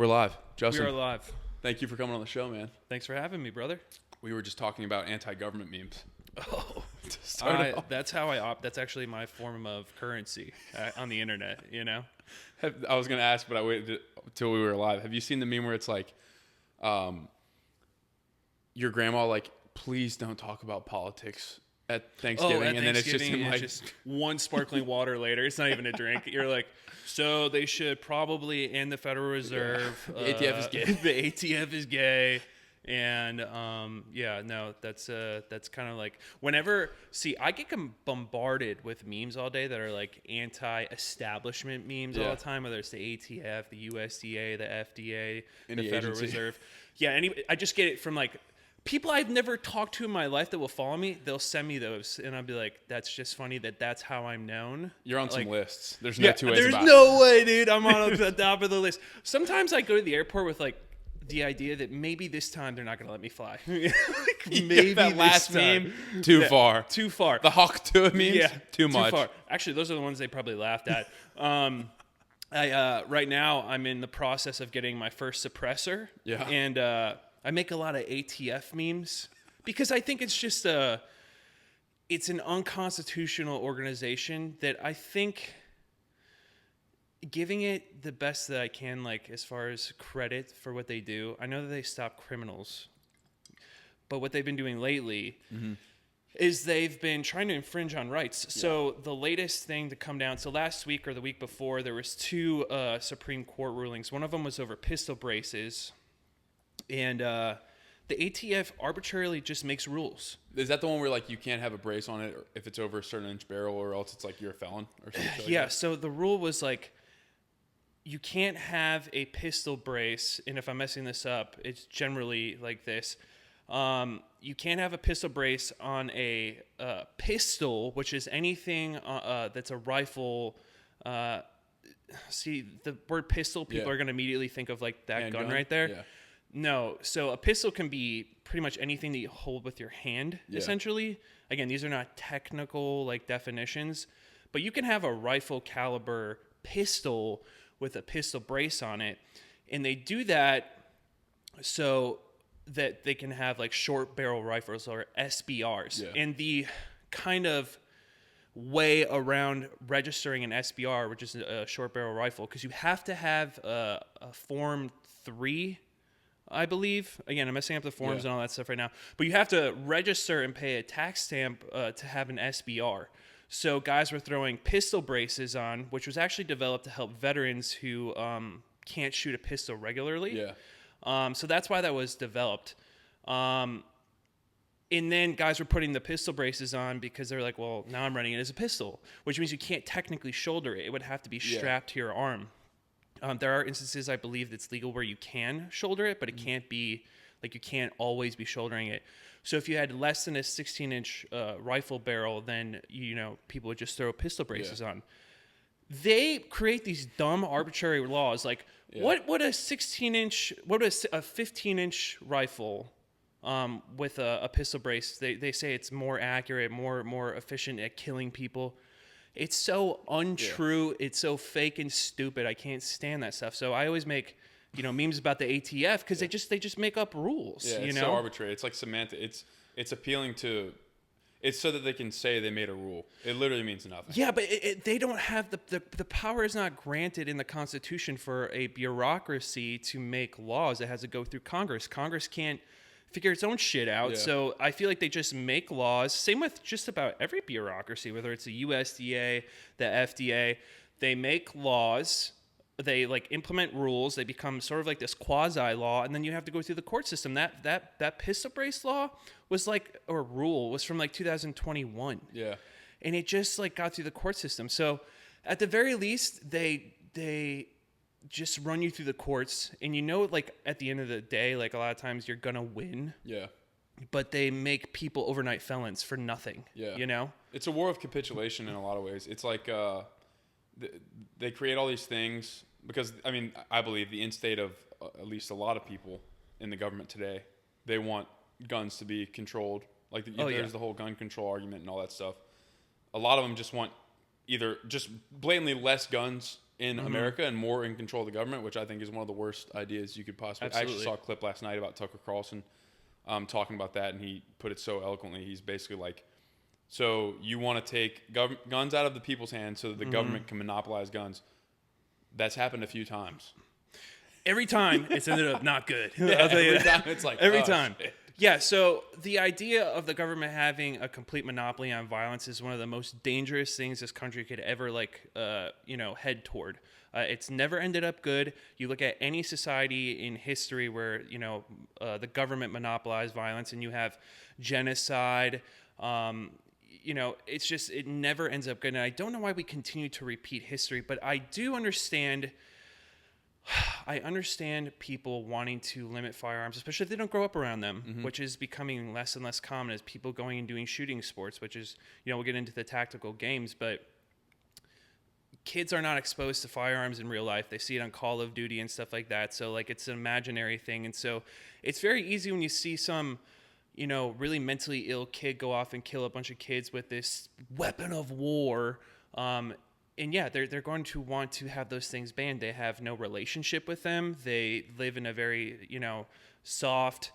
We're live. We Justin, are live. thank you for coming on the show, man. Thanks for having me, brother. We were just talking about anti-government memes. Oh, To start off. that's how I opt. That's actually my form of currency on the internet, you know? I was going to ask, but I waited until we were live. Have you seen the meme where it's like, your grandma, like, please don't talk about politics at Thanksgiving, at and then it's just Thanksgiving, him, like, just one sparkling water later. It's not even a drink. You're like, so they should probably end the Federal Reserve. The ATF is gay. The ATF is gay. And that's kind of like whenever I get bombarded with memes all day that are like anti-establishment memes all the time, whether it's the ATF, the USDA, the FDA, Any the Federal agency. Reserve. Yeah, I just get it from like people I've never talked to in my life that will follow me. They'll send me those, and I'll be like, "That's just funny that's how I'm known." you're on some Like, lists. There's no two ways there's about it. no way, dude. I'm on the top of the list. Sometimes I go to the airport with like the idea that maybe this time they're not going to let me fly. Like, maybe that last this time. meme, too far. Too far. The Hawk to it memes, too much. Too far. Actually, those are the ones they probably laughed at. Right now I'm in the process of getting my first suppressor. Yeah. And I make a lot of ATF memes because I think it's just it's an unconstitutional organization that I think giving it the best that I can, like as far as credit for what they do. I know that they stop criminals, but what they've been doing lately is they've been trying to infringe on rights. Yeah. So the latest thing to come down, so last week or the week before, there was two Supreme Court rulings. One of them was over pistol braces, and the ATF arbitrarily just makes rules. Is that the one where like you can't have a brace on it if it's over a certain inch barrel, or else it's like you're a felon or something? Like Yeah. that? So the rule was like, you can't have a pistol brace, and if I'm messing this up, it's generally like this. You can't have a pistol brace on a pistol, which is anything that's a rifle. See, the word pistol, people are going to immediately think of like that gun right there. Yeah. No, so a pistol can be pretty much anything that you hold with your hand, essentially. Again, these are not technical like definitions, but you can have a rifle caliber pistol with a pistol brace on it, and they do that so that they can have like short barrel rifles or SBRs. Yeah. And the kind of way around registering an SBR, which is a short barrel rifle, because you have to have a Form 3, I believe. Again, I'm messing up the forms and all that stuff right now. But you have to register and pay a tax stamp to have an SBR. So guys were throwing pistol braces on, which was actually developed to help veterans who can't shoot a pistol regularly. Yeah. So that's why that was developed. And then guys were putting the pistol braces on because they're like, well, now I'm running it as a pistol, which means you can't technically shoulder it. It would have to be strapped to your arm. There are instances, I believe, that's legal where you can shoulder it, but it can't be, like you can't always be shouldering it. So if you had less than a 16-inch rifle barrel, then, people would just throw pistol braces on. They create these dumb, arbitrary laws. Like, what a 16-inch, what a 15-inch rifle with a pistol brace, they say it's more accurate, more efficient at killing people. It's so untrue. It's so fake and stupid. I can't stand that stuff. So I always make memes about the ATF because they just make up rules. Yeah, it's so arbitrary. It's like semantic. It's appealing to. It's so that they can say they made a rule. It literally means nothing. Yeah, but they don't have the power is not granted in the Constitution for a bureaucracy to make laws. It has to go through Congress. Congress can't figure its own shit out. Yeah. So I feel like they just make laws. Same with just about every bureaucracy, whether it's the USDA, the FDA. They make laws. They like implement rules. They become sort of like this quasi law, and then you have to go through the court system. That pistol brace law was like, or rule was from like 2021. Yeah. And it just like got through the court system. So at the very least, they just run you through the courts, and like at the end of the day, like a lot of times you're gonna win. Yeah. But they make people overnight felons for nothing. Yeah. It's a war of capitulation in a lot of ways. It's like they create all these things because, I mean, I believe the end state of at least a lot of people in the government today, they want guns to be controlled. Like there's the whole gun control argument and all that stuff. A lot of them just want either just blatantly less guns in America and more in control of the government, which I think is one of the worst ideas you could possibly. Absolutely. I actually saw a clip last night about Tucker Carlson talking about that, and he put it so eloquently. He's basically like, so you want to take guns out of the people's hands so that the government can monopolize guns. That's happened a few times. Every time it's ended up not good. Yeah, I'll tell you every that. time it's like, every oh, time. shit. Yeah, so the idea of the government having a complete monopoly on violence is one of the most dangerous things this country could ever head toward. It's never ended up good. You look at any society in history where the government monopolized violence, and you have genocide. It's just, it never ends up good. And I don't know why we continue to repeat history, but I do understand. I understand people wanting to limit firearms, especially if they don't grow up around them, which is becoming less and less common as people going and doing shooting sports, which is, we'll get into the tactical games, but kids are not exposed to firearms in real life. They see it on Call of Duty and stuff like that. So like it's an imaginary thing. And so it's very easy when you see some, really mentally ill kid go off and kill a bunch of kids with this weapon of war. And yeah, they're going to want to have those things banned. They have no relationship with them. They live in a very, soft,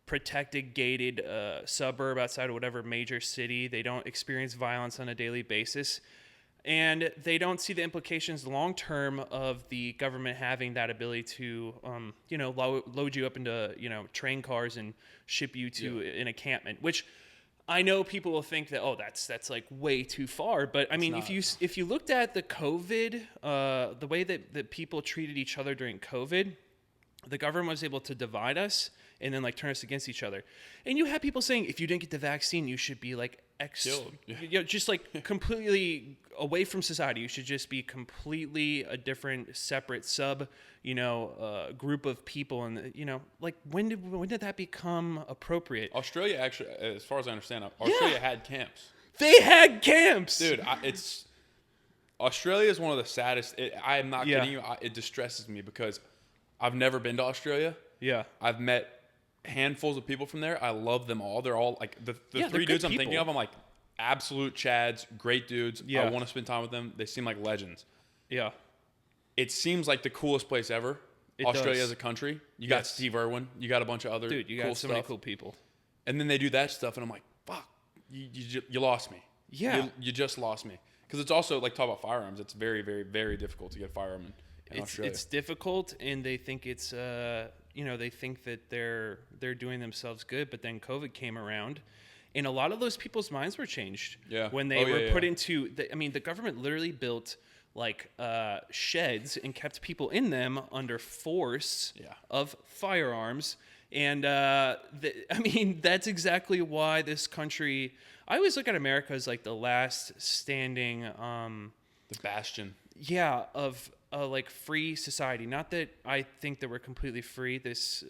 protected, gated suburb outside of whatever major city. They don't experience violence on a daily basis. And they don't see the implications long term of the government having that ability to, load you up into, train cars and ship you to an encampment, which I know people will think that, that's like way too far. But I mean, if you looked at the COVID, the way that people treated each other during COVID, the government was able to divide us and then like turn us against each other. And you had people saying, if you didn't get the vaccine, you should be like killed. Just like completely away from society. You should just be completely a different, separate group of people. And like when did that become appropriate? Australia actually, as far as I understand, Australia had camps. They had camps, dude. Australia is one of the saddest. I am not kidding you. It distresses me because I've never been to Australia. Yeah, I've met handfuls of people from there. I love them all. They're all like the three dudes I'm thinking of. I'm like absolute chads, great dudes. Yeah. I want to spend time with them. They seem like legends. Yeah, it seems like the coolest place ever. Australia as a country. You got Steve Irwin. You got a bunch of other dude. You got so many cool people. And then they do that stuff, and I'm like, fuck, you lost me. Yeah, you just lost me. Because it's also like talk about firearms. It's very, very, very difficult to get a firearm in Australia. It's difficult, and they think it's they think that they're doing themselves good, but then COVID came around, and a lot of those people's minds were changed. Yeah. When they were put into the government literally built like sheds and kept people in them under force of firearms. And that's exactly why this country, I always look at America as like the last standing the bastion. Yeah, of like free society. Not that I think that we're completely free. This,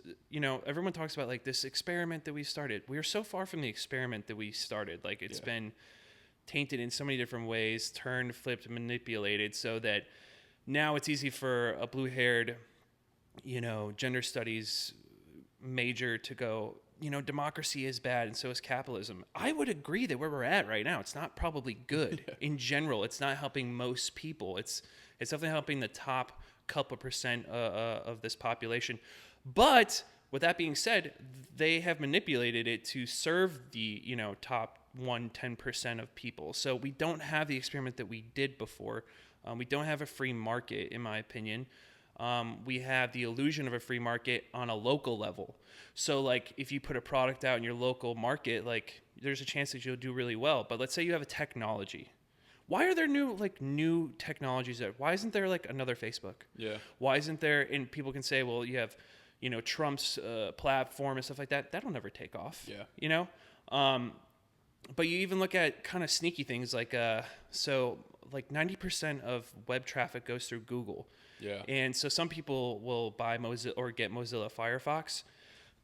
everyone talks about like this experiment that we started. We are so far from the experiment that we started. Like it's been tainted in so many different ways, turned, flipped, manipulated, so that now it's easy for a blue-haired, gender studies major to go, democracy is bad and so is capitalism. I would agree that where we're at right now, it's not probably good in general. It's not helping most people. It's definitely helping the top couple percent of this population. But with that being said, they have manipulated it to serve the, top 10% of people. So we don't have the experiment that we did before. We don't have a free market, in my opinion. We have the illusion of a free market on a local level. So like if you put a product out in your local market, like there's a chance that you'll do really well. But let's say you have a technology. Why are there new technologies there? Why isn't there like another Facebook? Yeah. Why isn't there, and people can say, well, you have, Trump's platform and stuff like that. That'll never take off. Yeah. But you even look at kind of sneaky things like, so like 90% of web traffic goes through Google. Yeah. And so some people will buy Mozilla or get Mozilla Firefox.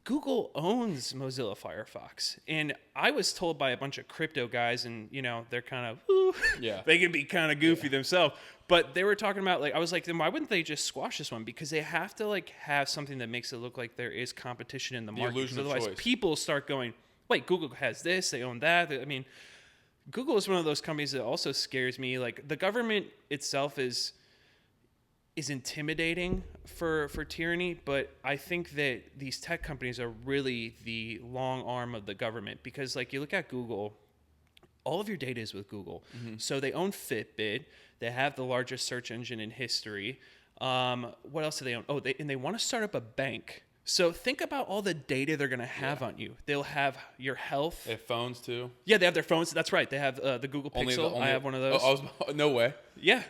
Google owns Mozilla Firefox. And I was told by a bunch of crypto guys, and, they're kind of, they can be kind of goofy themselves. But they were talking about, like, I was like, then why wouldn't they just squash this one? Because they have to, like, have something that makes it look like there is competition in the market. Illusion of otherwise, choice. people start going, wait, Google has this, they own that. I mean, Google is one of those companies that also scares me. Like, the government itself is, is intimidating for tyranny, but I think that these tech companies are really the long arm of the government, because like you look at Google, all of your data is with Google. So they own Fitbit. They have the largest search engine in history. What else do they own? Oh, they want to start up a bank. So think about all the data they're going to have on you. They'll have your health. They have phones too. Yeah, they have their phones. That's right. They have the Google Pixel. I have one of those. No way. Yeah.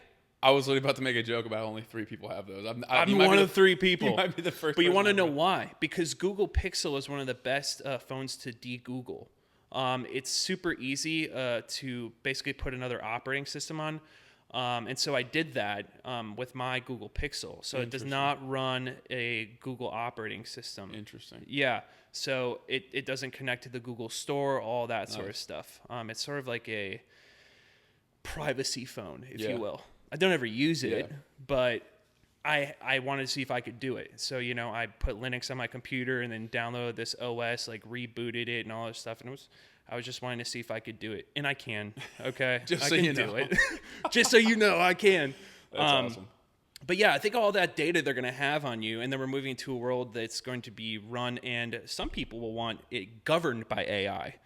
I was literally about to make a joke about only 3 people have those. I'm one of 3 people. You might be the first. But you want to know why? Because Google Pixel is one of the best phones to de-Google. It's super easy to basically put another operating system on. And so I did that with my Google Pixel. So it does not run a Google operating system. Interesting. Yeah. So it doesn't connect to the Google Store, all that sort of stuff. It's sort of like a privacy phone, if you will. I don't ever use it, but I wanted to see if I could do it. So, I put Linux on my computer and then downloaded this OS, like rebooted it and all this stuff. And I was just wanting to see if I could do it. And I can, okay? Just I so can you do know. it. Just so you know, I can. That's awesome. But yeah, I think all that data they're going to have on you, and then we're moving to a world that's going to be run, and some people will want it governed by AI.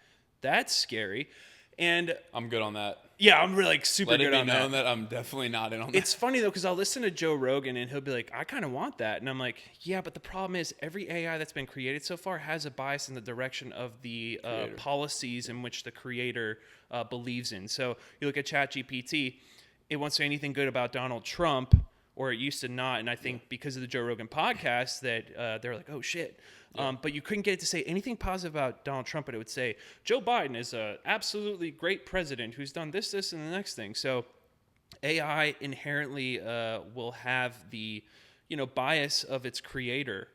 That's scary. And I'm good on that. yeah, I'm really super good on that. Let it be known that I'm definitely not in on that. It's funny though, because I'll listen to Joe Rogan and he'll be like, I kind of want that. And I'm like, yeah, but the problem is every AI that's been created so far has a bias in the direction of the policies in which the creator believes in. So you look at ChatGPT, it won't say anything good about Donald Trump, or it used to not. And I think because of the Joe Rogan podcast that they're like, oh shit. But you couldn't get it to say anything positive about Donald Trump, but it would say Joe Biden is a absolutely great president who's done this, and the next thing. So AI inherently will have the bias of its creator.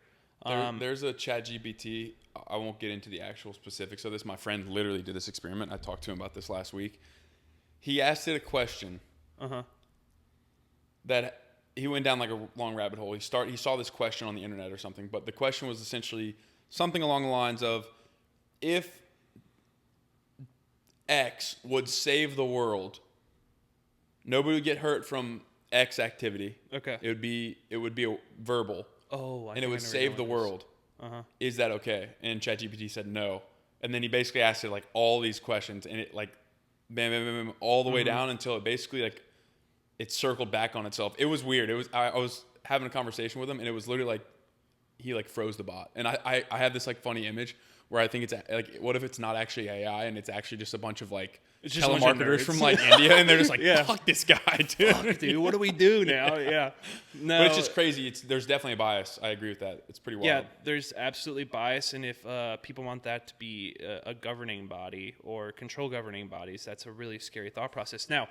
There's a ChatGPT. I won't get into the actual specifics of this. My friend literally did this experiment. I talked to him about this last week. He asked it a question that he went down like a long rabbit hole. He saw this question on the internet or something, but the question was essentially something along the lines of, if X would save the world, nobody would get hurt from X activity. Okay. It would be a verbal. Oh, and it would save the world. Is that okay? And ChatGPT said no. And then he basically asked it like all these questions, and it like bam, bam, bam, bam, all the way down until it basically like it circled back on itself. It was weird. I was having a conversation with him, and it was literally like he like froze the bot. And I had this like funny image where I think it's like, what if it's not actually AI and it's actually just a bunch of like telemarketers from like India, and they're just like, fuck this guy, dude. Fuck, dude, what do we do now? Yeah. No. But it's just crazy. There's definitely a bias. I agree with that. It's pretty wild. Yeah, there's absolutely bias, and if people want that to be a governing body or control governing bodies, that's a really scary thought process. Now,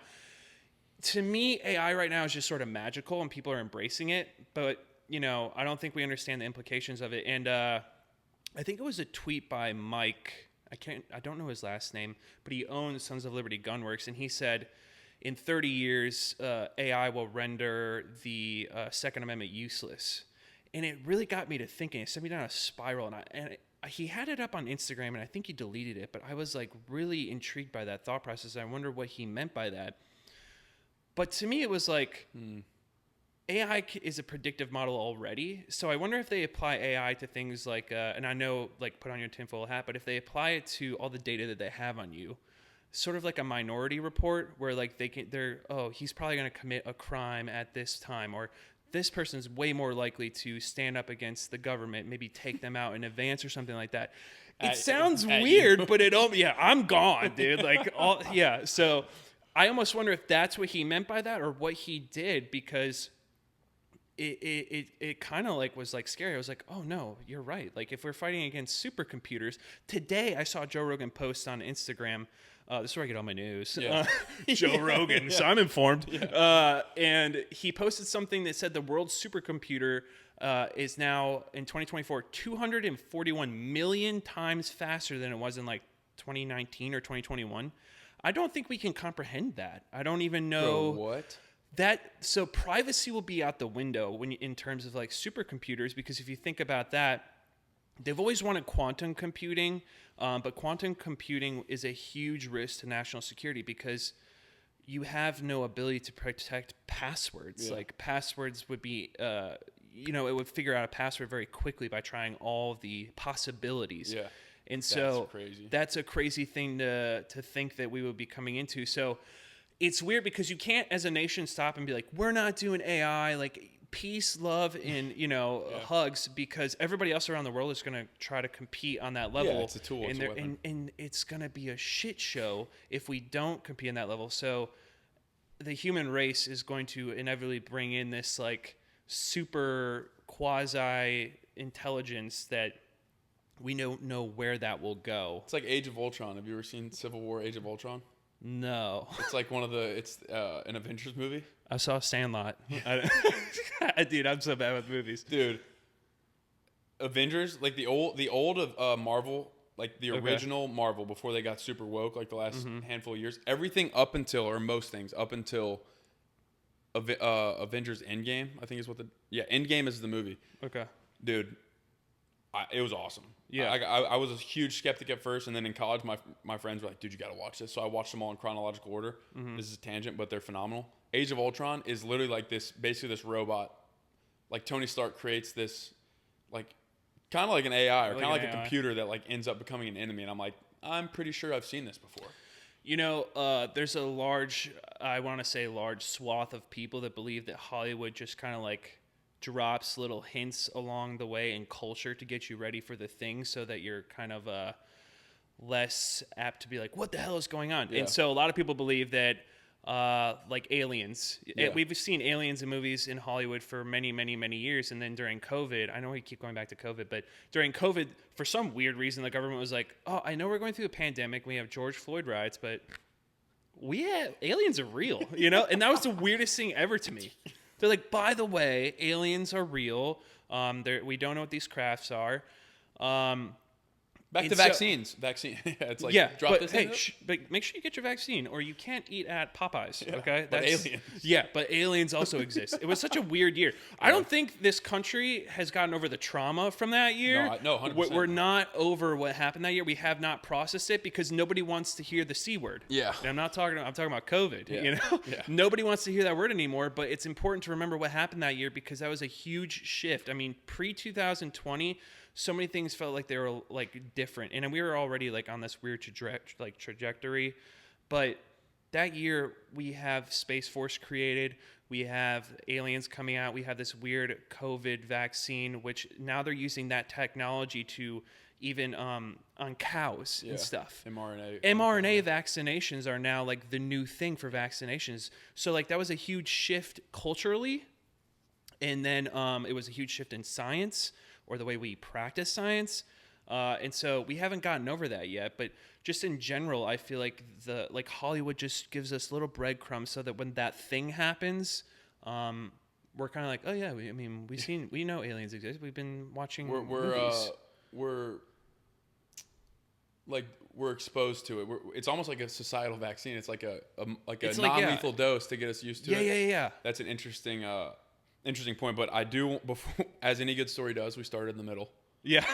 to me, AI right now is just sort of magical, and people are embracing it. But I don't think we understand the implications of it. And I think it was a tweet by Mike. I don't know his last name, but he owns Sons of Liberty Gunworks, and he said, in 30 years, AI will render the Second Amendment useless. And it really got me to thinking. It sent me down a spiral, and he had it up on Instagram, and I think he deleted it. But I was like really intrigued by that thought process. I wonder what he meant by that. But to me, it was like AI is a predictive model already. So I wonder if they apply AI to things like, and I know like put on your tinfoil hat, but if they apply it to all the data that they have on you, sort of like a Minority Report, where like he's probably going to commit a crime at this time, or this person's way more likely to stand up against the government, maybe take them out in advance or something like that. It sounds weird, but I'm gone, dude. Like so I almost wonder if that's what he meant by that, or what he did, because it kind of like was like scary. I was like, oh no, you're right. Like if we're fighting against supercomputers, today I saw Joe Rogan post on Instagram. This is where I get all my news. Yeah. Joe Rogan, so I'm informed. Yeah. And he posted something that said the world's supercomputer is now in 2024 241 million times faster than it was in like 2019 or 2021. I don't think we can comprehend that. I don't even know. Bro, what? So privacy will be out the window in terms of like supercomputers, because if you think about that, they've always wanted quantum computing, but quantum computing is a huge risk to national security, because you have no ability to protect passwords. Yeah. Like passwords would be, it would figure out a password very quickly by trying all the possibilities. Yeah. And so crazy. that's a crazy thing to think that we would be coming into. So it's weird because you can't, as a nation, stop and be like, we're not doing AI, like peace, love, and hugs, because everybody else around the world is going to try to compete on that level. Yeah, it's a tool. And, it's a weapon. and it's going to be a shit show if we don't compete on that level. So the human race is going to inevitably bring in this like super quasi intelligence that we don't know where that will go. It's like Age of Ultron. Have you ever seen Civil War: Age of Ultron? No. It's like it's an Avengers movie. I saw Sandlot. Dude, I'm so bad with movies. Dude, Avengers, like the old Marvel, like the original Marvel before they got super woke, like the last handful of years. Everything up until, or most things up until Avengers Endgame, I think is Endgame is the movie. Okay. Dude, it was awesome. Yeah. I was a huge skeptic at first, and then in college, my friends were like, dude, you got to watch this. So I watched them all in chronological order. This is a tangent, but they're phenomenal. Age of Ultron is literally like basically this robot. Like Tony Stark creates this, like, kind of like an AI or kind of like a computer that like ends up becoming an enemy. And I'm like, I'm pretty sure I've seen this before. There's a large swath of people that believe that Hollywood just kind of like drops little hints along the way in culture to get you ready for the thing, so that you're kind of less apt to be like, what the hell is going on? Yeah. And so a lot of people believe that like aliens. Yeah. We've seen aliens in movies in Hollywood for many, many, many years. And then during COVID, I know we keep going back to COVID, but during COVID, for some weird reason, the government was like, oh, I know we're going through a pandemic. We have George Floyd riots, but aliens are real, And that was the weirdest thing ever to me. They're like, by the way, aliens are real. We don't know what these crafts are. Back to vaccines. Vaccine. It's like, drop this in. But make sure you get your vaccine, or you can't eat at Popeyes. Yeah, okay, but aliens. Yeah, but aliens also exist. It was such a weird year. I don't think this country has gotten over the trauma from that year. No, 100%. We're not over what happened that year. We have not processed it because nobody wants to hear the C word. Yeah. And I'm talking about COVID. Yeah. Yeah. Nobody wants to hear that word anymore. But it's important to remember what happened that year, because that was a huge shift. I mean, pre-2020. So many things felt like they were like different, and we were already like on this weird trajectory. But that year, we have Space Force created, we have aliens coming out, we have this weird COVID vaccine, which now they're using that technology to even on cows and stuff. mRNA vaccinations are now like the new thing for vaccinations. So like that was a huge shift culturally, and then it was a huge shift in science, or the way we practice science. And so we haven't gotten over that yet. But just in general, I feel like Hollywood just gives us little breadcrumbs so that when that thing happens, we're kind of like, oh yeah, we know aliens exist. We've been watching movies. We're exposed to it. It's almost like a societal vaccine. It's like a non-lethal dose to get us used to it. Yeah. That's an interesting point, but I do, before, as any good story does, we started in the middle. Yeah,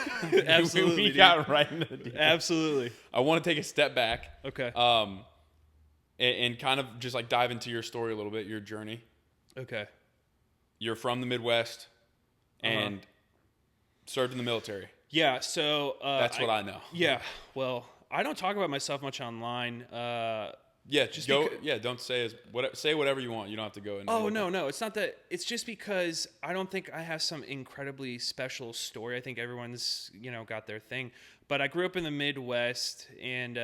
absolutely. We got right into the Absolutely. I want to take a step back. Okay. And kind of just like dive into your story a little bit, your journey. Okay. You're from the Midwest and served in the military. Yeah, so... that's what I know. Yeah, well, I don't talk about myself much online. Don't say whatever you want. You don't have to go into. Oh no, it's not that. It's just because I don't think I have some incredibly special story. I think everyone's got their thing. But I grew up in the Midwest and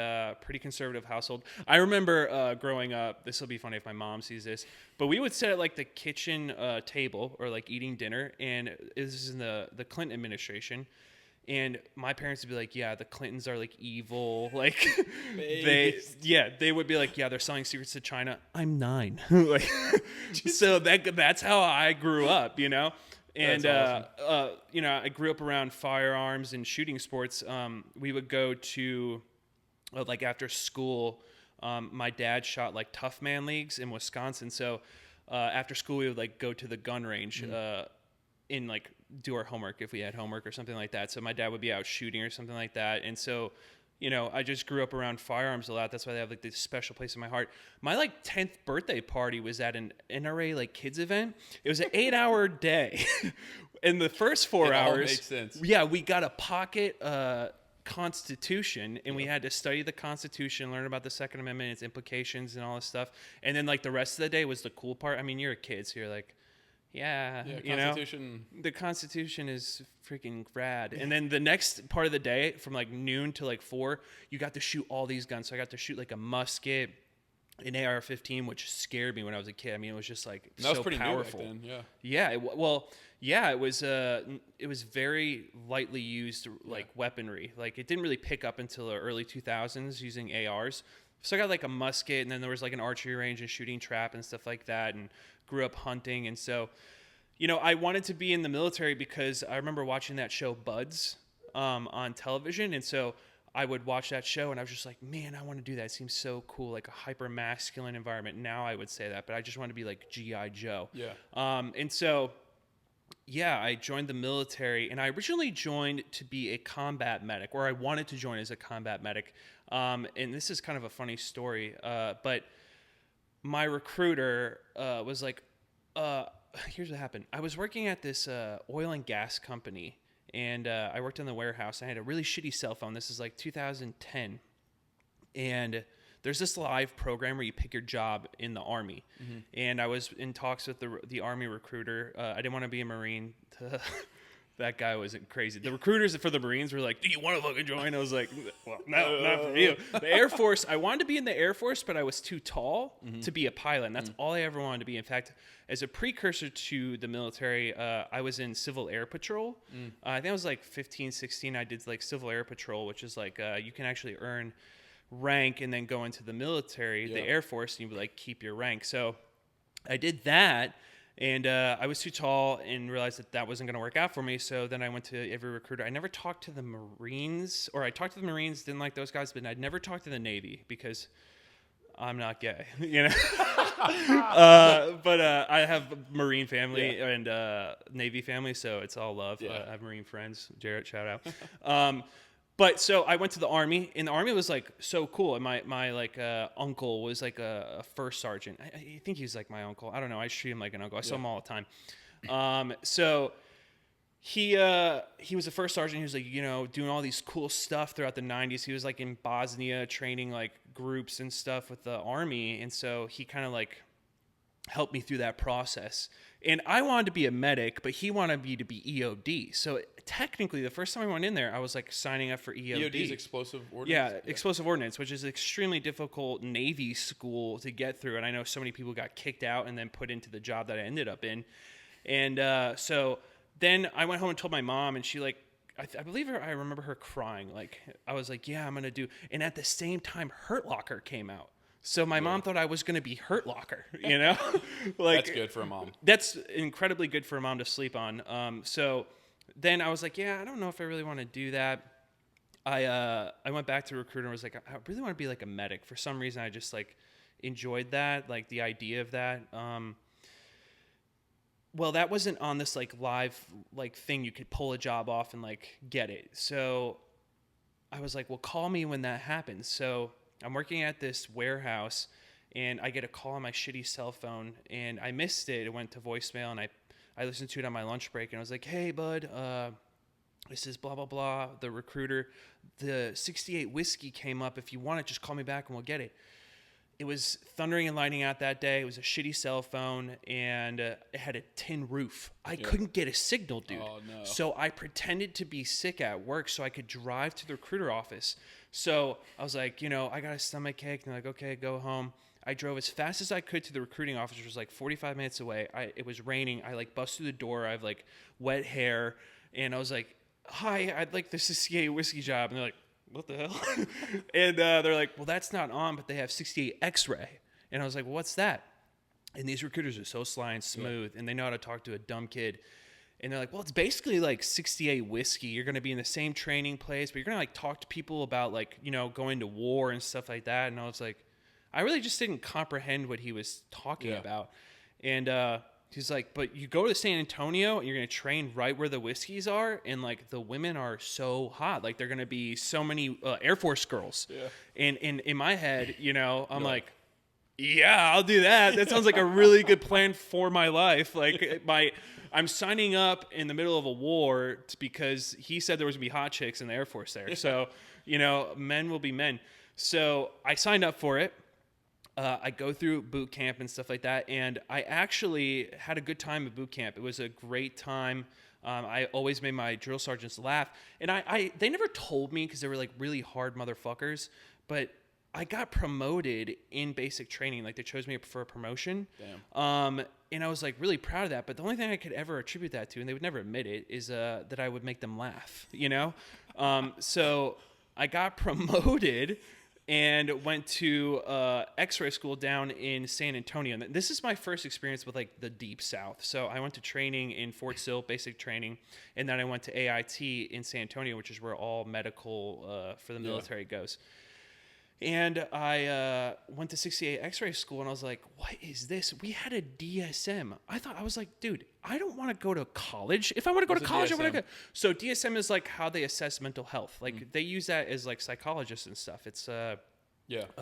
pretty conservative household. I remember growing up. This will be funny if my mom sees this. But we would sit at like the kitchen table or like eating dinner, and this is in the Clinton administration. And my parents would be like, yeah, the Clintons are like evil. Like they would be like, yeah, they're selling secrets to China. I'm 9. So that's how I grew up, And, awesome. I grew up around firearms and shooting sports. We would go to like after school, my dad shot like tough man leagues in Wisconsin. So, after school we would like go to the gun range, in like do our homework if we had homework or something like that. So my dad would be out shooting or something like that. And so I just grew up around firearms a lot. That's why they have like this special place in my heart. My like 10th birthday party was at an NRA like kids event. It was an 8-hour day. In the first 4 hours, all makes sense. Yeah, we got a pocket Constitution, and we had to study the Constitution, learn about the Second Amendment, its implications, and all this stuff. And then like the rest of the day was the cool part. I mean, you're a kid, so you're like, yeah, Constitution. The Constitution is freaking rad. And then the next part of the day, from like noon to like 4, you got to shoot all these guns. So I got to shoot like a musket, an AR-15, which scared me when I was a kid. I mean, it was just like that was so pretty powerful. New back then, yeah. It was very lightly used like weaponry. Like it didn't really pick up until the early 2000s using ARs. So I got like a musket, and then there was like an archery range and shooting trap and stuff like that, and grew up hunting. And so, I wanted to be in the military because I remember watching that show Buds on television. And so I would watch that show, and I was just like, man, I want to do that. It seems so cool, like a hyper masculine environment. Now I would say that, but I just want to be like G.I. Joe. Yeah. And so, yeah, I joined the military, and I originally joined to be a combat medic, or I wanted to join as a combat medic. And this is kind of a funny story, but my recruiter was like, here's what happened. I was working at this oil and gas company, and I worked in the warehouse. I had a really shitty cell phone. This is like 2010. And there's this live program where you pick your job in the Army. Mm-hmm. And I was in talks with the Army recruiter. I didn't want to be a Marine. That guy was crazy. The recruiters for the Marines were like, do you want to fucking join? I was like, well, no, not for you. The Air Force, I wanted to be in the Air Force, but I was too tall to be a pilot. And that's all I ever wanted to be. In fact, as a precursor to the military, I was in Civil Air Patrol. I think I was like 15, 16. I did like Civil Air Patrol, which is like you can actually earn rank and then go into the military, the Air Force, and you like keep your rank. So I did that. And I was too tall and realized that wasn't going to work out for me. So then I went to every recruiter. I never talked to the Marines, or I talked to the Marines, didn't like those guys, but I'd never talked to the Navy because I'm not gay, but I have a Marine family and Navy family, so it's all love. I have Marine friends. Jarrett, shout out. But so I went to the Army, and the Army was like so cool. And my like uncle was like a first sergeant. I think he's like my uncle. I don't know. I treat him like an uncle. I saw him all the time. So he was a first sergeant. He was like doing all these cool stuff throughout the 90s. He was like in Bosnia training like groups and stuff with the Army, and so he kind of like helped me through that process. And I wanted to be a medic, but he wanted me to be EOD. So technically, the first time I went in there, I was like signing up for EOD. EOD is explosive ordnance? Yeah, explosive ordnance, which is extremely difficult Navy school to get through. And I know so many people got kicked out and then put into the job that I ended up in. And so then I went home and told my mom, and she like, I believe I remember her crying. Like, I was like, yeah, I'm going to do. And at the same time, Hurt Locker came out. So my mom thought I was going to be Hurt Locker, like that's good for a mom. That's incredibly good for a mom to sleep on. So then I was like, yeah, I don't know if I really want to do that. I went back to the recruiter and was like, I really want to be like a medic. For some reason, I just like enjoyed that, like the idea of that. Well, that wasn't on this like live like thing you could pull a job off and like get it. So I was like, well, call me when that happens. So I'm working at this warehouse, and I get a call on my shitty cell phone, and I missed it. It went to voicemail, and I listened to it on my lunch break, and I was like, hey, bud, this is blah, blah, blah, the recruiter. The 68 whiskey came up. If you want it, just call me back, and we'll get it. It was thundering and lightning out that day. It was a shitty cell phone, and it had a tin roof. I couldn't get a signal, dude. Oh, no. So I pretended to be sick at work so I could drive to the recruiter office. So I was like, I got a stomach ache. And they're like, okay, go home. I drove as fast as I could to the recruiting office, which was like 45 minutes away. It was raining. I like bust through the door. I have like wet hair. And I was like, hi, I'd like the 68 whiskey job. And they're like, what the hell? And they're like, well, that's not on, but they have 68 X-ray. And I was like, well, what's that? And these recruiters are so sly and smooth, and they know how to talk to a dumb kid. And they're like, well, it's basically like 68 whiskey. You're going to be in the same training place, but you're going to like talk to people about like, going to war and stuff like that. And I was like, I really just didn't comprehend what he was talking about. And he's like, but you go to San Antonio and you're going to train right where the whiskeys are. And like the women are so hot. Like they're going to be so many Air Force girls. Yeah. And in my head, you know, I'm Yeah. like, yeah, I'll do that. That sounds like a really good plan for my life. Like I'm signing up in the middle of a war because he said there was going to be hot chicks in the Air Force there. So, you know, men will be men. So I signed up for it. I go through boot camp and stuff like that, and I actually had a good time at boot camp. It was a great time. I always made my drill sergeants laugh, and they never told me because they were like really hard motherfuckers, but I got promoted in basic training. Like they chose me for a promotion. Damn. And I was like really proud of that. But the only thing I could ever attribute that to, and they would never admit it, is that I would make them laugh, you know? So I got promoted and went to X-ray school down in San Antonio. And this is my first experience with like the deep South. So I went to training in Fort Sill, basic training, and then I went to AIT in San Antonio, which is where all medical for the military goes. And I went to 68 X-ray school, and I was like, what is this? We had a DSM. I was like, dude, I don't want to go to college. If I want to go to college, I want to go. So DSM is like how they assess mental health. Like they use that as like psychologists and stuff. It's a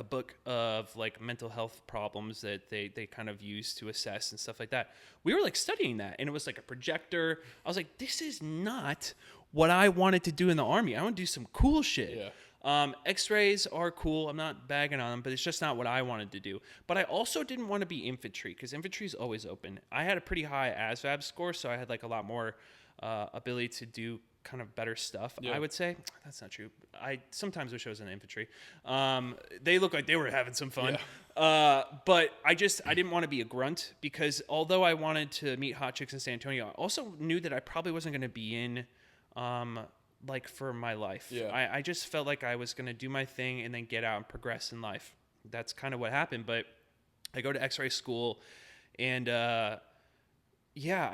book of like mental health problems that they kind of use to assess and stuff like that. We were like studying that, and it was like a projector. I was like, this is not what I wanted to do in the Army. I want to do some cool shit. Yeah. X-rays are cool. I'm not bagging on them, but it's just not what I wanted to do. But I also didn't want to be infantry because infantry is always open. I had a pretty high ASVAB score, so I had like a lot more ability to do kind of better stuff. I would say that's not true. I sometimes wish I was in the infantry. They looked like they were having some fun. Yeah. But I didn't want to be a grunt because although I wanted to meet hot chicks in San Antonio, I also knew that I probably wasn't going to be in like for my life. Yeah. I just felt like I was going to do my thing and then get out and progress in life. That's kind of what happened. But I go to X-ray school and, I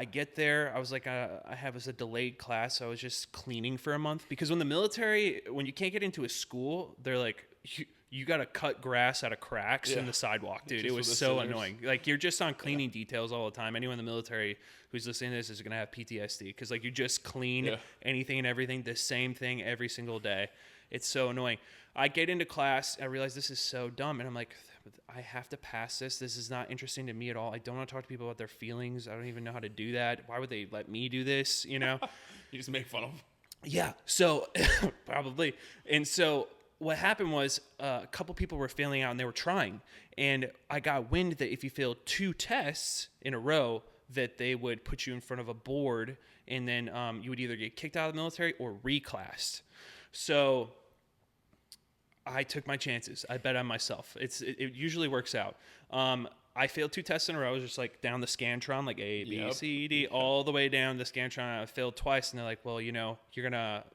get there. I was like, I have a delayed class. So I was just cleaning for a month because when you can't get into a school, they're like, you got to cut grass out of cracks in the sidewalk, dude. It was so annoying. Like you're just on cleaning details all the time. Anyone in the military who's listening to this is going to have PTSD because like you just clean anything and everything, the same thing every single day. It's so annoying. I get into class. I realize this is so dumb. And I'm like, I have to pass this. This is not interesting to me at all. I don't want to talk to people about their feelings. I don't even know how to do that. Why would they let me do this? You know, You just make fun of them. Yeah. So probably. And so what happened was a couple people were failing out and they were trying. And I got wind that if you failed 2 tests in a row, that they would put you in front of a board and then you would either get kicked out of the military or reclassed. So I took my chances. I bet on myself. It usually works out. I failed 2 tests in a row. I was just like down the Scantron, like A, B, C, D, all the way down the Scantron. I failed twice. And they're like, well, you know, you're going to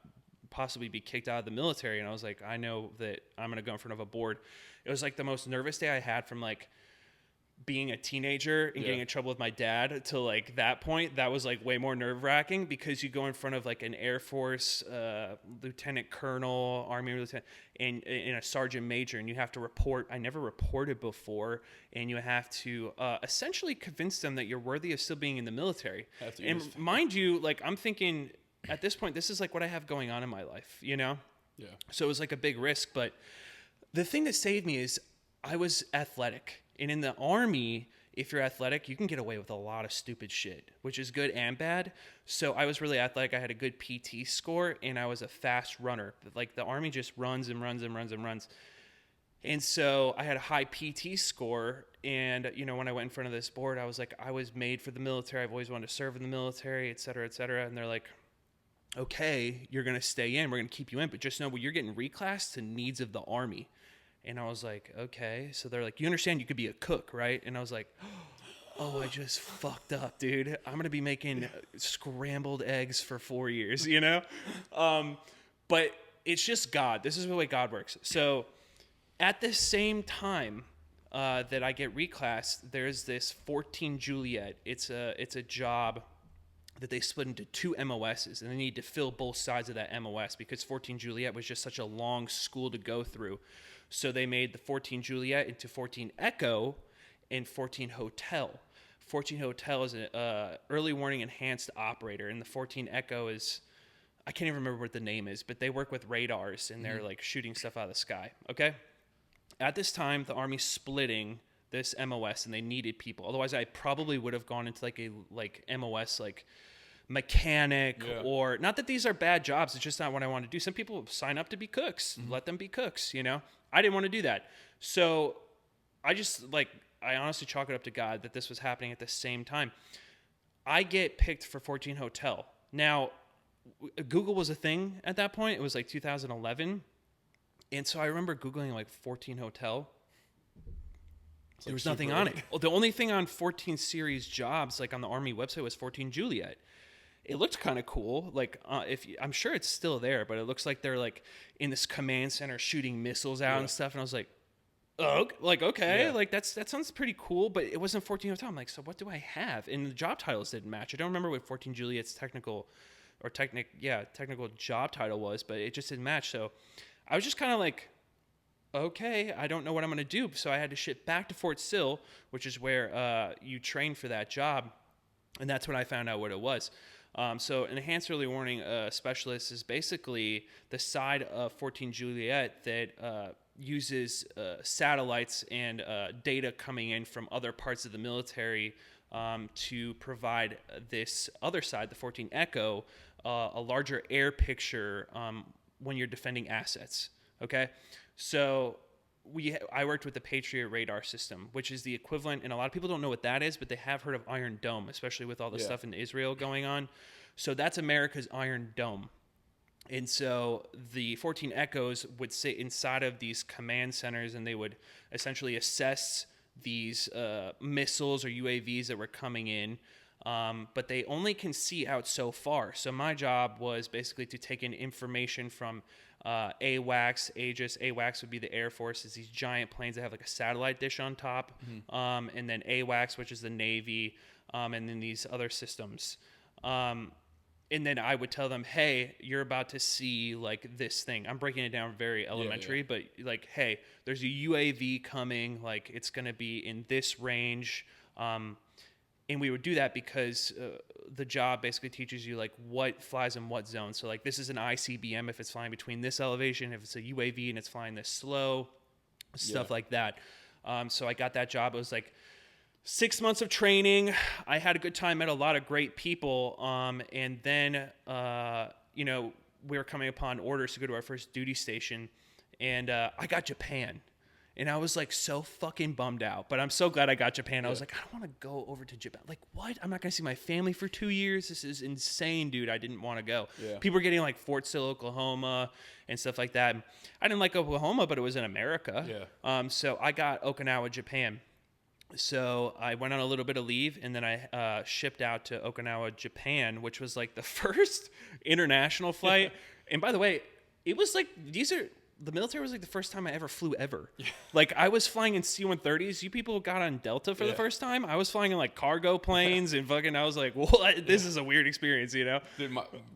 possibly be kicked out of the military. And I was like, I know that I'm going to go in front of a board. It was like the most nervous day I had from like being a teenager and getting in trouble with my dad to like that point. That was like way more nerve wracking because you go in front of like an Air Force lieutenant colonel, Army lieutenant, and a sergeant major, and you have to report. I never reported before, and you have to essentially convince them that you're worthy of still being in the military. And mind you, like I'm thinking at this point, this is like what I have going on in my life, you know? Yeah. So it was like a big risk, but the thing that saved me is I was athletic. And in the Army, if you're athletic, you can get away with a lot of stupid shit, which is good and bad. So I was really athletic. I had a good PT score, and I was a fast runner. Like the Army just runs and runs and runs and runs. And so I had a high PT score. And, you know, when I went in front of this board, I was like, I was made for the military. I've always wanted to serve in the military, et cetera, et cetera. And they're like, okay, you're going to stay in. We're going to keep you in. But just know you're getting reclassed to needs of the Army. And I was like, okay. So they're like, you understand you could be a cook, right? And I was like, oh, I just fucked up, dude. I'm going to be making scrambled eggs for 4 years, you know? But it's just God. This is the way God works. So at the same time that I get reclassed, there's this 14 Juliet. It's a job that they split into 2 MOSs, and they need to fill both sides of that MOS because 14 Juliet was just such a long school to go through. So they made the 14 Juliet into 14 Echo and 14 Hotel. 14 Hotel is an early warning enhanced operator, and the 14 Echo is, I can't even remember what the name is, but they work with radars and they're like shooting stuff out of the sky. Okay. At this time, the Army's splitting this MOS and they needed people. Otherwise, I probably would have gone into like a MOS mechanic or not that these are bad jobs. It's just not what I want to do. Some people sign up to be cooks. Let them be cooks. I didn't want to do that. So I just I honestly chalk it up to God that this was happening at the same time. I get picked for 14 Hotel. Now, Google was a thing at that point. It was like 2011. And so I remember Googling 14 Hotel. There was nothing on it. Well, the only thing on 14 series jobs, on the Army website, was 14 Juliet. It looked kind of cool. I'm sure it's still there, but it looks like they're in this command center shooting missiles out and stuff. And I was like, oh, okay, that sounds pretty cool. But it wasn't 14 Hotel. I'm like, so what do I have? And the job titles didn't match. I don't remember what 14 Juliet's technical job title was, but it just didn't match. So I was just kind of okay, I don't know what I'm going to do. So I had to ship back to Fort Sill, which is where you train for that job. And that's when I found out what it was. So an enhanced early warning specialist is basically the side of 14 Juliet that uses satellites and data coming in from other parts of the military to provide this other side, the 14 Echo, a larger air picture when you're defending assets. Okay, so I worked with the Patriot radar system, which is the equivalent, and a lot of people don't know what that is, but they have heard of Iron Dome, especially with all the stuff in Israel going on. So that's America's Iron Dome. And so the 14 Echoes would sit inside of these command centers, and they would essentially assess these missiles or UAVs that were coming in. But they only can see out so far. So my job was basically to take in information from AWACS, Aegis. AWACS would be the Air Force. It's these giant planes that have a satellite dish on top. And then AWACS, which is the Navy, and then these other systems. And then I would tell them, hey, you're about to see this thing. I'm breaking it down very elementary, but hey, there's a UAV coming. It's going to be in this range. And we would do that because the job basically teaches you what flies in what zone. So this is an ICBM if it's flying between this elevation, if it's a UAV and it's flying this slow, stuff like that. So I got that job. It was 6 months of training. I had a good time, met a lot of great people. And then, we were coming upon orders to go to our first duty station. And I got Japan. And I was so fucking bummed out. But I'm so glad I got Japan. I was I don't want to go over to Japan. What? I'm not going to see my family for 2 years? This is insane, dude. I didn't want to go. Yeah. People were getting Fort Sill, Oklahoma and stuff like that. I didn't like Oklahoma, but it was in America. Yeah. So I got Okinawa, Japan. So I went on a little bit of leave, and then I shipped out to Okinawa, Japan, which was the first international flight. And by the way, it was the military was the first time I ever flew ever. Yeah. I was flying in C-130s. You people got on Delta for the first time. I was flying in cargo planes and fucking, I was what? This is a weird experience, Dude,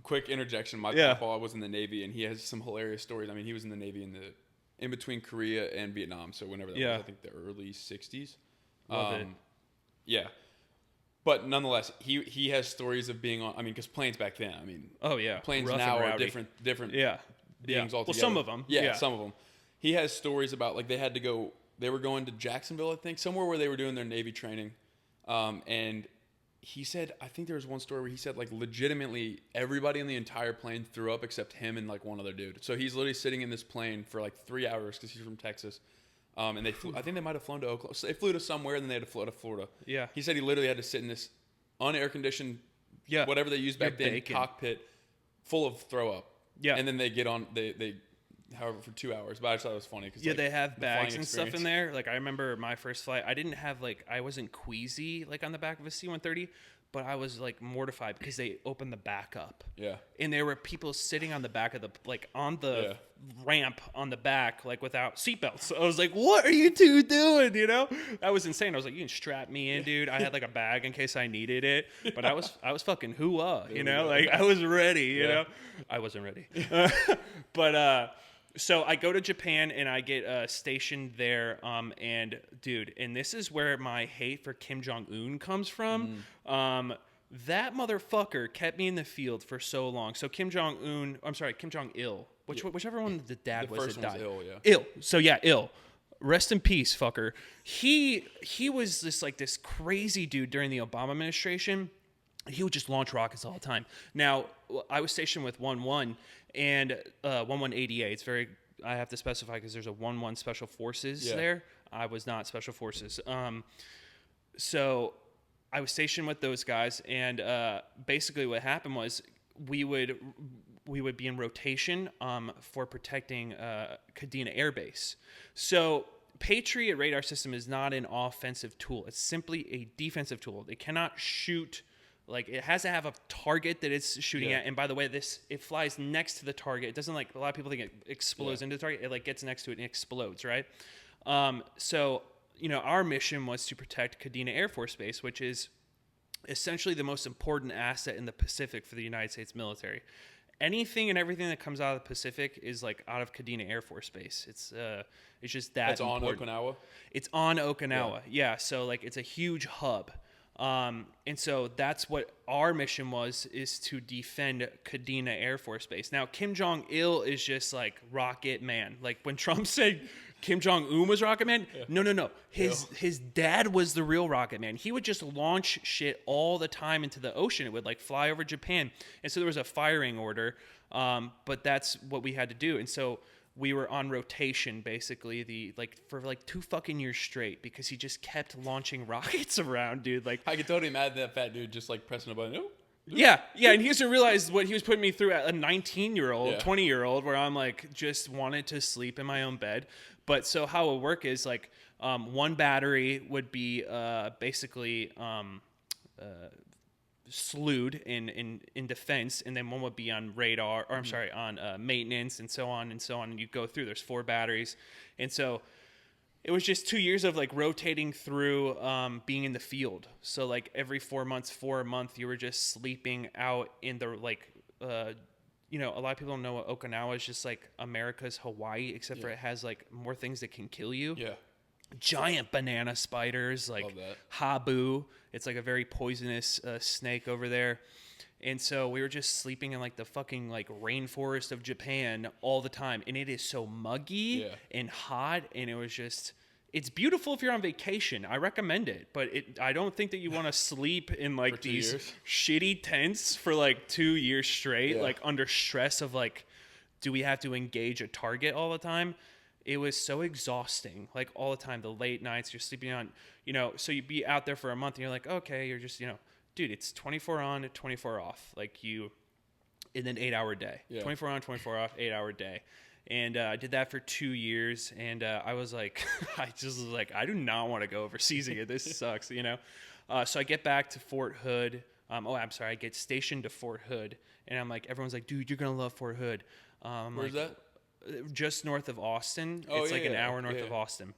quick interjection. My papa was in the Navy, and he has some hilarious stories. I mean, he was in the Navy in between Korea and Vietnam. So whenever that was, I think the early 60s. Love it. Yeah. But nonetheless, he has stories of being on, because planes back then, planes rough now are different beings altogether. Well, some of them. Yeah, some of them. He has stories about they were going to Jacksonville, I think, somewhere where they were doing their Navy training. And he said, I think there was one story where he said legitimately everybody in the entire plane threw up except him and one other dude. So he's literally sitting in this plane for 3 hours because he's from Texas. And they flew, I think they might have flown to Oklahoma. So they flew to somewhere, and then they had to fly to Florida. Yeah. He said he literally had to sit in this unair-conditioned, whatever they used back then, cockpit, full of throw up. Yeah. And then they get on, however, for 2 hours. But I just thought it was funny. Cause, they have bags and stuff in there. I remember my first flight, I didn't have, I wasn't queasy, on the back of a C-130. But I was mortified because they opened the back up. Yeah. And there were people sitting on the back of the on the ramp on the back without seatbelts. I was what are you two doing? That was insane. I was you can strap me in, dude. I had a bag in case I needed it. But I was fucking hoo-ah, I was ready, you know. I wasn't ready. But So I go to Japan and I get stationed there. And dude, and this is where my hate for Kim Jong Un comes from. That motherfucker kept me in the field for so long. So Kim Jong Un, I'm sorry, Kim Jong Il, whichever one the dad The was first that one's died. ill, yeah. Il. So yeah, Il. Rest in peace, fucker. He was this crazy dude during the Obama administration. He would just launch rockets all the time. Now, I was stationed with 1-1 and 1-1 ADA. It's very, I have to specify because there's a 1-1 Special Forces there. I was not Special Forces. So I was stationed with those guys, and basically what happened was we would be in rotation for protecting Kadena Air Base. So Patriot radar system is not an offensive tool. It's simply a defensive tool. It cannot shoot. Like, it has to have a target that it's shooting at. And by the way, it flies next to the target. It doesn't, like, a lot of people think it explodes into the target. It, like, gets next to it and explodes, right? So, you know, our mission was to protect Kadena Air Force Base, which is essentially the most important asset in the Pacific for the United States military. Anything and everything that comes out of the Pacific is, like, out of Kadena Air Force Base. It's just that That's important. on Okinawa? It's on Okinawa, yeah. So, like, it's a huge hub. And so that's what our mission was, is to defend Kadena Air Force Base. Now, Kim Jong-il is just like Rocket Man. Like, when Trump said Kim Jong-un was Rocket Man, no. His dad was the real Rocket Man. He would just launch shit all the time into the ocean. It would, like, fly over Japan. And so there was a firing order, but that's what we had to do. And so we were on rotation basically for 2 fucking years straight because he just kept launching rockets around, dude. Like, I could totally imagine that fat dude just, like, pressing a button. Oh. Yeah, and he used to realize what he was putting me through at a 19-year-old, 20-year-old, where I'm like just wanted to sleep in my own bed. But so how it would work is, like, one battery would be basically slewed in defense, and then one would be on radar, or I'm sorry, on maintenance, and so on and so on. And you go through. There's 4 batteries, and so it was just 2 years of, like, rotating through being in the field. So, like, every 4 months, for a month, you were just sleeping out in the, like, you know, a lot of people don't know what Okinawa is, just like America's Hawaii, except for it has, like, more things that can kill you. Yeah. Giant banana spiders, like habu. It's like a very poisonous snake over there. And so we were just sleeping in, like, the fucking, like, rainforest of Japan all the time. And it is so muggy and hot. And it was just, it's beautiful if you're on vacation. I recommend it. But I don't think that you want to sleep in, like, these shitty tents for, like, 2 years straight, like, under stress of, like, do we have to engage a target all the time? It was so exhausting, like, all the time. The late nights, you're sleeping on, you know, so you'd be out there for a month and you're like, okay, you're just, you know, dude, it's 24 on, 24 off. Like, you, in an 8-hour day. 24 on, 24 off, 8-hour day. And I did that for 2 years. And I was like, I just was like, I do not want to go overseas again. This sucks, you know? So I get back to Fort Hood. I get stationed to Fort Hood. And I'm like, everyone's like, dude, you're going to love Fort Hood. Where's that? Just north of Austin. It's like an hour north of Austin.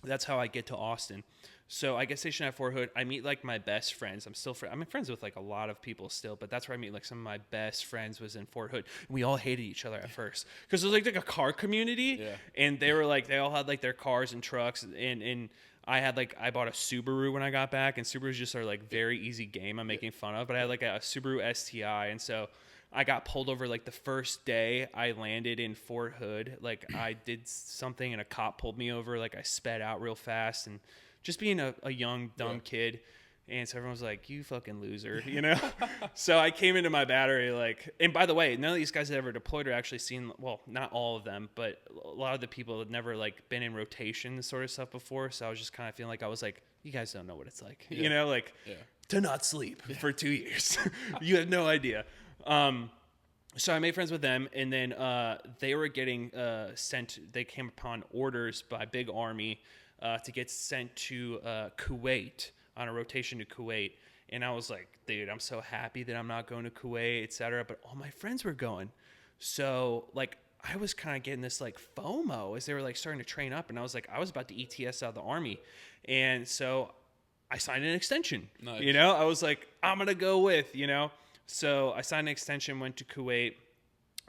That's how I get to Austin. So I get stationed at Fort Hood. I meet, like, my best friends. I'm friends with, like, a lot of people still, but that's where I meet, like, some of my best friends was in Fort Hood. We all hated each other at first because it was like a car community, and they were like, they all had, like, their cars and trucks, and I bought a Subaru when I got back, and Subarus just are, like, very easy game I'm making fun of, but I had, like, a Subaru STI, and so I got pulled over, like, the first day I landed in Fort Hood. Like, I did something and a cop pulled me over. Like, I sped out real fast, and just being a young, dumb kid. And so everyone was like, you fucking loser, you know? So I came into my battery, like, and by the way, none of these guys that ever deployed or actually seen, well, not all of them, but a lot of the people had never, like, been in rotation sort of stuff before. So I was just kind of feeling like I was like, you guys don't know what it's like, you know, like, to not sleep for 2 years. You have no idea. So I made friends with them, and then they were getting sent. They came upon orders by Big Army to get sent to Kuwait on a rotation to Kuwait. And I was like, dude, I'm so happy that I'm not going to Kuwait, etc. But all my friends were going. So, like, I was kind of getting this, like, FOMO as they were, like, starting to train up. And I was like, I was about to ETS out of the Army. And so I signed an extension. Nice. You know, I was like, I'm going to go with, you know. So I signed an extension, went to Kuwait.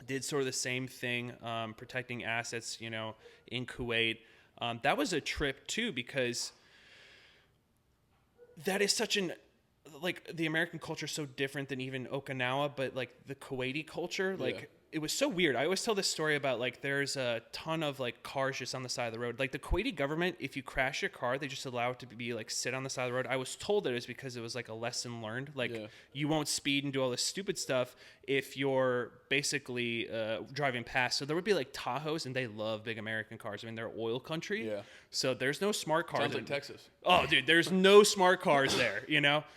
did sort of the same thing, protecting assets, in Kuwait. That was a trip too, because that is such an, like, the American culture is so different than even Okinawa, but like the Kuwaiti culture, like it was so weird. I always tell this story about, like, there's a ton of like cars just on the side of the road. Like the Kuwaiti government, if you crash your car, they just allow it to be like sit on the side of the road. I was told that it was because it was like a lesson learned. Like you won't speed and do all this stupid stuff if you're basically driving past. So there would be like Tahoes, and they love big American cars. I mean, they're oil country. Yeah. So there's no smart cars. Sounds like Texas. Oh, dude, there's no smart cars there,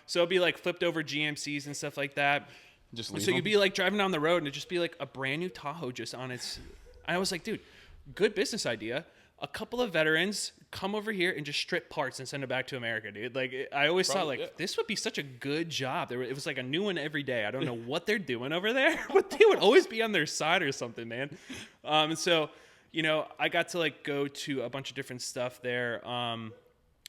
So it'd be like flipped over GMCs and stuff like that. Just leave so them. You'd be like driving down the road, and it'd just be like a brand new Tahoe just on its. I was like, dude, good business idea. A couple of veterans come over here and just strip parts and send it back to America, dude. Like, I always thought, like, this would be such a good job. It was like a new one every day. I don't know what they're doing over there, but they would always be on their side or something, man. So, I got to like go to a bunch of different stuff there.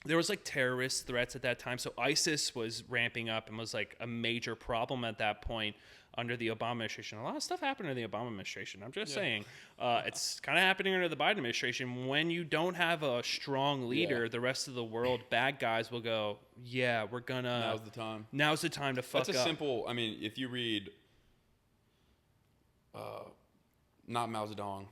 There was like terrorist threats at that time. So ISIS was ramping up and was like a major problem at that point under the Obama administration. A lot of stuff happened under the Obama administration. I'm just saying, it's kind of happening under the Biden administration. When you don't have a strong leader, the rest of the world, bad guys will go, yeah, we're gonna. Now's the time. Now's the time to fuck up. That's a simple. I mean, if you read, not Mao Zedong,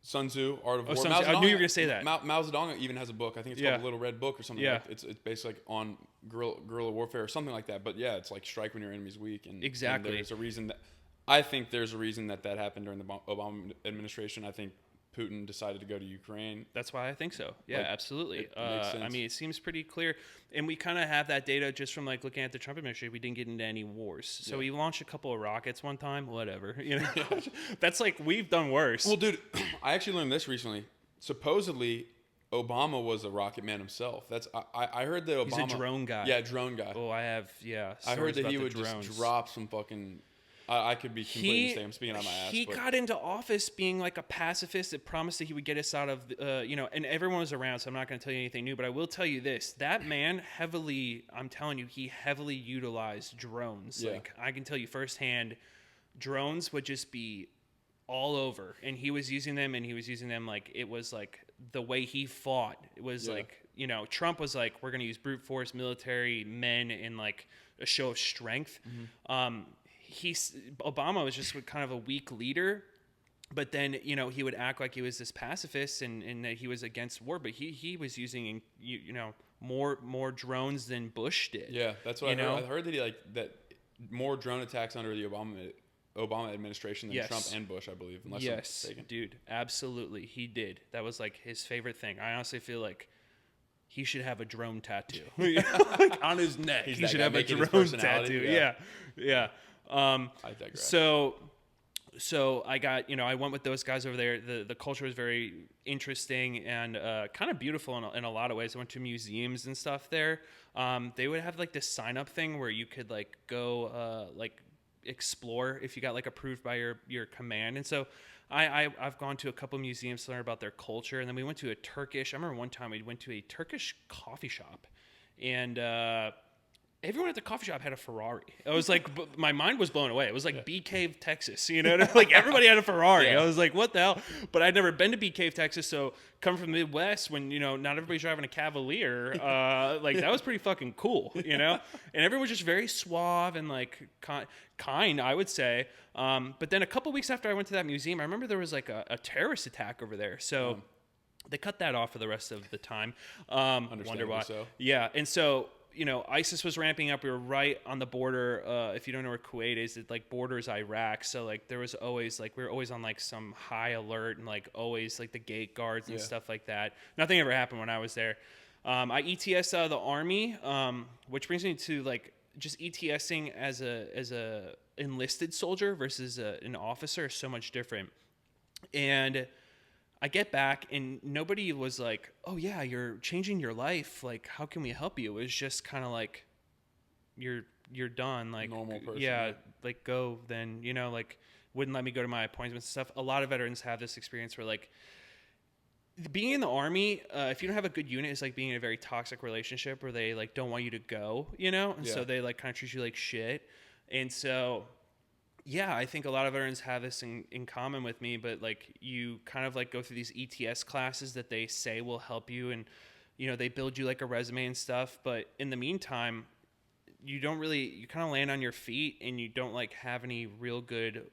Sun Tzu, Art of War. Sun Tzu. I knew you were going to say that. Mao Zedong even has a book. I think it's called The Little Red Book or something. Yeah. It's basically like on guerrilla warfare or something like that. But yeah, it's like strike when your enemy's weak. And exactly. And there's a reason that I think there's a reason that happened during the Obama administration. I think Putin decided to go to Ukraine. That's why I think so. Yeah, absolutely. I mean, it seems pretty clear. And we kind of have that data just from like looking at the Trump administration. We didn't get into any wars. So he launched a couple of rockets one time, whatever. That's like, we've done worse. Well, dude, I actually learned this recently. Supposedly, Obama was a rocket man himself. I heard that Obama... He's a drone guy. Yeah, drone guy. Oh, I have, I heard that he would just drop some fucking... I could be completely mistaken. I'm speaking on my ass. He got into office being like a pacifist that promised that he would get us out of, and everyone was around, so I'm not going to tell you anything new, but I will tell you this. That man I'm telling you, he heavily utilized drones. Yeah. Like, I can tell you firsthand, drones would just be all over, and he was using them, like, it was like the way he fought. It was like, Trump was like, we're going to use brute force, military men in like a show of strength. Mm-hmm. Obama was just kind of a weak leader, but then he would act like he was this pacifist and that he was against war, but he was using more drones than Bush did. Yeah, that's what I heard. I heard that that more drone attacks under the Obama administration than Trump and Bush, I believe. Unless I'm mistaken. Dude, absolutely, he did. That was like his favorite thing. I honestly feel like he should have a drone tattoo, like on his neck. He should have a drone tattoo. Yeah. I digress. So I got, I went with those guys over there. The culture was very interesting and kind of beautiful in a lot of ways. I went to museums and stuff there. They would have like this sign up thing where you could like go like explore if you got like approved by your command. And so I've gone to a couple museums to learn about their culture. And then we went to I remember one time we went to a Turkish coffee shop, and everyone at the coffee shop had a Ferrari. I was like, my mind was blown away. It was like Bee Cave, Texas, like everybody had a Ferrari. Yeah. I was like, what the hell? But I'd never been to Bee Cave, Texas. So coming from the Midwest, when, not everybody's driving a Cavalier, like that was pretty fucking cool, And everyone was just very suave and like kind, I would say. But then a couple weeks after I went to that museum, I remember there was like a terrorist attack over there. So they cut that off for the rest of the time. Wonder why. So. Yeah. And so, ISIS was ramping up. We were right on the border. If you don't know where Kuwait is, it like borders Iraq. So like there was always like, we were always on like some high alert and like always like the gate guards and stuff like that. Nothing ever happened when I was there. I ETS out of the Army, which brings me to like just ETSing as a enlisted soldier versus an officer is so much different. And I get back and nobody was like, oh yeah, you're changing your life. Like, how can we help you? It was just kind of like, you're done. Like, normal person. Yeah. Like go then, like wouldn't let me go to my appointments and stuff. A lot of veterans have this experience where like being in the Army, if you don't have a good unit, it's like being in a very toxic relationship where they like don't want you to go, And so they like kind of treat you like shit. And so Yeah, I think a lot of veterans have this in common with me, but like you kind of like go through these ETS classes that they say will help you, and they build you like a resume and stuff, but in the meantime, you kind of land on your feet, and you don't like have any real good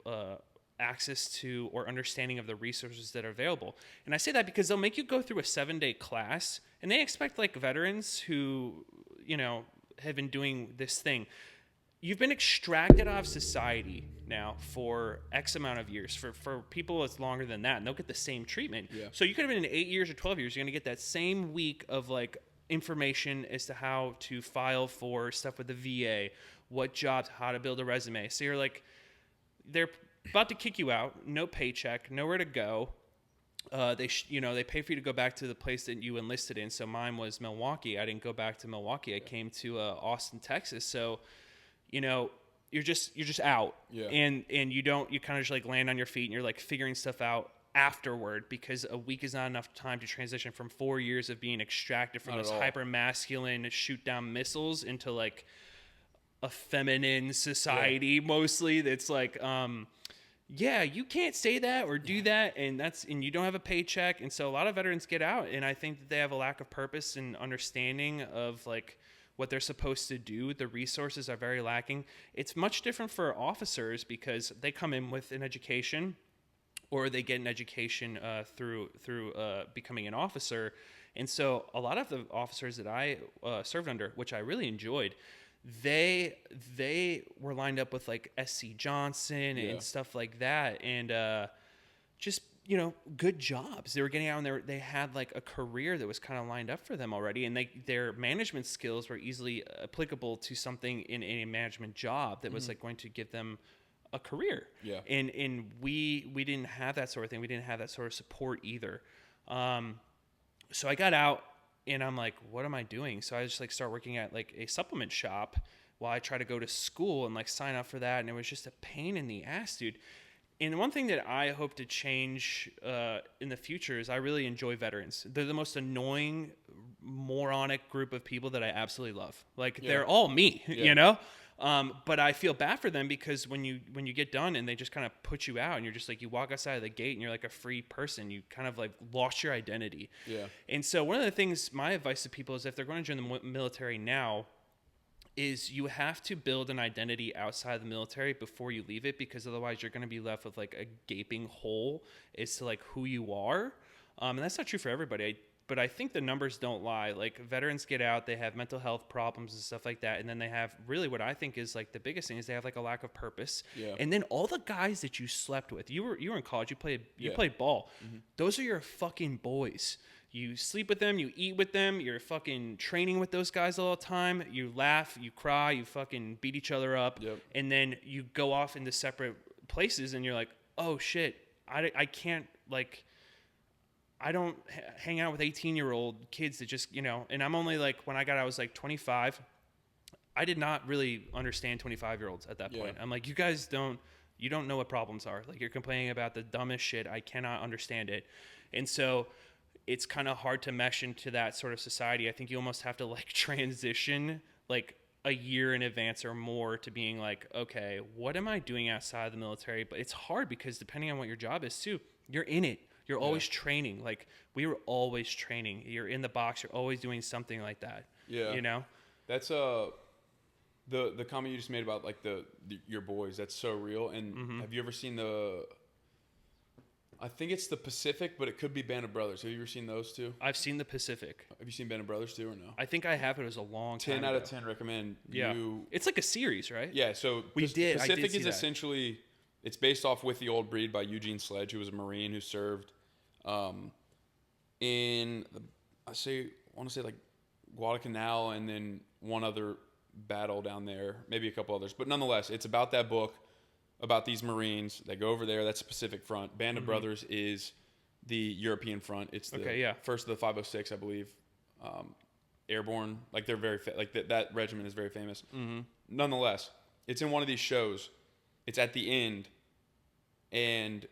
access to or understanding of the resources that are available. And I say that because they'll make you go through a 7-day class, and they expect like veterans who have been doing this thing. You've been extracted out of society now for X amount of years. For people, it's longer than that, and they'll get the same treatment. Yeah. So you could have been in 8 years or 12 years. You're going to get that same week of like information as to how to file for stuff with the VA, what jobs, how to build a resume. So you're like, they're about to kick you out, no paycheck, nowhere to go. They pay for you to go back to the place that you enlisted in. So mine was Milwaukee. I didn't go back to Milwaukee. I came to Austin, Texas. So you're just out. Yeah. And you kind of just like land on your feet, and you're like figuring stuff out afterward, because a week is not enough time to transition from 4 years of being extracted from those hyper masculine shoot down missiles into like a feminine society mostly that's like you can't say that or do that, and you don't have a paycheck. And so a lot of veterans get out, and I think that they have a lack of purpose and understanding of like what they're supposed to do. The resources are very lacking. It's much different for officers because they come in with an education, or they get an education through becoming an officer. And so a lot of the officers that I served under, which I really enjoyed, they were lined up with like SC Johnson and stuff like that, and just good jobs. They were getting out, and they had like a career that was kind of lined up for them already, and their management skills were easily applicable to something in a management job that was like going to give them a career. Yeah. And we didn't have that sort of thing. We didn't have that sort of support either. So I got out, and I'm like, what am I doing? So I just like start working at like a supplement shop while I try to go to school and like sign up for that. And it was just a pain in the ass, dude. And one thing that I hope to change in the future is I really enjoy veterans. They're the most annoying, moronic group of people that I absolutely love. Like they're all me, but I feel bad for them, because when you get done and they just kind of put you out, and you're just like, you walk outside of the gate and you're like a free person, you kind of like lost your identity. Yeah. And so one of the things, my advice to people is, if they're going to join the military now, is you have to build an identity outside the military before you leave it, because otherwise you're going to be left with like a gaping hole as to like who you are. And that's not true for everybody. But I think the numbers don't lie. Like veterans get out, they have mental health problems and stuff like that. And then they have really what I think is like the biggest thing is they have like a lack of purpose. Yeah. And then all the guys that you slept with, you were in college, you played ball. Mm-hmm. Those are your fucking boys. You sleep with them, you eat with them, you're fucking training with those guys all the time. You laugh, you cry, you fucking beat each other up. Yep. And then you go off into separate places, and you're like, oh shit, I can't like... I don't hang out with 18-year-old kids that just, and I'm only like, when I got out, I was like 25. I did not really understand 25-year-olds at that point. I'm like, you guys don't know what problems are. Like, you're complaining about the dumbest shit. I cannot understand it. And so it's kind of hard to mesh into that sort of society. I think you almost have to like transition like a year in advance or more to being like, okay, what am I doing outside of the military? But it's hard because depending on what your job is too, you're in it. You're always training. Like, we were always training. You're in the box. You're always doing something like that. Yeah. That's the comment you just made about like your boys. That's so real. And have you ever seen I think it's the Pacific, but it could be Band of Brothers. Have you ever seen those two? I've seen the Pacific. Have you seen Band of Brothers too, or no? I think I have. It was a long time 10 ago. out of 10 recommend. Yeah. It's like a series, right? Yeah. So Pacific is essentially, it's based off With the Old Breed by Eugene Sledge, who was a Marine who served in I want to say like Guadalcanal, and then one other battle down there, maybe a couple others, but nonetheless, it's about that book, about these Marines that go over there. That's the Pacific Front. Band of Brothers is the European Front. It's the first of the 506, I believe, airborne. Like they're very like that regiment is very famous. Nonetheless, it's in one of these shows. It's at the end, and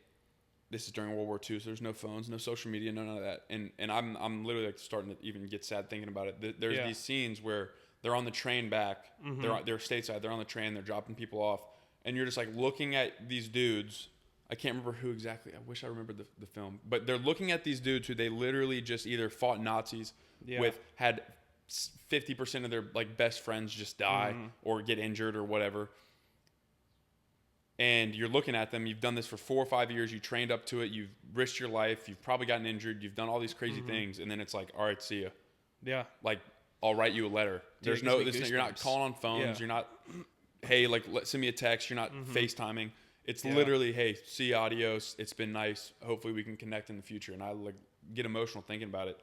this is during World War II, so there's no phones, no social media, none of that. And I'm literally like starting to even get sad thinking about it. There's these scenes where they're on the train back. They're stateside. They're on the train. They're dropping people off, and you're just like looking at these dudes. I can't remember who exactly. I wish I remembered the film, but they're looking at these dudes who they literally just either fought Nazis with, had 50% of their like best friends just die or get injured or whatever. And you're looking at them. You've done this for 4 or 5 years. You trained up to it. You've risked your life. You've probably gotten injured. You've done all these crazy things, and then it's like, all right, see ya. Yeah. Like, I'll write you a letter. There's no. You're not calling on phones. Yeah. You're not. Hey, like, send me a text. You're not FaceTiming. It's literally, hey, see ya, adios. It's been nice. Hopefully, we can connect in the future. And I like get emotional thinking about it.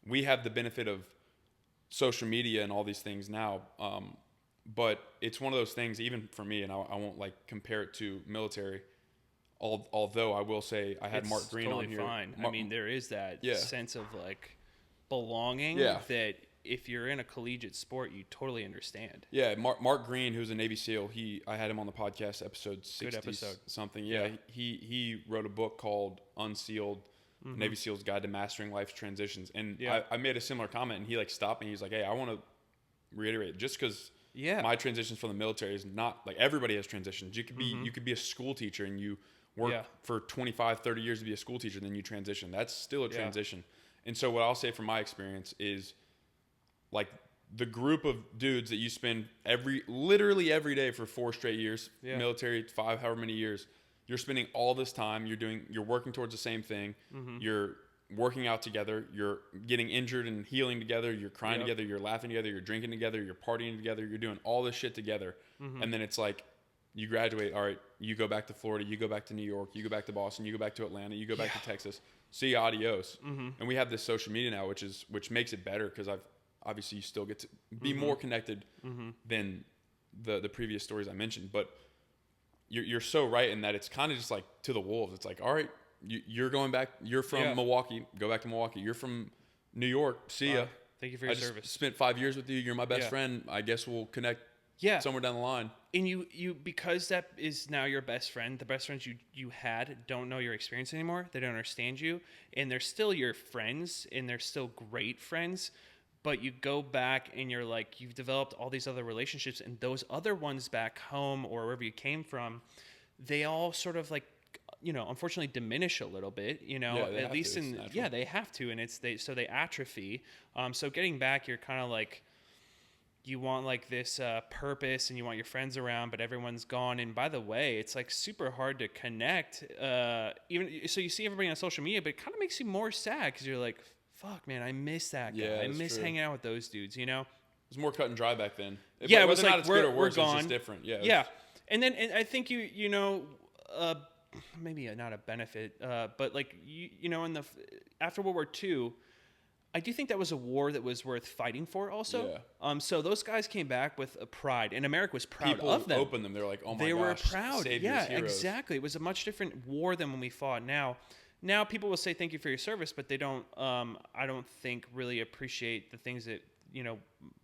We have the benefit of social media and all these things now. But it's one of those things, even for me, and I won't like compare it to military. Although I will say I had Mark Green totally on here. Fine. I mean, there is that sense of like belonging that if you're in a collegiate sport, you totally understand. Yeah, Mark Green, who's a Navy SEAL, I had him on the podcast, episode 60 something. Yeah, he wrote a book called Unsealed, Navy SEAL's Guide to Mastering Life's Transitions. And I made a similar comment, and he like stopped me. He's like, hey, I want to reiterate, just because my transitions from the military is not like everybody has transitions. You could be a school teacher and you work for 25, 30 years to be a school teacher, then you transition. That's still a transition. And so what I'll say from my experience is like the group of dudes that you spend literally every day for 4 straight years, military, 5, however many years, you're spending all this time, you're working towards the same thing. You're working out together, you're getting injured and healing together, you're crying together, you're laughing together, you're drinking together, you're partying together, you're doing all this shit together. And then it's like, you graduate, all right, you go back to Florida, you go back to New York, you go back to Boston, you go back to Atlanta, you go back to Texas, see ya, adios. And we have this social media now, which makes it better, because obviously you still get to be more connected than the previous stories I mentioned. But you're so right in that it's kind of just like to the wolves. It's like, all right, you're going back. You're from Milwaukee. Go back to Milwaukee. You're from New York. See ya. Thank you for your service. Spent 5 years with you. You're my best friend. I guess we'll connect somewhere down the line. And you because that is now your best friend, the best friends you had don't know your experience anymore. They don't understand you. And they're still your friends, and they're still great friends. But you go back and you're like, you've developed all these other relationships, and those other ones back home or wherever you came from, they all sort of like, unfortunately diminish a little bit, at least they have to. And so they atrophy. So getting back, you're kind of like, you want like this purpose, and you want your friends around, but everyone's gone. And by the way, it's like super hard to connect. Even so, you see everybody on social media, but it kind of makes you more sad, because you're like, fuck, man, I miss that guy. I miss hanging out with those dudes, It was more cut and dry back then. It was like, we're gone. It's just different. Yeah. And I think maybe not a benefit, but like, after World War II, I do think that was a war that was worth fighting for also. Yeah. So those guys came back with a pride, and America was proud of them. People opened them. They were like, oh my gosh. They were proud. Yeah, exactly. It was a much different war than when we fought now. Now people will say thank you for your service, but they don't, I don't think, really appreciate the things that,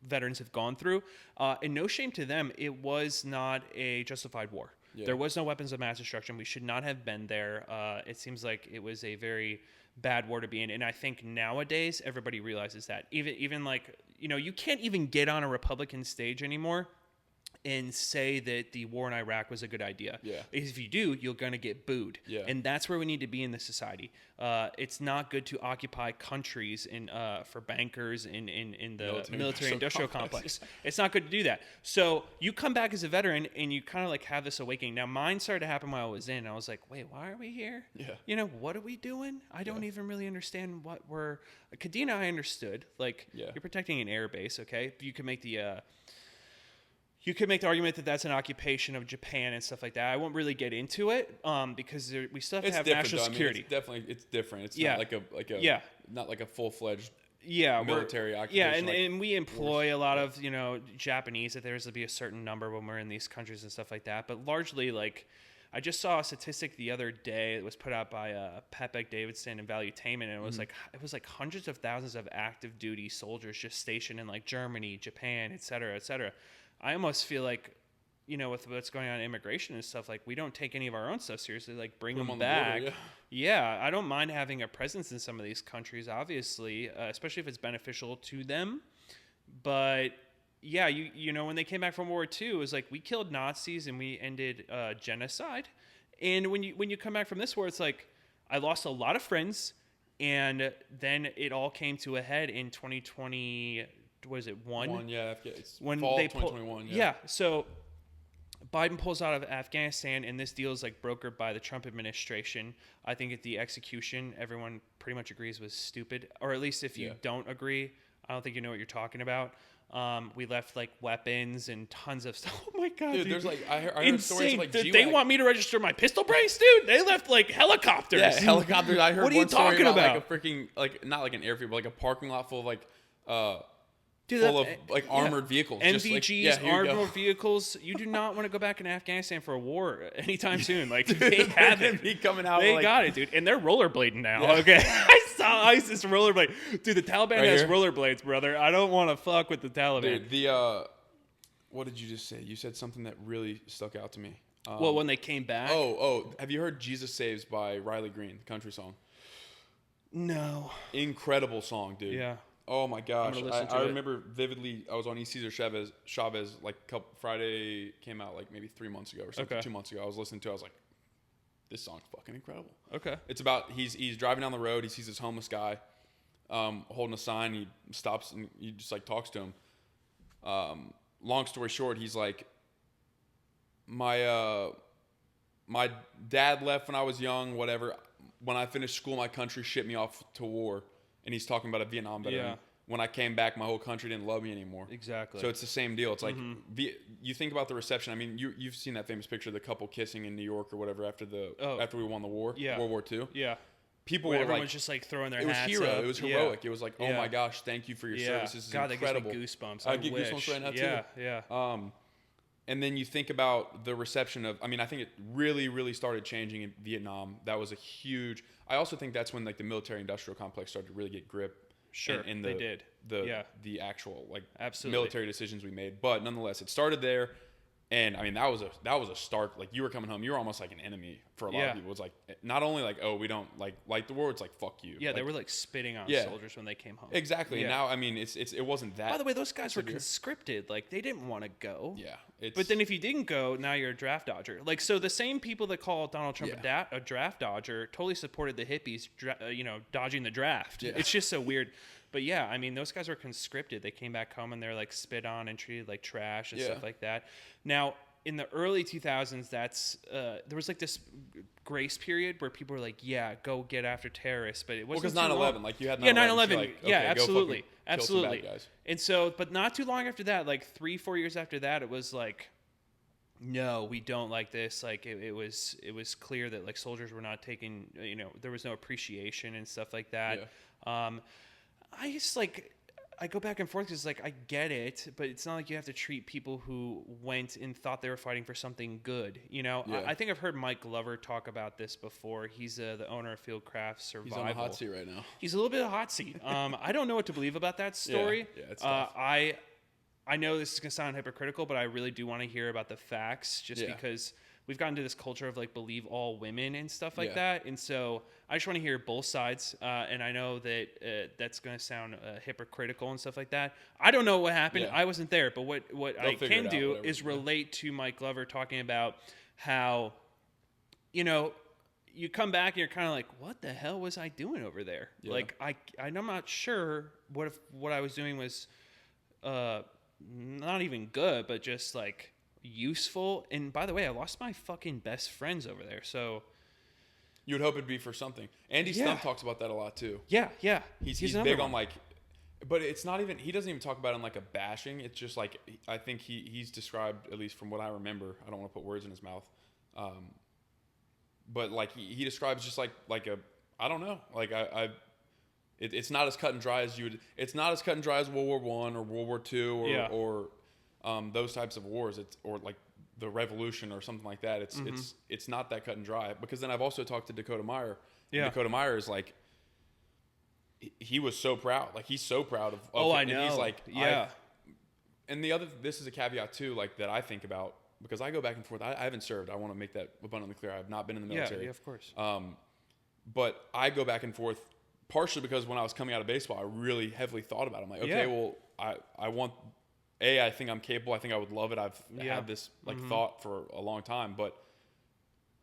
veterans have gone through. And no shame to them, it was not a justified war. Yeah. There was no weapons of mass destruction. We should not have been there. It seems like it was a very bad war to be in. And I think nowadays everybody realizes that. Even like, you can't even get on a Republican stage anymore and say that the war in Iraq was a good idea. Yeah. If you do, you're going to get booed. Yeah. And that's where we need to be in the society. It's not good to occupy countries for bankers in the military industrial complex. It's not good to do that. So you come back as a veteran and you kind of like have this awakening. Now mine started to happen while I was in. I was like, wait, why are we here? Yeah. What are we doing? I don't even really understand what we're... Kadena, I understood. Like, you're protecting an air base, okay? You can make the... You could make the argument that that's an occupation of Japan and stuff like that. I won't really get into it because we still have to have national security. It's different. It's not not like a full-fledged military occupation. Yeah, and we employ a lot of Japanese. That there's to be a certain number when we're in these countries and stuff like that. But largely, like, I just saw a statistic the other day that was put out by Pat Beck-Davidson and Valuetainment, and it was like hundreds of thousands of active duty soldiers just stationed in like Germany, Japan, et cetera, et cetera. I almost feel like, with what's going on in immigration and stuff, like we don't take any of our own stuff seriously. Like bring them back. The border, I don't mind having a presence in some of these countries, obviously, especially if it's beneficial to them. But yeah, you know, when they came back from World War II, it was like we killed Nazis and we ended genocide. And when you come back from this war, it's like I lost a lot of friends, and then it all came to a head in 2020. Was it one? Yeah, it's When fall they 2021. yeah. So Biden pulls out of Afghanistan, and this deal is like brokered by the Trump administration. I think the execution, everyone pretty much agrees, was stupid, or at least if you don't agree, I don't think you know what you're talking about. We left like weapons and tons of stuff. Oh my god, dude! There's like I heard stories of like they want me to register my pistol brace, dude. They left like helicopters. Yeah, helicopters. I heard. What are you one story talking about? Like a freaking like not like an airfield, but like a parking lot full of like Dude, full of like armored vehicles. NVGs, just like, armored vehicles. You do not want to go back in Afghanistan for a war anytime soon. Like they have it. Be coming out. They like, got it, dude. And they're rollerblading now. Yeah. Okay. I saw ISIS rollerblade. Dude, the Taliban Right has here? rollerblades, brother. I don't want to fuck with the Taliban. Dude, what did you just say? You said something that really stuck out to me. Well, when they came back. Have you heard Jesus Saves by Riley Green, the country song? No. Incredible song, dude. Yeah. Oh my gosh. I it. remember vividly, I was on E. Cesar Chavez like Friday came out like maybe 3 months ago or something, 2 months ago. I was listening to it, I was like, this song's fucking incredible. Okay. It's about, he's driving down the road, he sees this homeless guy holding a sign, he stops and he just like talks to him. Long story short, he's like, my dad left when I was young, whatever. When I finished school, my country shipped me off to war. And he's talking about a Vietnam veteran. Yeah. When I came back, my whole country didn't love me anymore. Exactly. So it's the same deal. It's like, you think about the reception. I mean, you've seen that famous picture of the couple kissing in New York or whatever after we won the war, World War II. Yeah. People Where were everyone like, was just like throwing their it was hats hero. up. It was heroic. It was like, oh my gosh, thank you for your service. This is God, incredible. that gives me goosebumps. I get goosebumps right now too. Yeah. And then you think about the reception of, I mean, I think it really, really started changing in Vietnam. That was a huge, I also think that's when like the military industrial complex started to really get grip. Sure, in they did. The actual like Absolutely. military decisions we made, but nonetheless, it started there, and I mean that was a start. Like you were coming home, you were almost like an enemy for a lot of people. It's like not only like we don't like the war. It's like fuck you. Yeah, like, they were like spitting on soldiers when they came home. Exactly. Yeah. And now I mean it wasn't that. By the way, those guys severe. were conscripted. Like they didn't want to go. Yeah. But then if you didn't go, now you're a draft dodger. Like so, the same people that call Donald Trump a draft dodger totally supported the hippies, dodging the draft. Yeah. It's just so weird. But yeah, I mean, those guys were conscripted. They came back home and they're like spit on and treated like trash and stuff like that. Now, in the early 2000s, there was like this grace period where people were like, yeah, go get after terrorists. But it wasn't because 9/11, like you had 9/11. Yeah, 9/11. Like, okay, absolutely. go absolutely. Kill some bad guys. And so, but not too long after that, like 3-4 years after that, it was like, no, we don't like this. Like it was clear that like soldiers were not taking, there was no appreciation and stuff like that. Yeah. I just like, I go back and forth because like I get it, but it's not like you have to treat people who went and thought they were fighting for something good. Yeah. I think I've heard Mike Glover talk about this before. He's the owner of Fieldcraft Survival. He's on the hot seat right now. He's a little bit of a hot seat. I don't know what to believe about that story. Yeah, it's tough. I know this is gonna sound hypocritical, but I really do want to hear about the facts, just because we've gotten to this culture of like believe all women and stuff like that, and so I just want to hear both sides. And I know that that's gonna sound hypocritical and stuff like that. I don't know what happened. I wasn't there, but what I can do is relate to Mike Glover talking about how, you come back and you're kind of like, what the hell was I doing over there? Yeah. Like I'm not sure what I was doing was not even good, but just like useful. And by the way, I lost my fucking best friends over there, so you would hope it'd be for something. Andy Stump talks about that a lot too. Yeah. He's big on like, but it's not even, he doesn't even talk about it in like a bashing. It's just like, I think he's described, at least from what I remember, I don't want to put words in his mouth, but like he describes just like a, I don't know, like it's not as cut and dry as it's not as cut and dry as World War I or World War II or those types of wars. Or like the Revolution or something like that. It's not that cut and dry. Because then I've also talked to Dakota Meyer. Yeah. Dakota Meyer is like, he was so proud. Like he's so proud of I know. And he's like, and this is a caveat too, like that I think about, because I go back and forth. I haven't served. I want to make that abundantly clear. I have not been in the military. Yeah, of course. But I go back and forth partially because when I was coming out of baseball, I really heavily thought about it. I'm like, okay, well, I want I think I'm capable. I think I would love it. I've had this like thought for a long time, but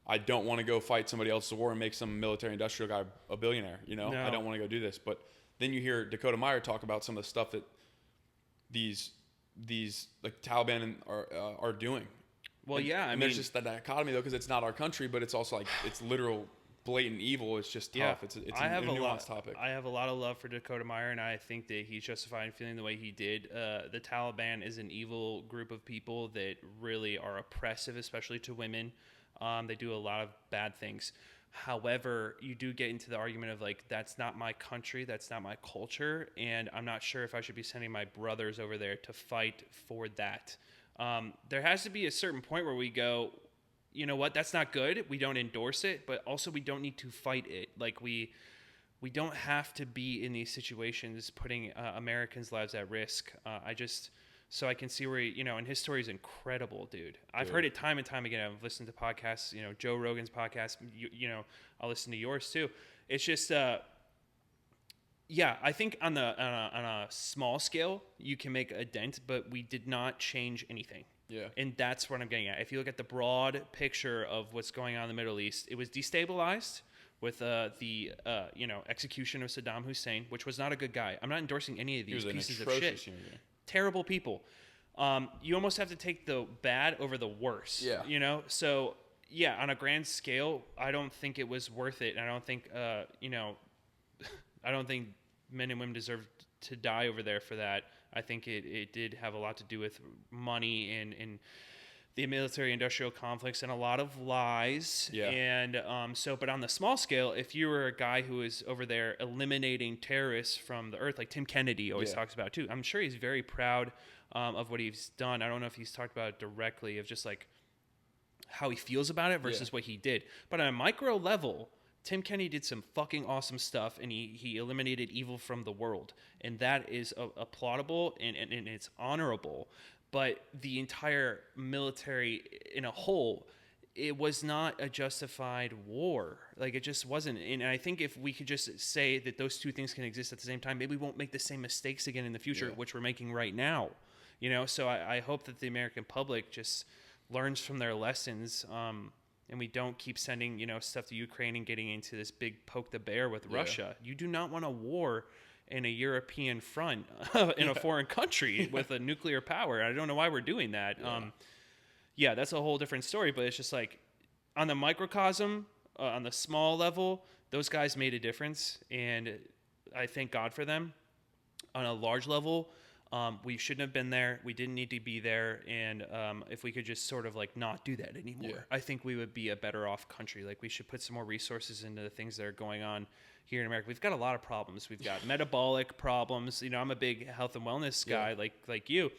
I don't want to go fight somebody else's war and make some military industrial guy a billionaire. You know, No. I don't want to go do this. But then you hear Dakota Meyer talk about some of the stuff that these like Taliban are doing. Well, I mean, there's just that dichotomy though, because it's not our country, but it's also like it's literal blatant evil. It's just tough. Yeah. It's a nuanced topic. I have a lot of love for Dakota Meyer, and I think that he's justified in feeling the way he did. The Taliban is an evil group of people that really are oppressive, especially to women. They do a lot of bad things. However, you do get into the argument of like, that's not my country, that's not my culture, and I'm not sure if I should be sending my brothers over there to fight for that. There has to be a certain point where we go, you know what, that's not good. We don't endorse it, but also we don't need to fight it. Like we don't have to be in these situations putting Americans' lives at risk. So I can see where, and his story is incredible, dude. I've heard it time and time again. I've listened to podcasts, Joe Rogan's podcast, I'll listen to yours too. It's just, I think on a small scale, you can make a dent, but we did not change anything. Yeah. And that's what I'm getting at. If you look at the broad picture of what's going on in the Middle East, it was destabilized with the execution of Saddam Hussein, which was not a good guy. I'm not endorsing any of these pieces of shit. Terrible people. You almost have to take the bad over the worse. Yeah. So yeah, on a grand scale, I don't think it was worth it. And I don't think I don't think men and women deserve to die over there for that. I think it did have a lot to do with money and the military-industrial conflicts and a lot of lies. Yeah. And but on the small scale, if you were a guy who is over there eliminating terrorists from the earth, like Tim Kennedy always talks about too, I'm sure he's very proud of what he's done. I don't know if he's talked about it directly, of just like how he feels about it versus what he did. But on a micro level, Tim Kennedy did some fucking awesome stuff, and he eliminated evil from the world. And that is applaudable and it's honorable. But the entire military in a whole, it was not a justified war. Like, it just wasn't. And I think if we could just say that those two things can exist at the same time, maybe we won't make the same mistakes again in the future, which we're making right now. So I hope that the American public just learns from their lessons, and we don't keep sending, stuff to Ukraine and getting into this big poke the bear with Russia. You do not want a war in a European front in a foreign country with a nuclear power. I don't know why we're doing that. That's a whole different story, but it's just like on the microcosm, on the small level, those guys made a difference, and I thank God for them. On a large level, we shouldn't have been there. We didn't need to be there. And if we could just sort of like not do that anymore, I think we would be a better off country. Like, we should put some more resources into the things that are going on here in America. We've got a lot of problems. We've got metabolic problems. I'm a big health and wellness guy, like you.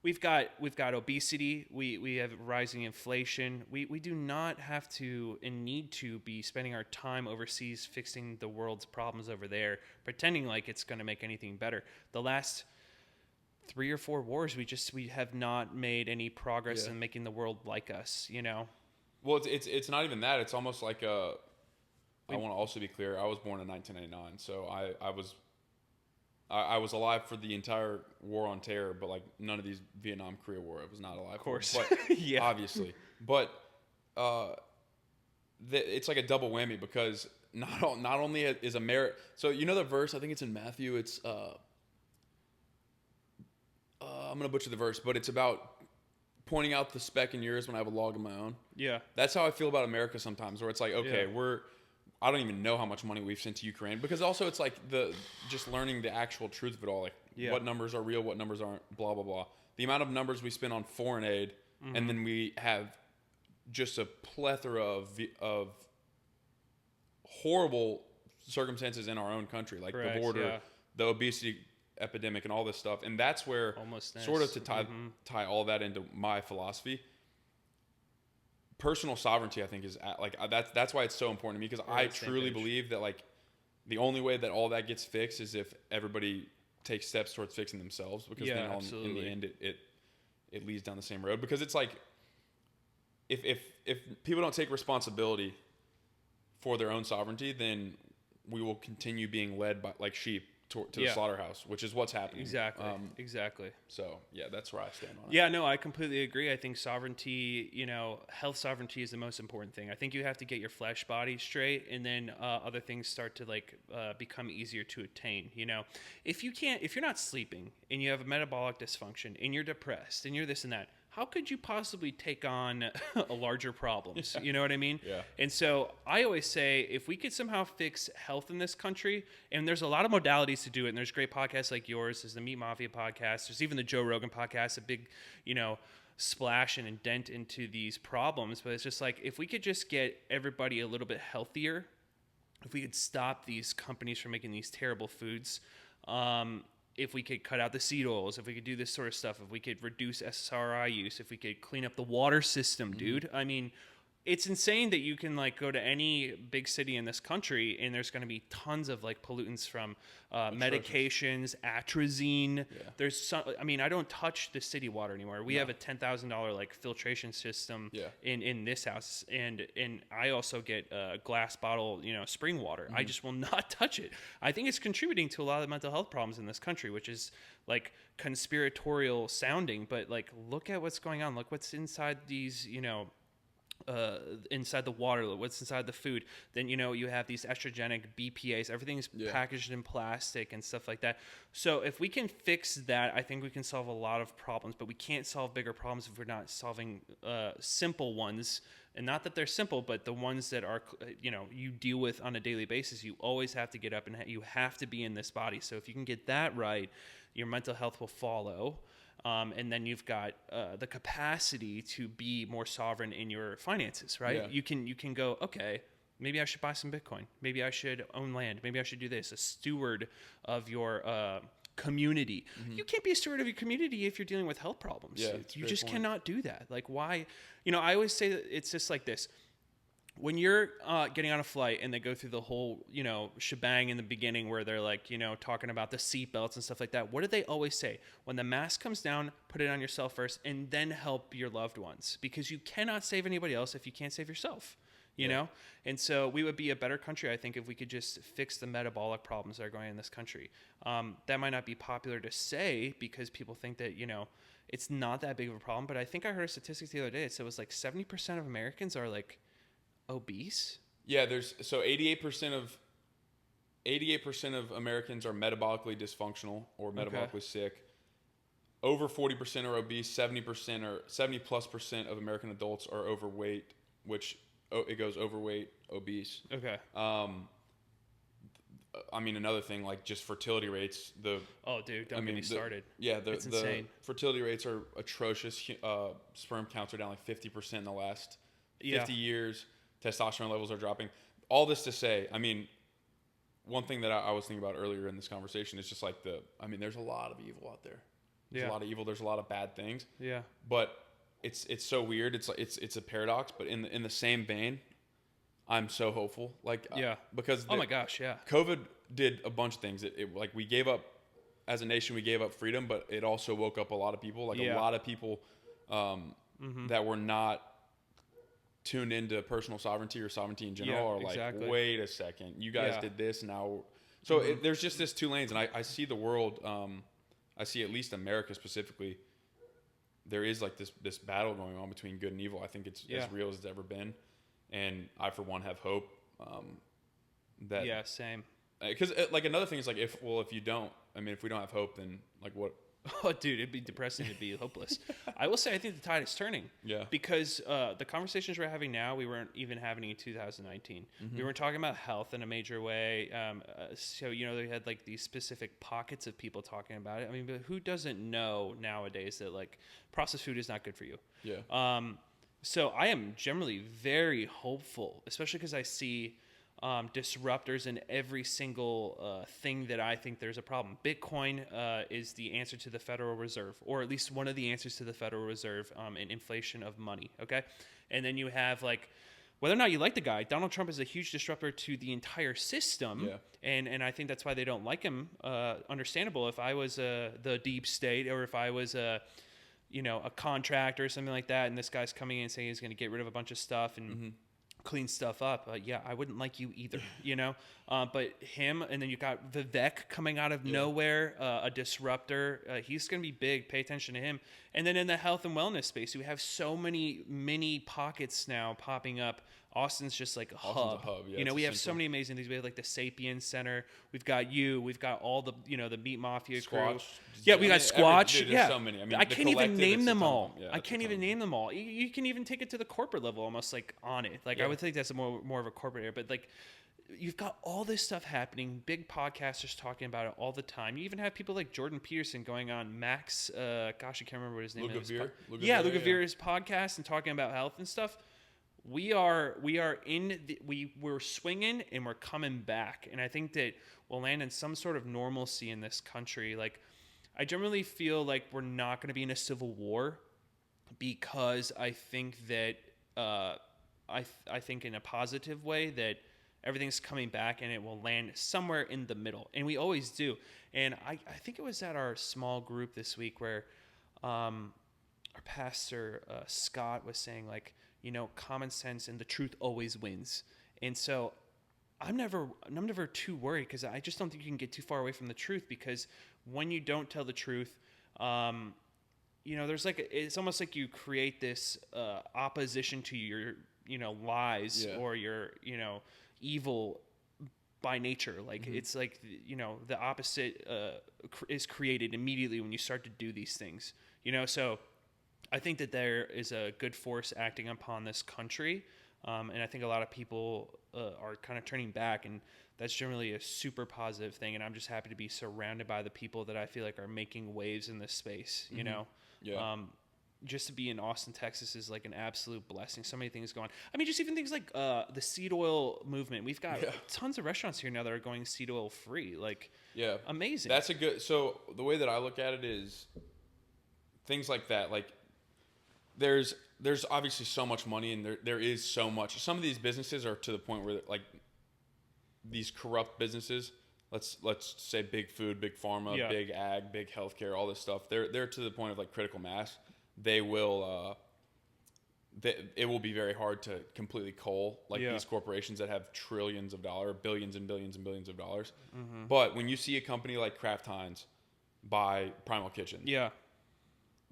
We've got obesity. We have rising inflation. We do not have to and need to be spending our time overseas fixing the world's problems over there, pretending like it's going to make anything better. The last 3 or 4 wars, we have not made any progress in making the world like us. Well, it's not even that. It's almost like I want to also be clear. I was born in 1999, so I was alive for the entire war on terror, but like none of these Vietnam, Korea War, I was not alive. Of course, but obviously, but it's like a double whammy, because not only is America. So the verse, I think it's in Matthew. It's I'm gonna butcher the verse, but it's about pointing out the speck in yours when I have a log of my own. Yeah, that's how I feel about America sometimes, where it's like, okay, I don't even know how much money we've sent to Ukraine, because also it's like just learning the actual truth of it all, like what numbers are real, what numbers aren't, blah blah blah. The amount of numbers we spend on foreign aid, and then we have just a plethora of horrible circumstances in our own country, like the border, the obesity epidemic, and all this stuff. And that's where sort of to tie all that into my philosophy. Personal sovereignty, I think, is like that's why it's so important to me, because I truly believe that like the only way that all that gets fixed is if everybody takes steps towards fixing themselves, because then in the end it leads down the same road. Because it's like if people don't take responsibility for their own sovereignty, then we will continue being led by like sheep to the slaughterhouse, which is what's happening. Exactly. So yeah, that's where I stand on it. Yeah, no, I completely agree. I think sovereignty, health sovereignty is the most important thing. I think you have to get your flesh body straight, and then other things start to become easier to attain. If you're not sleeping and you have a metabolic dysfunction and you're depressed and you're this and that, how could you possibly take on larger problems? You know what I mean? Yeah. And so I always say, if we could somehow fix health in this country, and there's a lot of modalities to do it, and there's great podcasts like yours, there's the Meat Mafia podcast, there's even the Joe Rogan podcast, a big, splash and dent into these problems. But it's just like, if we could just get everybody a little bit healthier, if we could stop these companies from making these terrible foods, if we could cut out the seed oils, if we could do this sort of stuff, if we could reduce SSRI use, if we could clean up the water system, dude. I mean, it's insane that you can go to any big city in this country and there's going to be tons of pollutants from medications, atrazine. Yeah. There's some, I don't touch the city water anymore. We have a $10,000 filtration system in this house, and I also get a glass bottle, spring water. I just will not touch it. I think it's contributing to a lot of the mental health problems in this country, which is conspiratorial sounding, but look at what's going on. Look what's inside these, inside the water, what's inside the food. Then you have these estrogenic BPAs. Everything's packaged in plastic and stuff like that. So if we can fix that, I think we can solve a lot of problems. But we can't solve bigger problems if we're not solving simple ones. And not that they're simple, but the ones that are you deal with on a daily basis. You always have to get up and you have to be in this body. So if you can get that right, your mental health will follow. And then you've got the capacity to be more sovereign in your finances, right? Yeah. You can go, okay, maybe I should buy some Bitcoin. Maybe I should own land. Maybe I should do this. A steward of your community. You can't be a steward of your community if you're dealing with health problems. Yeah, you just cannot do that. Why? I always say that it's just like this. When you're getting on a flight and they go through the whole, shebang in the beginning where they're talking about the seatbelts and stuff like that, what do they always say? When the mask comes down, put it on yourself first and then help your loved ones, because you cannot save anybody else if you can't save yourself, you know? And so we would be a better country, I think, if we could just fix the metabolic problems that are going on in this country. That might not be popular to say because people think that, it's not that big of a problem, but I think I heard a statistic the other day. It said it was 70% of Americans are obese? Yeah, so 88% of Americans are metabolically dysfunctional or metabolically sick. Over 40% are obese. 70+% of American adults are overweight, which it goes overweight, obese. Okay. Another thing, just fertility rates. Don't get me started. It's insane. Fertility rates are atrocious. Sperm counts are down 50% in the last 50 years. Testosterone levels are dropping. All this to say, one thing that I was thinking about earlier in this conversation is just there's a lot of evil out there. There's a lot of evil. There's a lot of bad things. Yeah. But it's so weird. It's a paradox. But in the same vein, I'm so hopeful. Because oh my gosh, yeah. COVID did a bunch of things. We gave up as a nation. We gave up freedom, but it also woke up a lot of people. A lot of people that were not tuned into personal sovereignty or sovereignty in general are wait a second, you guys did this now. So there's just this two lanes, and I see the world, I see at least America specifically, there is this battle going on between good and evil. I think it's as real as it's ever been, and I for one have hope that same, because another thing is if you don't, if we don't have hope, then what? Oh, dude, it'd be depressing. It'd be hopeless. I will say I think the tide is turning. Yeah. Because the conversations we're having now, we weren't even having in 2019. We weren't talking about health in a major way. So, they had these specific pockets of people talking about it. But who doesn't know nowadays that processed food is not good for you? Yeah. So I am generally very hopeful, especially because I see disruptors in every single thing that I think there's a problem. Bitcoin is the answer to the Federal Reserve, or at least one of the answers to the Federal Reserve in inflation of money, okay? And then you have, whether or not you like the guy, Donald Trump is a huge disruptor to the entire system, and I think that's why they don't like him. Understandable. If I was the deep state, or if I was a contractor or something like that, and this guy's coming in and saying he's going to get rid of a bunch of stuff and clean stuff up. Yeah, I wouldn't like you either, you know? But him, and then you got Vivek coming out of nowhere, a disruptor. He's going to be big. Pay attention to him. And then in the health and wellness space, we have so many mini pockets now popping up. Austin's just like a hub. Yeah, you know, we have so many amazing things. We have like the Sapien Center. We've got you. We've got all the, you know, the Meat Mafia crew. Yeah, we got Squatch. Dude, yeah, so many. I mean, I can't even name them all. Yeah, I can't even name them all. You can even take it to the corporate level, almost like on it. Like I would think that's more of a corporate area, but like you've got all this stuff happening. Big podcasters talking about it all the time. You even have people like Jordan Peterson going on Max. Gosh, I can't remember what his name is. Lugavere's podcast and talking about health and stuff. We're swinging and we're coming back, and I think that we'll land in some sort of normalcy in this country. Like, I generally feel like we're not going to be in a civil war, because I think that I think in a positive way that everything's coming back and it will land somewhere in the middle, and we always do. And I think it was at our small group this week where our pastor Scott was saying, like, you know, common sense and the truth always wins. And so I'm never too worried, because I just don't think you can get too far away from the truth, because when you don't tell the truth, you know, there's like it's almost like you create this opposition to your, you know, lies or your, you know, evil by nature. Like it's like, you know, the opposite is created immediately when you start to do these things, you know. So I think that there is a good force acting upon this country, and I think a lot of people are kind of turning back, and that's generally a super positive thing. And I'm just happy to be surrounded by the people that I feel like are making waves in this space, you know. Just to be in Austin, Texas is like an absolute blessing. So many things going on. I mean, just even things like the seed oil movement. We've got tons of restaurants here now that are going seed oil free. Like, amazing. That's a good. So the way that I look at it is things like that. Like, there's obviously so much money, and there is so much. Some of these businesses are to the point where, like, these corrupt businesses. Let's say big food, big pharma, big ag, big healthcare, all this stuff. They're to the point of like critical mass. They will. It will be very hard to completely cull like these corporations that have trillions of dollars, billions and billions and billions of dollars. But when you see a company like Kraft Heinz buy Primal Kitchen,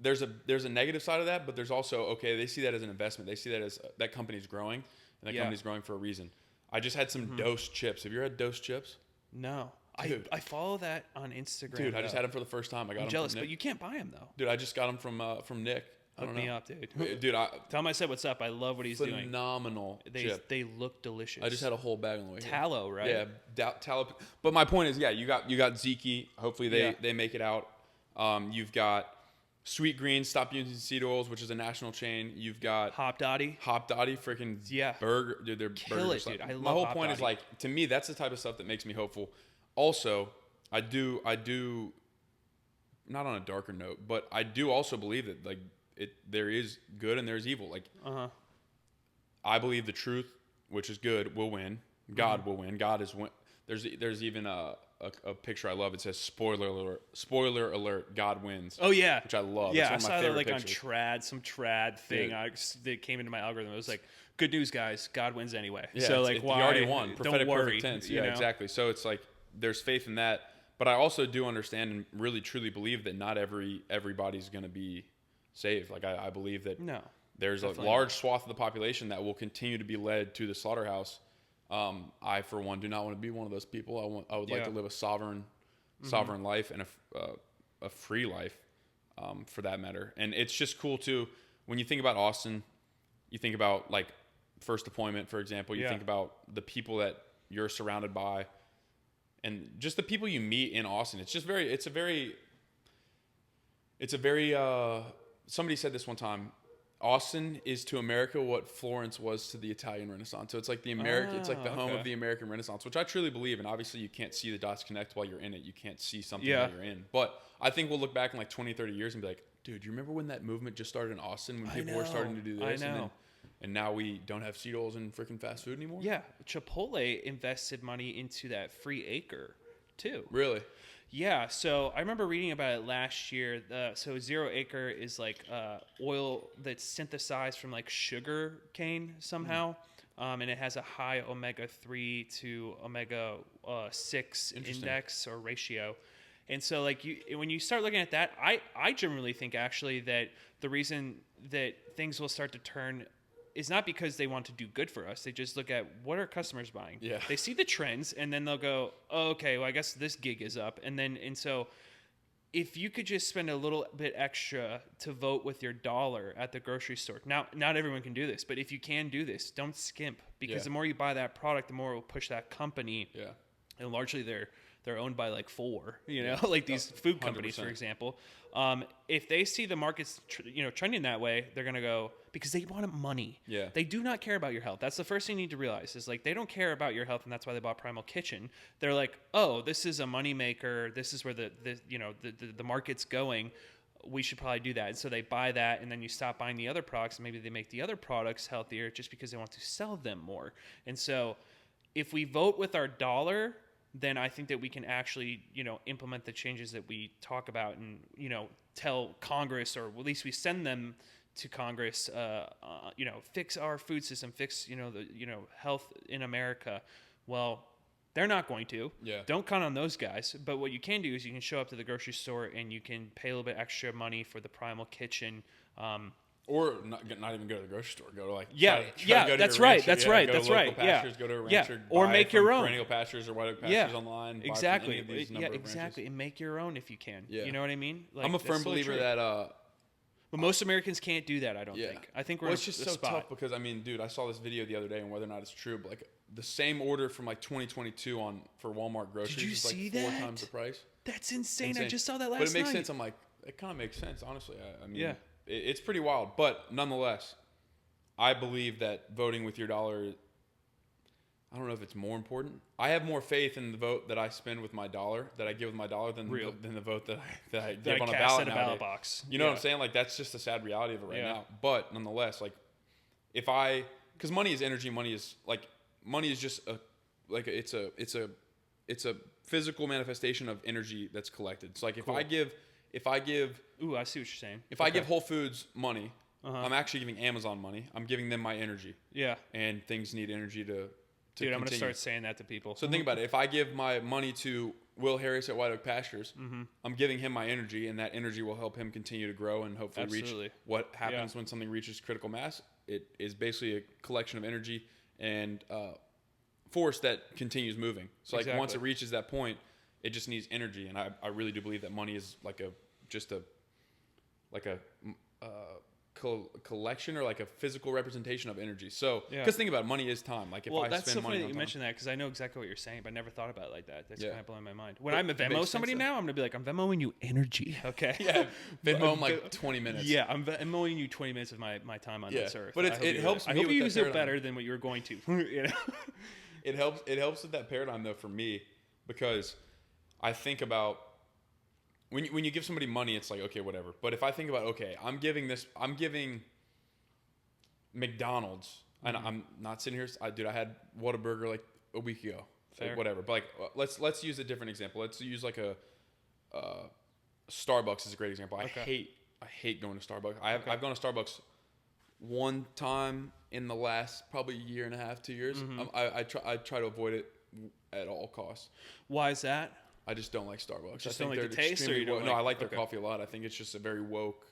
there's a negative side of that, but there's also, they see that as an investment. They see that as that company's growing, and that company's growing for a reason. I just had some Dose chips. Have you ever had Dose chips? No. I follow that on Instagram. Dude, I just had them for the first time. I'm jealous, but you can't buy them though. Dude, I just got them from Nick. Hook me up, dude. Dude, tell him I said what's up. I love what he's doing. Phenomenal chip. They look delicious. I just had a whole bag on the way here. Tallow, right? Yeah, tallow. But my point is, you got Zeke. Hopefully they make it out. You've got Sweet Green, Stop Using Seed Oils, which is a national chain. You've got Hop Dotty, freaking burger. Dude, they're kill burgers. It, dude. I love my whole Hop point Dotty. is, like, to me, that's the type of stuff that makes me hopeful. Also, I do not on a darker note, but I do also believe that, like, there is good and there's evil. Like, I believe the truth, which is good, will win. God will win. God is win. There's even a picture I love. It says spoiler alert, God wins. Oh yeah, which I love. Yeah, it's one I of my saw that like pictures. on some trad thing. That came into my algorithm. It was like, good news, guys. God wins anybody. Yeah, so like, why? You already won. Prophetic don't worry, perfect tense. you Yeah, know? exactly. So it's like there's faith in that, but I also do understand and really truly believe that not everybody's going to be saved. Like I believe that there's a large swath of the population that will continue to be led to the slaughterhouse. I, for one, do not want to be one of those people. I would like to live a sovereign life and a free life, for that matter. And it's just cool too when you think about Austin. You think about like First Deployment, for example. You think about the people that you're surrounded by, and just the people you meet in Austin. It's just It's a very. Somebody said this one time. Austin is to America what Florence was to the Italian Renaissance. So it's like it's like the home of the American Renaissance, which I truly believe in. Obviously, you can't see the dots connect while you're in it. You can't see something while you're in. But I think we'll look back in like 20, 30 years and be like, dude, you remember when that movement just started in Austin when people were starting to do this? I know. And now we don't have seed oils and freaking fast food anymore? Yeah. Chipotle invested money into that free acre too. Really? Yeah, so I remember reading about it last year. So 0 acre is like oil that's synthesized from like sugar cane somehow. and it has a high omega-3 to omega-6 index or ratio. And so, like, when you start looking at that, I generally think actually that the reason that things will start to turn is not because they want to do good for us. They just look at what are customers buying. Yeah. They see the trends, and then they'll go, oh, okay, well, I guess this gig is up. And so if you could just spend a little bit extra to vote with your dollar at the grocery store. Now, not everyone can do this, but if you can do this, don't skimp, because the more you buy that product, the more it will push that company. Yeah. And largely they're owned by like four, like these food companies, 100%. For example. If they see the market's trending that way, they're going to go, because they want money. Yeah. They do not care about your health. That's the first thing you need to realize is, like, they don't care about your health, and that's why they bought Primal Kitchen. They're like, oh, this is a moneymaker. This is where the market's going. We should probably do that. And so they buy that, and then you stop buying the other products, and maybe they make the other products healthier just because they want to sell them more. And so if we vote with our dollar, then I think that we can actually, implement the changes that we talk about and, tell Congress, or at least we send them to Congress, fix our food system, fix, the health in America. Well, they're not going to. Yeah. Don't count on those guys. But what you can do is you can show up to the grocery store and you can pay a little bit extra money for the Primal Kitchen. Or not even go to the grocery store. Go to like that's right. That's right. That's right. Pastures, go to a rancher, or make your own perennial pastures or white oak pastures online. Exactly. Exactly. And make your own if you can. Yeah. You know what I mean? Like, I'm a firm believer that. But most Americans can't do that. I don't think. I think it's just so tough because dude, I saw this video the other day, and whether or not it's true, but like the same order from like 2022 for Walmart groceries. Did you see that? 4 times the price. That's insane. I just saw that last night. But it makes sense. I'm like, it kind of makes sense, honestly. It's pretty wild. But nonetheless, I believe that voting with your dollar, I don't know if it's more important. I have more faith in the vote that I spend with my dollar, that I give with my dollar, than the vote that I give on a ballot nowadays. Ballot box. You know what I'm saying? Like, that's just the sad reality of it right now. But nonetheless, like, because money is energy, money is just it's a physical manifestation of energy that's collected. So like, if I give Ooh, I see what you're saying. If I give Whole Foods money, I'm actually giving Amazon money. I'm giving them my energy. Yeah. And things need energy to Dude, continue. I'm going to start saying that to people. So think about it. If I give my money to Will Harris at White Oak Pastures, I'm giving him my energy, and that energy will help him continue to grow and hopefully reach what happens when something reaches critical mass. It is basically a collection of energy and force that continues moving. So like once it reaches that point, it just needs energy. And I really do believe that money is like a collection or like a physical representation of energy. So, because think about it, money is time. Like if I that's spend so money funny on that you time, mentioned that, because I know exactly what you're saying, but I never thought about it like that. That's kind of blowing my mind. When I'm a Venmo somebody now, I'm gonna be like, I'm Venmoing you energy. Okay. Yeah. Venmo like 20 minutes. Yeah, I'm Venmoing you 20 minutes of my time on this earth. But it helps. I hope you use it better than what you were going to. It helps with that paradigm though for me, because I think about. When you give somebody money, it's like, okay, whatever. But if I think about, okay, I'm giving McDonald's, and I'm not sitting here. I had Whataburger like a week ago, like, whatever. But like, let's use a different example. Let's use like a Starbucks is a great example. I hate going to Starbucks. I've gone to Starbucks one time in the last probably year and a half, 2 years. I try to avoid it at all costs. Why is that? I just don't like Starbucks. Just don't like the taste, or you don't? No, I like their coffee a lot. I think it's just a very woke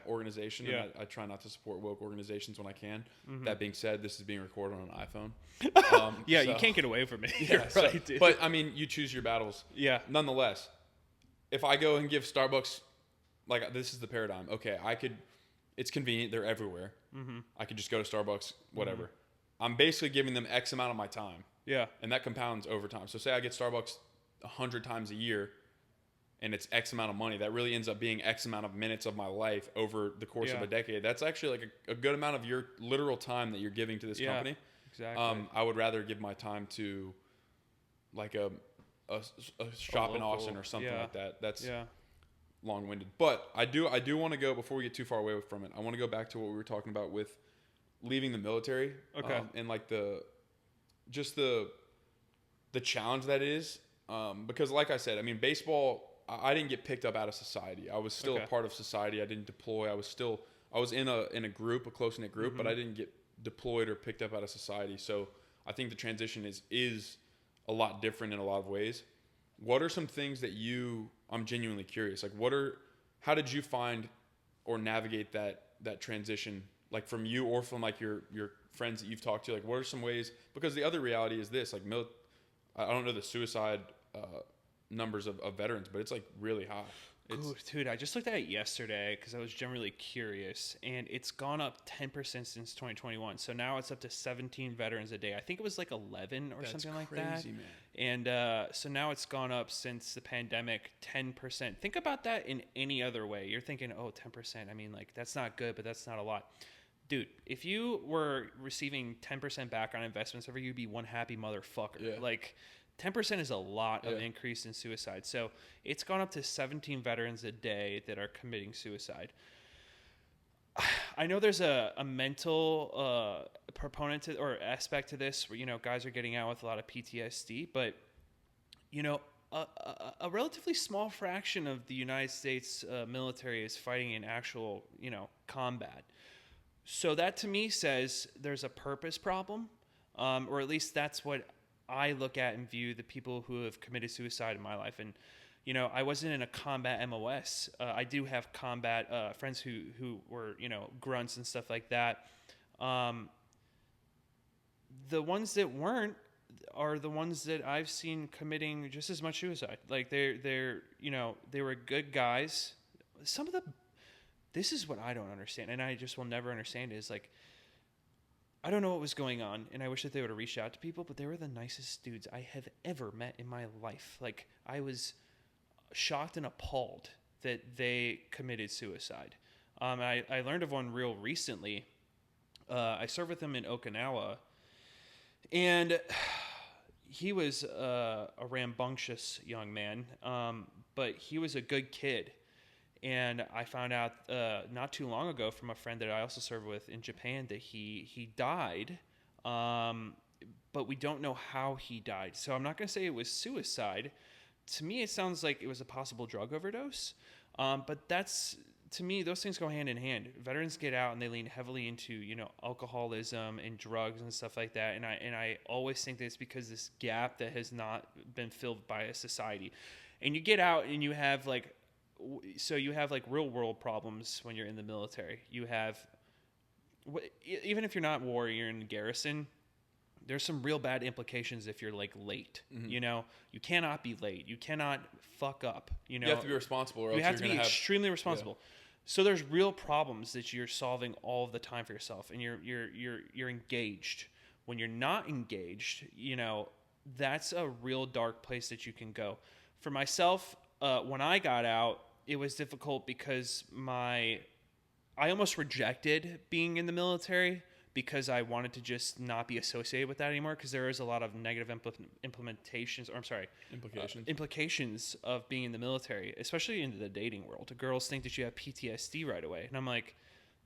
organization. Yeah. And I try not to support woke organizations when I can. That being said, this is being recorded on an iPhone. You can't get away from it. Yeah, right, dude. But you choose your battles. Yeah. Nonetheless, if I go and give Starbucks, like, this is the paradigm. Okay, it's convenient. They're everywhere. I could just go to Starbucks, whatever. I'm basically giving them X amount of my time. Yeah. And that compounds over time. So say I get Starbucks 100 times a year, and it's X amount of money. That really ends up being X amount of minutes of my life over the course of a decade. That's actually like a good amount of your literal time that you're giving to this company. Exactly. I would rather give my time to like a shop in Austin or something like that. That's long-winded. But I do want to go, before we get too far away from it, I want to go back to what we were talking about with leaving the military. Okay. And like the challenge that is. Because like I said, baseball, I didn't get picked up out of society. I was still a part of society. I didn't deploy. I was in a group, a close-knit group, but I didn't get deployed or picked up out of society. So I think the transition is a lot different in a lot of ways. What are some things that I'm genuinely curious, like how did you find or navigate that transition, like from you or from like your friends that you've talked to? Like what are some ways, because the other reality is this, like I don't know the suicide numbers of veterans, but it's like really high. Dude, I just looked at it yesterday because I was generally curious, and it's gone up 10% since 2021. So now it's up to 17 veterans a day. I think it was like 11 or something like that. That's crazy, man. And so now it's gone up since the pandemic 10%. Think about that in any other way. You're thinking, oh, 10%. I mean, like, that's not good, but that's not a lot. Dude, if you were receiving 10% back on investments over, you'd be one happy motherfucker. Yeah. Like, 10% is a lot of increase in suicide. So it's gone up to 17 veterans a day that are committing suicide. I know there's a mental proponent to, or aspect to this where, guys are getting out with a lot of PTSD, but, a relatively small fraction of the United States military is fighting in actual, combat. So that to me says there's a purpose problem, or at least that's what I look at and view the people who have committed suicide in my life. And, I wasn't in a combat MOS. I do have combat friends who were, grunts and stuff like that. The ones that weren't are the ones that I've seen committing just as much suicide. Like they were good guys. This is what I don't understand, and I just will never understand, is like, I don't know what was going on, and I wish that they would have reached out to people, but they were the nicest dudes I have ever met in my life. Like, I was shocked and appalled that they committed suicide. I learned of one real recently. I served with him in Okinawa, and he was a rambunctious young man, but he was a good kid. And I found out not too long ago from a friend that I also served with in Japan that he died, but we don't know how he died. So I'm not going to say it was suicide. To me, it sounds like it was a possible drug overdose. But to me, those things go hand in hand. Veterans get out and they lean heavily into, alcoholism and drugs and stuff like that. And I always think that it's because this gap that has not been filled by a society. And you get out and you have like real world problems when you're in the military. You have, even if you're not war, you're in garrison, there's some real bad implications if you're like late. Mm-hmm. You cannot be late. You cannot fuck up. You have to be responsible, or else you have to be extremely responsible. Yeah. So there's real problems that you're solving all of the time for yourself, and you're engaged. When you're not engaged, that's a real dark place that you can go. For myself, when I got out, it was difficult because I almost rejected being in the military because I wanted to just not be associated with that anymore, because there is a lot of negative implications of being in the military, especially in the dating world. Girls think that you have PTSD right away. And I'm like,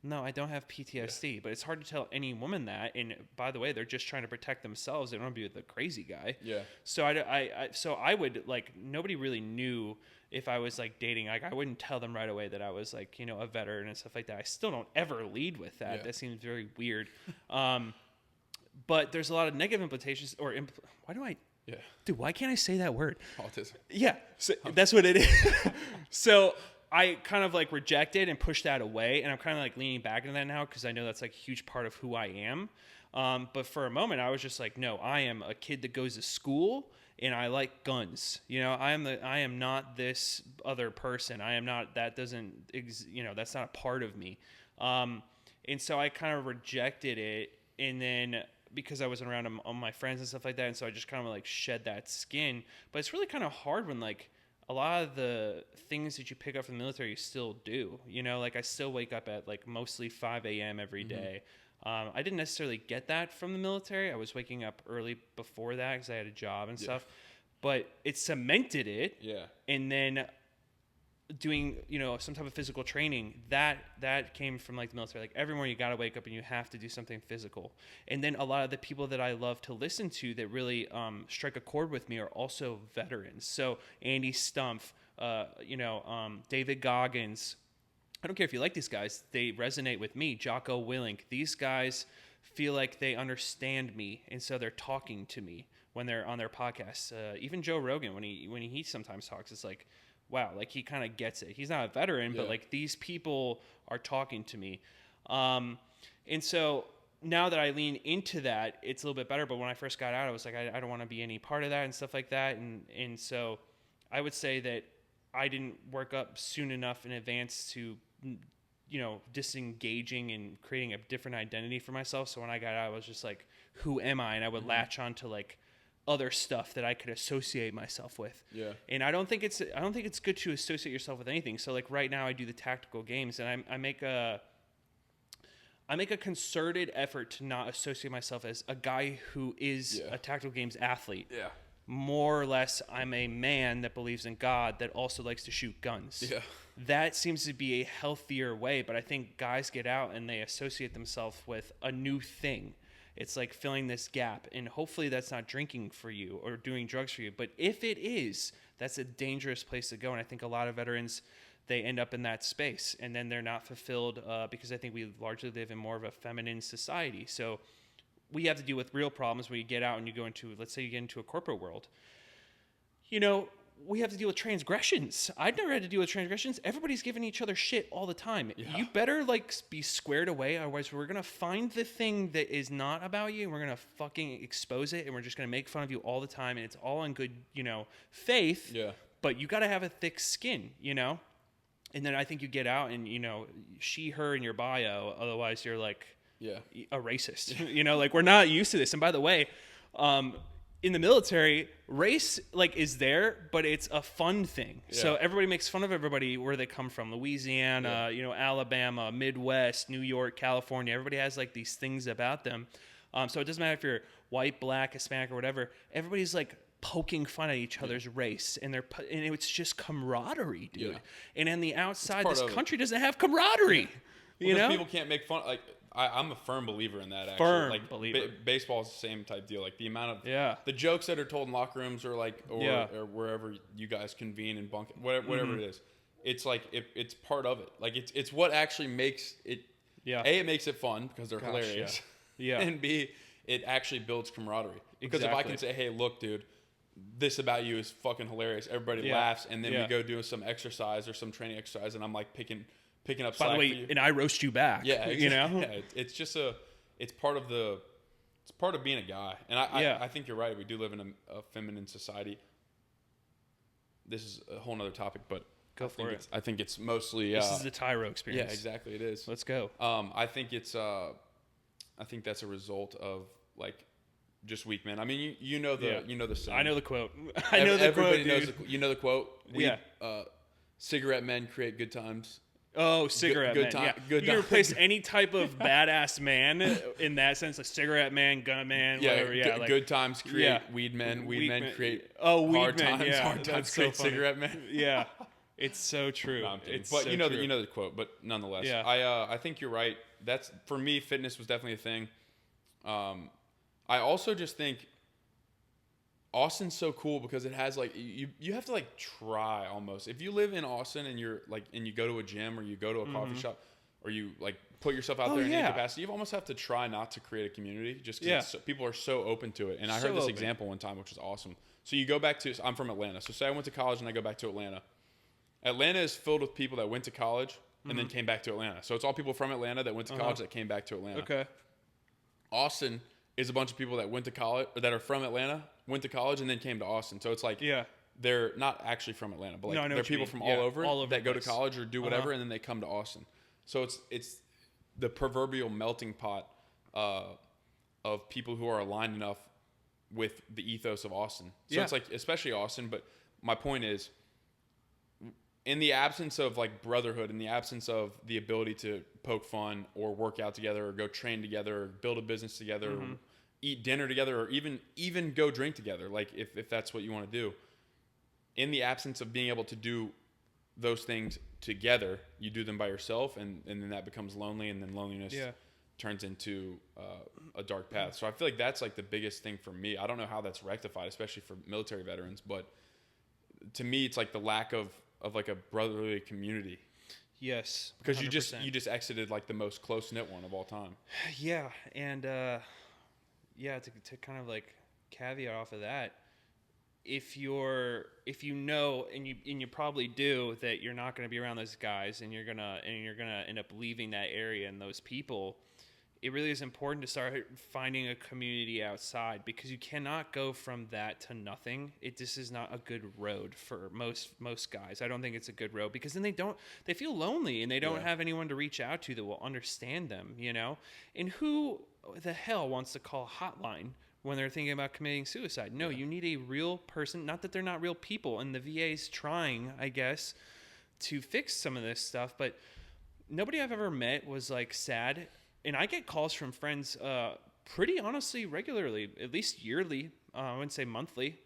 no, I don't have PTSD, but it's hard to tell any woman that. And by the way, they're just trying to protect themselves. They don't want to be with the crazy guy. Yeah. So I would, like, nobody really knew if I was like dating. Like, I wouldn't tell them right away that I was like, a veteran and stuff like that. I still don't ever lead with that. Yeah. That seems very weird. But there's a lot of negative implications dude, why can't I say that word? Autism. Yeah. So that's what it is. So I kind of like rejected and pushed that away, and I'm kind of like leaning back into that now because I know that's like a huge part of who I am. But for a moment, I was just like, no, I am a kid that goes to school and I like guns. I am not this other person. I am not, that doesn't, that's not a part of me. And so I kind of rejected it, and then because I wasn't around all my friends and stuff like that, and so I just kind of like shed that skin. But it's really kind of hard when like a lot of the things that you pick up from the military you still do. Like I still wake up at like mostly 5 a.m. every day. I didn't necessarily get that from the military. I was waking up early before that because I had a job and stuff. But it cemented it. Yeah. And then doing, some type of physical training, that came from like the military. Like every morning you got to wake up and you have to do something physical. And then a lot of the people that I love to listen to that really strike a chord with me are also veterans. So Andy Stumpf, David Goggins. I don't care if you like these guys. They resonate with me. Jocko Willink. These guys feel like they understand me, and so they're talking to me when they're on their podcasts. Even Joe Rogan, when he sometimes talks, it's like, wow, like he kind of gets it. He's not a veteran, but like these people are talking to me. And so now that I lean into that, it's a little bit better. But when I first got out, I was like, I don't want to be any part of that and stuff like that. And so I would say that I didn't work up soon enough in advance to, disengaging and creating a different identity for myself. So when I got out, I was just like, who am I? And I would latch on to like other stuff that I could associate myself with. Yeah. And I don't think it's good to associate yourself with anything. So like right now I do the tactical games, and I make a concerted effort to not associate myself as a guy who is a tactical games athlete. Yeah. More or less, I'm a man that believes in God that also likes to shoot guns. Yeah. That seems to be a healthier way, but I think guys get out and they associate themselves with a new thing. It's like filling this gap, and hopefully that's not drinking for you or doing drugs for you. But if it is, that's a dangerous place to go, and I think a lot of veterans, they end up in that space, and then they're not fulfilled because I think we largely live in more of a feminine society. So we have to deal with real problems when you get out and you go into, let's say you get into a corporate world. We have to deal with transgressions. I've never had to deal with transgressions. Everybody's giving each other shit all the time. Yeah. You better be squared away. Otherwise we're going to find the thing that is not about you, and we're going to fucking expose it, and we're just going to make fun of you all the time. And it's all in good, faith. Yeah. But you got to have a thick skin, And then I think you get out and, she, her in your bio. Otherwise you're like a racist, like we're not used to this. And by the way, in the military, race is there, but it's a fun thing. Yeah. So everybody makes fun of everybody where they come from. Louisiana, Alabama, Midwest, New York, California. Everybody has these things about them. So it doesn't matter if you're white, black, Hispanic, or whatever. Everybody's poking fun at each other's race, and it's just camaraderie, dude. Yeah. And on the outside, this country doesn't have camaraderie. Well, people can't make fun. I'm a firm believer in that. Actually, believer. Baseball is the same type deal. The amount of the jokes that are told in locker rooms or wherever you guys convene and bunk, whatever it is. It's it's part of it. It's what actually makes it. Yeah. A, it makes it fun because they're hilarious. Yeah. And B, it actually builds camaraderie. Because if I can say, hey, look, dude, this about you is fucking hilarious. Everybody laughs, and then we go do some exercise or some training exercise, and I'm picking up slack. By the way, for you. And I roast you back. Yeah, exactly. Yeah, it's just it's part of being a guy. And I think you're right. We do live in a feminine society. This is a whole nother topic, but go for it. I think it's mostly this is the Tyro experience. Yeah, exactly. It is. Let's go. I think it's I think that's a result of just weak men. I mean, you know the saying. I know the quote. Everybody knows the quote. Cigarette men create good times. Oh, cigarette man. Yeah. You can replace any type of badass man in that sense, cigarette man, gun man, whatever. Yeah, good times create weed men. Weed men create hard times. Yeah, hard times create cigarette men. Yeah, it's so true. No, it's but so true. You know the quote. But nonetheless, I think you're right. That's for me. Fitness was definitely a thing. I also just think Austin's so cool because it has you have to try almost. If you live in Austin and you're and you go to a gym or you go to a coffee shop or you put yourself out there in any capacity, you almost have to try not to create a community just because people are so open to it. And I heard this example one time, which was awesome. So you go back to, I'm from Atlanta. So say I went to college and I go back to Atlanta. Atlanta is filled with people that went to college and then came back to Atlanta. So it's all people from Atlanta that went to college that came back to Atlanta. Okay. Austin is a bunch of people that went to college or that are from Atlanta, went to college, and then came to Austin. So it's they're not actually from Atlanta, but they're people from all over that go to college or do whatever, and then they come to Austin. So it's the proverbial melting pot of people who are aligned enough with the ethos of Austin. So it's especially Austin, but my point is, in the absence of brotherhood, in the absence of the ability to poke fun or work out together or go train together or build a business together or eat dinner together or even go drink together, if that's what you want to do, in the absence of being able to do those things together, you do them by yourself, and then that becomes lonely, and then loneliness turns into a dark path. So I feel that's the biggest thing for me. I don't know how that's rectified, especially for military veterans, but to me it's the lack of a brotherly community. Yes. Because 100%. you just exited like the most close knit one of all time. Yeah, and to kind of like caveat off of that, if you know and you probably do that you're not going to be around those guys and you're gonna end up leaving that area and those people, it really is important to start finding a community outside, because you cannot go from that to nothing. This is not a good road for most guys. I don't think it's a good road, because then they feel lonely and they don't have anyone to reach out to that will understand them, you know? And who the hell wants to call a hotline when they're thinking about committing suicide? No, you need a real person. Not that they're not real people, and the VA's trying, I guess, to fix some of this stuff, but nobody I've ever met was like sad. And I get calls from friends pretty honestly regularly, at least yearly. I wouldn't say monthly,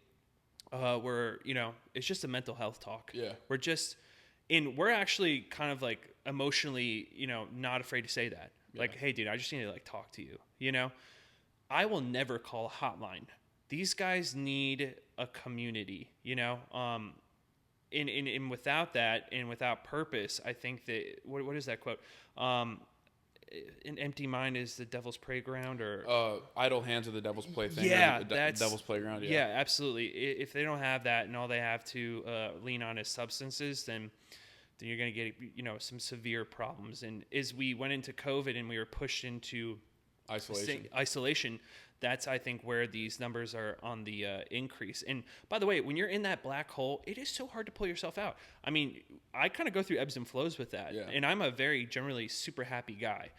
where, you know, it's just a mental health talk. Yeah. We're actually kind of like emotionally, you know, not afraid to say that. Yeah. Like, hey, dude, I just need to like talk to you, you know? I will never call a hotline. These guys need a community, you know? And without that and without purpose, I think that, what is that quote? An empty mind is the devil's playground, or idle hands are the devil's plaything. Yeah, that's devil's playground. Yeah, absolutely. If they don't have that and all they have to lean on is substances, then you're going to get, you know, some severe problems. And as we went into COVID and we were pushed into isolation, that's, I think, where these numbers are on the increase. And by the way, when you're in that black hole, it is so hard to pull yourself out. I mean, I kind of go through ebbs and flows with that. Yeah. And I'm a very generally super happy guy.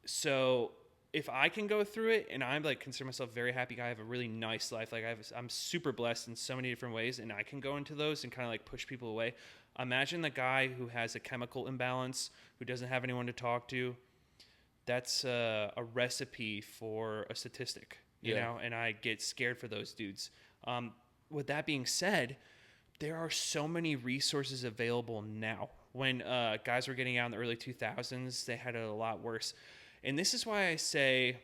So if I can go through it, and I'm like, consider myself a very happy guy, I have a really nice life. Like I'm super blessed in so many different ways, and I can go into those and kind of like push people away. Imagine the guy who has a chemical imbalance, who doesn't have anyone to talk to. That's a recipe for a statistic, you know, and I get scared for those dudes. With that being said, there are so many resources available now. When guys were getting out in the early 2000s, they had it a lot worse. And this is why I say,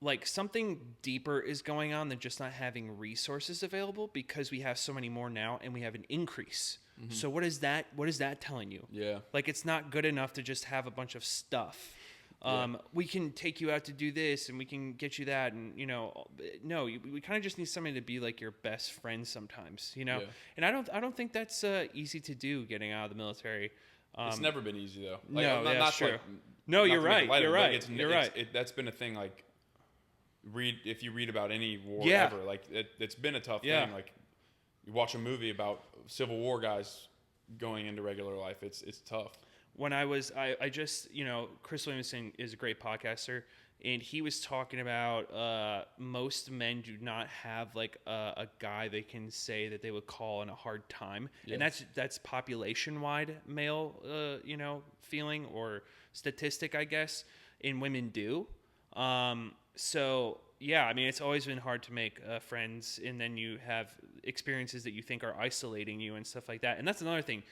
like, something deeper is going on than just not having resources available, because we have so many more now and we have an increase. Mm-hmm. So what is that telling you? Yeah. Like, it's not good enough to just have a bunch of stuff. We can take you out to do this and we can get you that. And, you know, no, we kind of just need somebody to be like your best friend sometimes, you know? Yeah. And I don't think that's easy to do, getting out of the military. It's never been easy though. Like, no, that's true. No, you're right. You're right. You're right. That's been a thing. Like, if you read about any war ever, like it's been a tough thing. Like, you watch a movie about Civil War guys going into regular life. It's tough. When I just, you know, Chris Williamson is a great podcaster, and he was talking about most men do not have like a guy they can say that they would call in a hard time. Yes. And that's population-wide male, you know, feeling or statistic, I guess, and women do. So, yeah, I mean, it's always been hard to make friends, and then you have experiences that you think are isolating you and stuff like that. And that's another thing.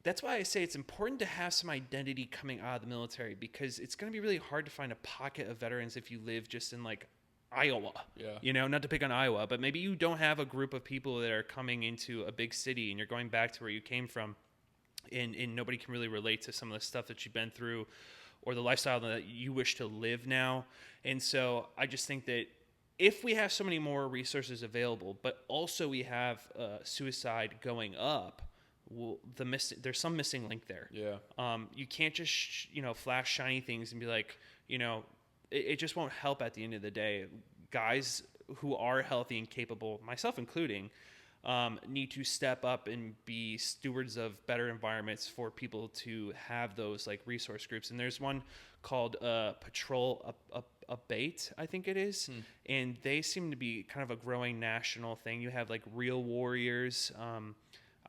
That's why I say it's important to have some identity coming out of the military, because it's going to be really hard to find a pocket of veterans if you live just in like Iowa. Yeah. You know, not to pick on Iowa, but maybe you don't have a group of people that are coming into a big city and you're going back to where you came from, and nobody can really relate to some of the stuff that you've been through or the lifestyle that you wish to live now. And so I just think that if we have so many more resources available, but also we have suicide going up, well, there's some missing link there. Yeah. You can't just flash shiny things and be like, you know, it just won't help at the end of the day. Guys who are healthy and capable, myself including, need to step up and be stewards of better environments for people to have those like resource groups. And there's one called Patrol Abate, I think it is. And they seem to be kind of a growing national thing. You have like Real Warriors.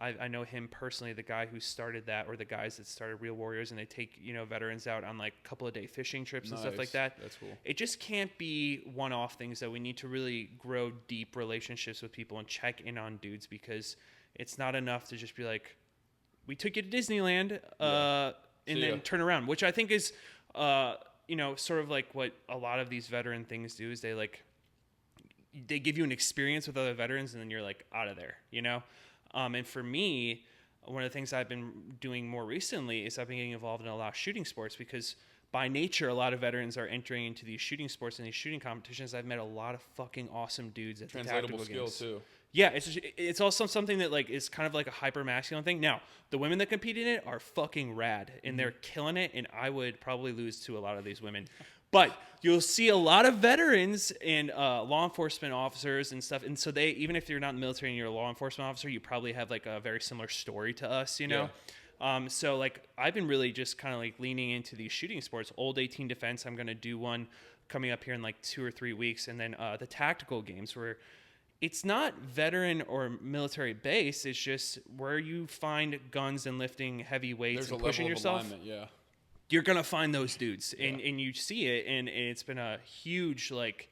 I know him personally, the guy who started that, or the guys that started Real Warriors, and they take, you know, veterans out on like a couple of day fishing trips and stuff like that. That's cool. It just can't be one-off things, that we need to really grow deep relationships with people and check in on dudes, because it's not enough to just be like, we took you to Disneyland, and then turn around, which I think is, you know, sort of like what a lot of these veteran things do, is they give you an experience with other veterans and then you're like out of there, you know? And for me, one of the things I've been doing more recently is I've been getting involved in a lot of shooting sports because by nature, a lot of veterans are entering into these shooting sports and these shooting competitions. I've met a lot of fucking awesome dudes at the tactical skill games. too. Yeah, it's also something that like is kind of like a hyper masculine thing. Now, the women that compete in it are fucking rad and they're killing it, and I would probably lose to a lot of these women. But you'll see a lot of veterans and law enforcement officers and stuff, and so they, even if you're not in the military and you're a law enforcement officer, you probably have like a very similar story to us, you know. Yeah. So like I've been really just kind of like leaning into these shooting sports. Old 18 Defense, I'm gonna do one coming up here in like 2 or 3 weeks, and then the tactical games where it's not veteran or military base. It's just where you find guns and lifting heavy weights There's and a pushing level of yourself. alignment, yeah. You're gonna find those dudes, and you see it, and it's been a huge like.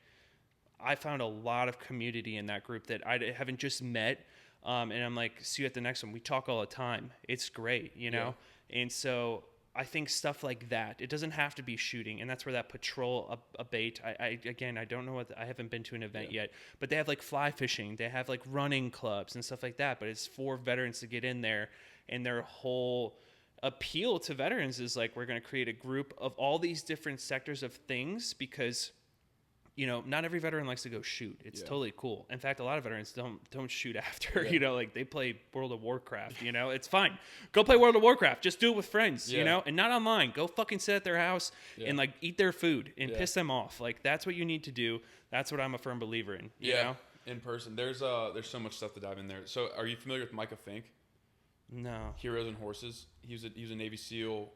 I found a lot of community in that group that I haven't just met, and I'm like, see you at the next one. We talk all the time. It's great, you know. And so I think stuff like that. It doesn't have to be shooting, and that's where that patrol abate. I don't know I haven't been to an event yet, but they have like fly fishing. They have like running clubs and stuff like that. But it's for veterans to get in there, and their whole appeal to veterans is like we're going to create a group of all these different sectors of things because not every veteran likes to go shoot. It's totally cool. In fact, a lot of veterans don't shoot after, like they play World of Warcraft, it's fine. Go play World of Warcraft. Just do it with friends, and not online. Go fucking sit at their house and like eat their food and piss them off. Like that's what you need to do. That's what I'm a firm believer in, you know? In person. There's so much stuff to dive in there. So are you familiar with Micah Fink? No. Heroes and Horses. He was a Navy SEAL.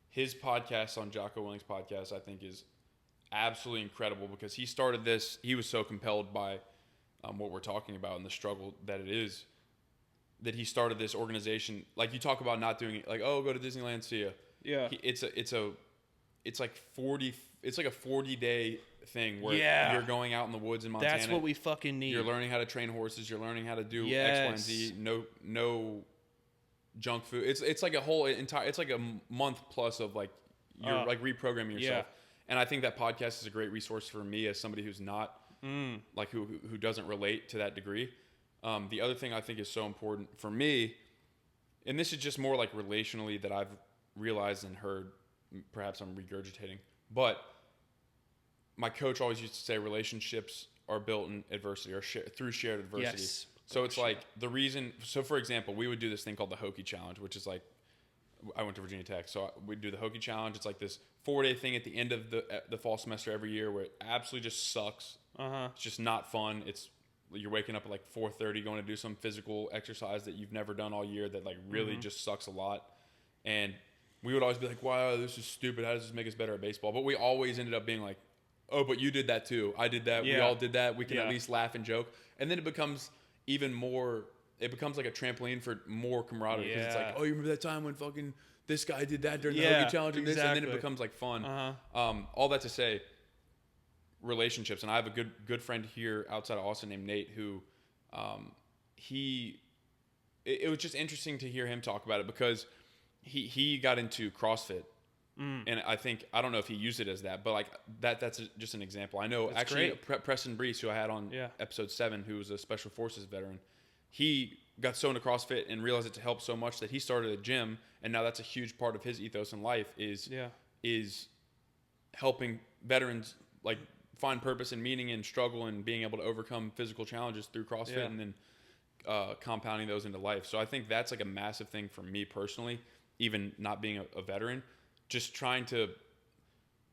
His podcast on Jocko Willing's podcast, I think, is absolutely incredible because he started this. He was so compelled by what we're talking about and the struggle that it is that he started this organization. Like you talk about not doing it, like go to Disneyland, see ya. Yeah. It's like 40-day thing where you're going out in the woods in Montana. That's what we fucking need. You're learning how to train horses. You're learning how to do X, Y, and Z. No junk food. It's like a whole entire. It's like a month plus of like you're like reprogramming yourself. And I think that podcast is a great resource for me as somebody who's not like who doesn't relate to that degree. The other thing I think is so important for me, and this is just more like relationally that I've realized and heard. Perhaps I'm regurgitating, but my coach always used to say relationships are built in adversity or through shared adversity. Yes. So it's like the reason. So for example, we would do this thing called the Hokie Challenge, which is like I went to Virginia Tech, so we'd do the Hokie Challenge. It's like this 4-day thing at the end of the fall semester every year where it absolutely just sucks. It's just not fun. You're waking up at like 4:30 going to do some physical exercise that you've never done all year that like really just sucks a lot. And we would always be like, wow, this is stupid. How does this make us better at baseball? But we always ended up being like, oh, but you did that too. I did that. We all did that. We can at least laugh and joke. And then it becomes even more, it becomes like a trampoline for more camaraderie. Because it's like, oh, you remember that time when fucking this guy did that during the Hokie Challenge and this? And then it becomes like fun. All that to say, relationships. And I have a good friend here outside of Austin named Nate who it was just interesting to hear him talk about it because he got into CrossFit, and I don't know if he used it as that, but like that's just an example. I know Preston Brees, who I had on episode 7, who was a Special Forces veteran, he got so into CrossFit and realized it to help so much that he started a gym, and now that's a huge part of his ethos in life is helping veterans like find purpose and meaning and struggle and being able to overcome physical challenges through CrossFit and then compounding those into life. So I think that's like a massive thing for me personally. Even not being a veteran, just trying to,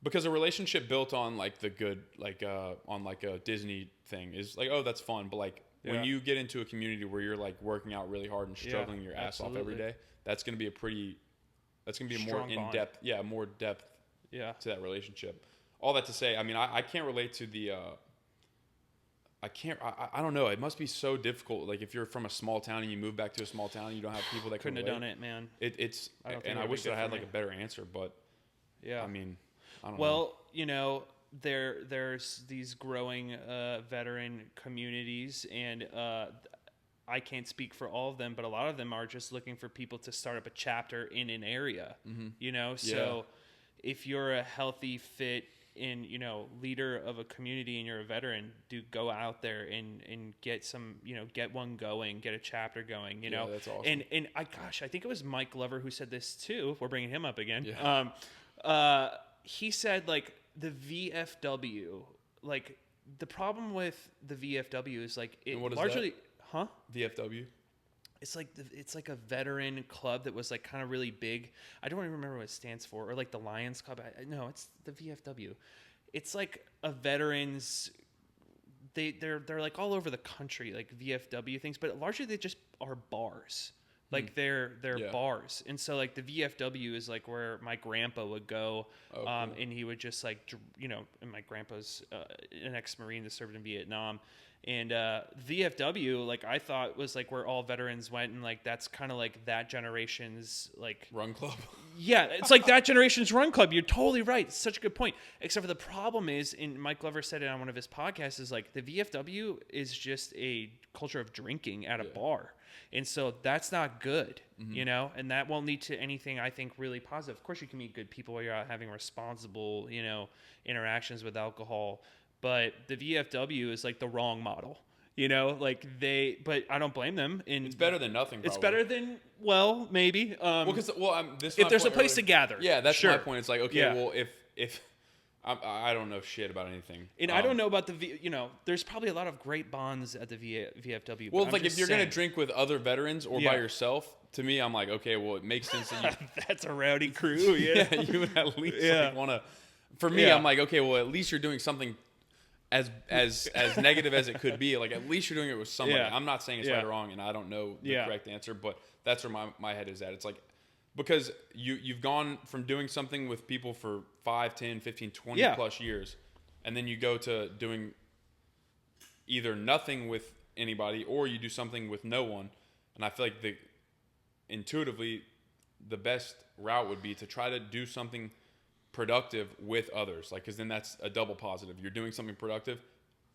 because a relationship built on like the good, like on like a Disney thing is like, oh, that's fun. But like when you get into a community where you're like working out really hard and struggling your ass off every day, that's going to be a more in-depth, more depth to that relationship. All that to say, I mean, I can't relate to the, I don't know. It must be so difficult. Like if you're from a small town and you move back to a small town and you don't have people that couldn't have done it, man. I wish that I had like a better answer, but I mean, I don't know. Well, there's these growing veteran communities, and I can't speak for all of them, but a lot of them are just looking for people to start up a chapter in an area. So if you're a healthy, fit in leader of a community and you're a veteran, go out there and get some, get one going, get a chapter going, Yeah, that's awesome. And I think it was Mike Glover who said this too. We're bringing him up again. Yeah. He said like the VFW, like the problem with the VFW is like it And what is largely, that? VFW? It's like a veteran club that was like kind of really big. I don't even remember what it stands for, or like the Lions Club. No, it's the VFW. It's like a veterans. They're like all over the country, like VFW things, but largely they just are bars. Like they're bars, and so like the VFW is like where my grandpa would go, cool. And he would just like and my grandpa's an ex-Marine that served in Vietnam. And VFW, like I thought, was like where all veterans went, and like that's kind of like that generation's like Run club. Yeah, it's like that generation's run club. You're totally right. It's such a good point. Except for the problem is, and Mike Glover said it on one of his podcasts, is like the VFW is just a culture of drinking at a bar, and so that's not good, and that won't lead to anything I think really positive. Of course, you can meet good people while you're out having responsible, interactions with alcohol. But the VFW is like the wrong model, but I don't blame them. It's better than nothing. Probably. It's better than, maybe. If there's a place to gather. Yeah, that's sure. my point. It's like, okay, well, if I don't know shit about anything. And I don't know about there's probably a lot of great bonds at the VFW. Well, like if you're going to drink with other veterans or by yourself, to me, I'm like, okay, well, it makes sense that you. That's a rowdy crew. Yeah. Yeah, you would at least want to. For me, I'm like, okay, well, at least you're doing something. As negative as it could be, like at least you're doing it with somebody. Yeah. I'm not saying it's right or wrong, and I don't know the correct answer, but that's where my head is at. It's like because you've gone from doing something with people for 5, 10, 15, 20 plus years, and then you go to doing either nothing with anybody or you do something with no one. And I feel like intuitively the best route would be to try to do something productive with others, like, because then that's a double positive. You're doing something productive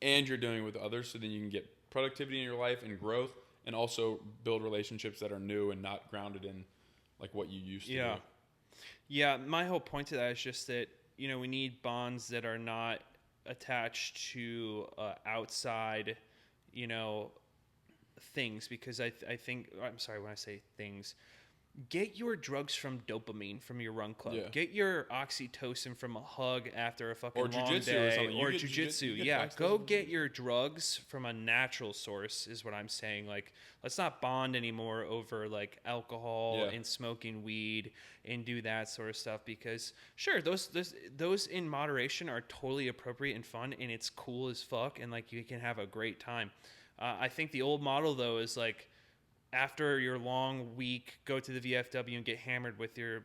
and you're doing it with others, so then you can get productivity in your life and growth, and also build relationships that are new and not grounded in like what you used to do. Yeah, my whole point to that is just that we need bonds that are not attached to outside things, because I think, I'm sorry when I say things, get your drugs from dopamine from your run club. Yeah. Get your oxytocin from a hug after a fucking long day. Or jujitsu. Yeah, go get your drugs from a natural source is what I'm saying. Like, let's not bond anymore over like alcohol and smoking weed and do that sort of stuff, because sure, those in moderation are totally appropriate and fun, and it's cool as fuck, and like you can have a great time. I think the old model though is like, after your long week, go to the VFW and get hammered with your,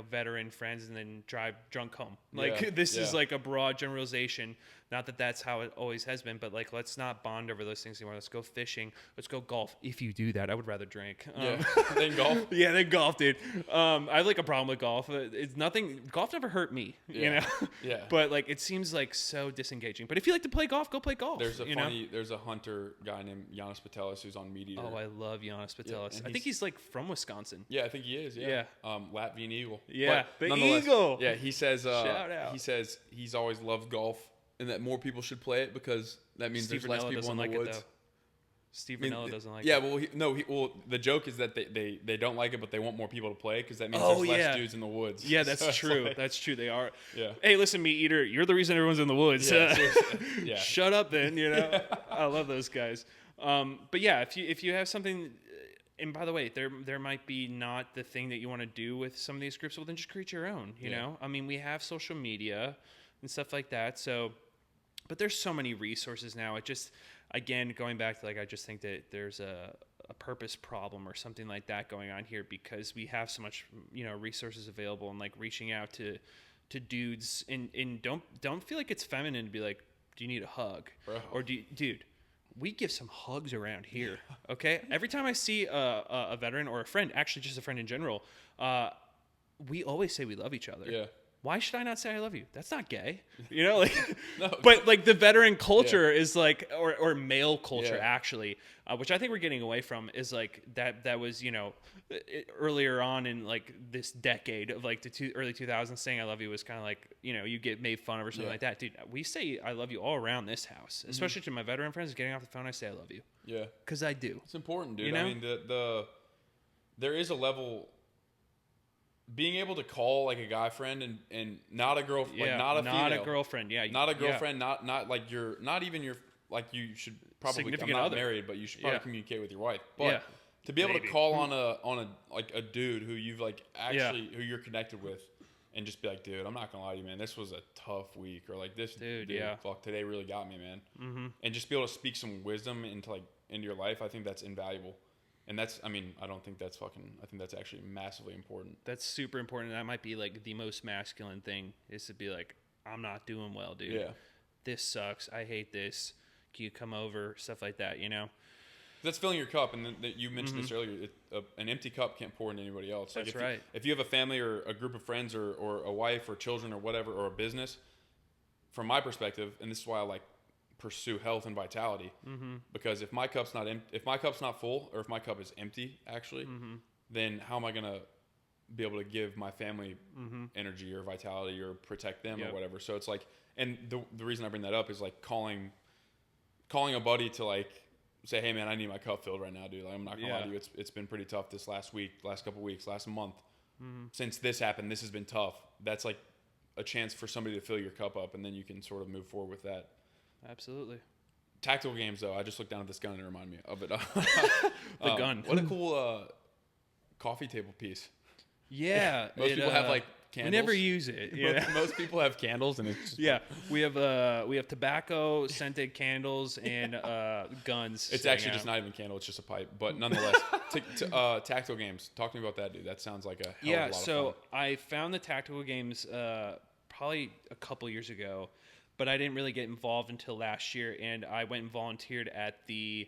veteran friends, and then drive drunk home. Like, this is like a broad generalization. Not that that's how it always has been, but like, let's not bond over those things anymore. Let's go fishing. Let's go golf. If you do that, I would rather drink. Then golf. Yeah, then golf, dude. I have like a problem with golf. It's nothing. Golf never hurt me, Yeah. But like, it seems like so disengaging. But if you like to play golf, go play golf. There's a hunter guy named Giannis Patelis who's on Meat Eater. Oh, I love Giannis Patelis. Yeah, I think he's like from Wisconsin. Yeah, I think he is. Yeah. Latvian Eagle. Yeah, but the Eagle. Yeah, he says. Shout out. He says he's always loved golf, and that more people should play it, because that means there's less people in the woods. Steve Ranella doesn't like it. Yeah, well, the joke is that they don't like it, but they want more people to play, because that means there's less dudes in the woods. Yeah, that's true. That's true. They are. Yeah. Hey, listen, Meat Eater, you're the reason everyone's in the woods. Yeah, Shut up, then. I love those guys. But yeah, if you have something, and by the way, there might be not the thing that you want to do with some of these groups, well, then just create your own. You know, I mean, we have social media and stuff like that. So, but there's so many resources now. It just, again, going back to like, I just think that there's a purpose problem or something like that going on here, because we have so much, resources available, and like reaching out to dudes, and don't feel like it's feminine to be like, do you need a hug? Bro. Or dude, we give some hugs around here. Okay. Every time I see a veteran or a friend, actually just a friend in general, we always say we love each other. Yeah. why should I not say I love you? That's not gay, you know. Like, No. but like the veteran culture is like, or male culture Yeah. actually, which I think we're getting away from, is like that was earlier on in like this decade of like the early 2000s, saying I love you was kind of like, you get made fun of or something like that. Dude, we say I love you all around this house, especially to my veteran friends. Getting off the phone, I say I love you. Yeah, because I do. It's important, dude. You know? I mean, there is a level. Being able to call like a guy friend and not a girl, like not a female, not a girlfriend, not a girlfriend, not like not even your, like, you should probably, Significant I'm not other. married, but you should probably communicate with your wife. But Yeah. to be able Maybe. to call on a like a dude who you've like actually who you're connected with, and just be like, dude, I'm not gonna lie to you, man, this was a tough week, or like this dude fuck, today really got me, man. Mm-hmm. And just be able to speak some wisdom into your life, I think that's invaluable. And that's, I mean, I don't think that's fucking, I think that's actually massively important. That's super important. That might be like the most masculine thing, is to be like, I'm not doing well, dude. Yeah. This sucks. I hate this. Can you come over? Stuff like that, That's filling your cup. And then you mentioned this earlier. An empty cup can't pour into anybody else. That's right. If you have a family or a group of friends or a wife or children or whatever, or a business, from my perspective, and this is why I like pursue health and vitality, because if my cup's not full, or if my cup is empty actually, then how am I gonna be able to give my family energy or vitality or protect them or whatever? So it's like, and the reason I bring that up is like calling a buddy to like say, hey man, I need my cup filled right now, dude. Like, I'm not gonna lie to you, it's been pretty tough this last week, last couple weeks, last month, since this happened. This has been tough. That's like a chance for somebody to fill your cup up, and then you can sort of move forward with that. Absolutely. Tactical games, though. I just looked down at this gun and it reminded me of it. The gun. What a cool coffee table piece. Yeah. Most people have like candles. We never use it. Yeah. Most people have candles, and it's just we have tobacco, scented candles, and guns. It's actually just not even a candle. It's just a pipe. But nonetheless, tactical games. Talk to me about that, dude. That sounds like a hell of a lot of fun. So I found the tactical games probably a couple years ago, but I didn't really get involved until last year, and I went and volunteered at the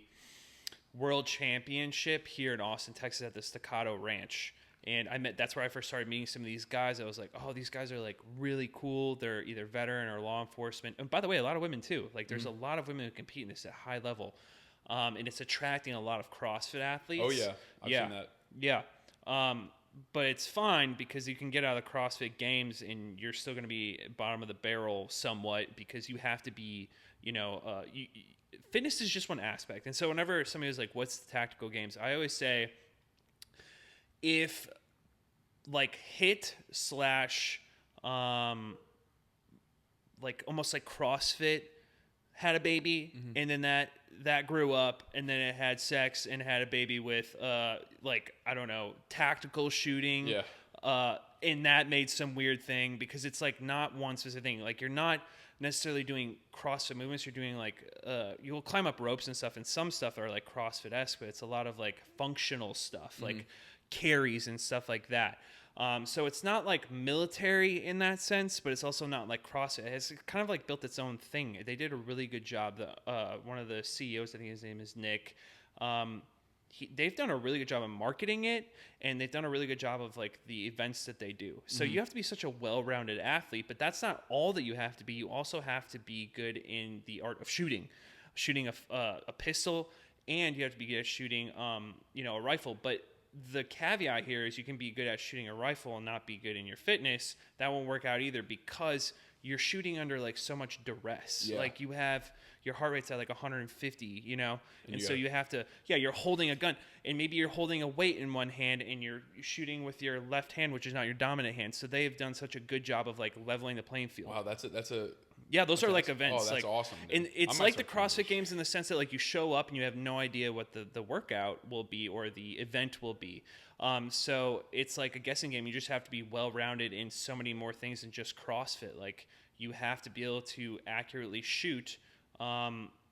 World Championship here in Austin, Texas, at the Staccato Ranch. And that's where I first started meeting some of these guys. I was like, oh, these guys are like really cool. They're either veteran or law enforcement. And by the way, a lot of women too. Like there's a lot of women who compete in this at high level. And it's attracting a lot of CrossFit athletes. Oh yeah, I've seen that. Yeah. But it's fine because you can get out of the CrossFit games and you're still going to be bottom of the barrel somewhat, because you have to be, fitness is just one aspect. And so whenever somebody was like, what's the tactical games? I always say, if like HIIT / like almost like CrossFit had a baby, and then that grew up, and then it had sex and had a baby with like, I don't know, tactical shooting. Yeah. And that made some weird thing, because it's like not one specific thing. Like you're not necessarily doing CrossFit movements. You're doing like you'll climb up ropes and stuff, and some stuff are like CrossFit-esque, but it's a lot of like functional stuff, like carries and stuff like that. So it's not like military in that sense, but it's also not like CrossFit. It's kind of like built its own thing. They did a really good job. One of the CEOs, I think his name is Nick, they've done a really good job of marketing it, and they've done a really good job of like the events that they do. So you have to be such a well-rounded athlete, but that's not all that you have to be. You also have to be good in the art of shooting a pistol, and you have to be good at shooting, a rifle. But the caveat here is you can be good at shooting a rifle and not be good in your fitness. That won't work out either, because you're shooting under like so much duress. Yeah. Like you have your heart rate's at like 150, and so you have to, you're holding a gun, and maybe you're holding a weight in one hand and you're shooting with your left hand, which is not your dominant hand. So they've done such a good job of like leveling the playing field. Wow, that's a Yeah, those are like events. Oh, that's like, awesome, dude. And it's like the CrossFit Games in the sense that like you show up and you have no idea what the workout will be or the event will be. So it's like a guessing game. You just have to be well-rounded in so many more things than just CrossFit. Like you have to be able to accurately shoot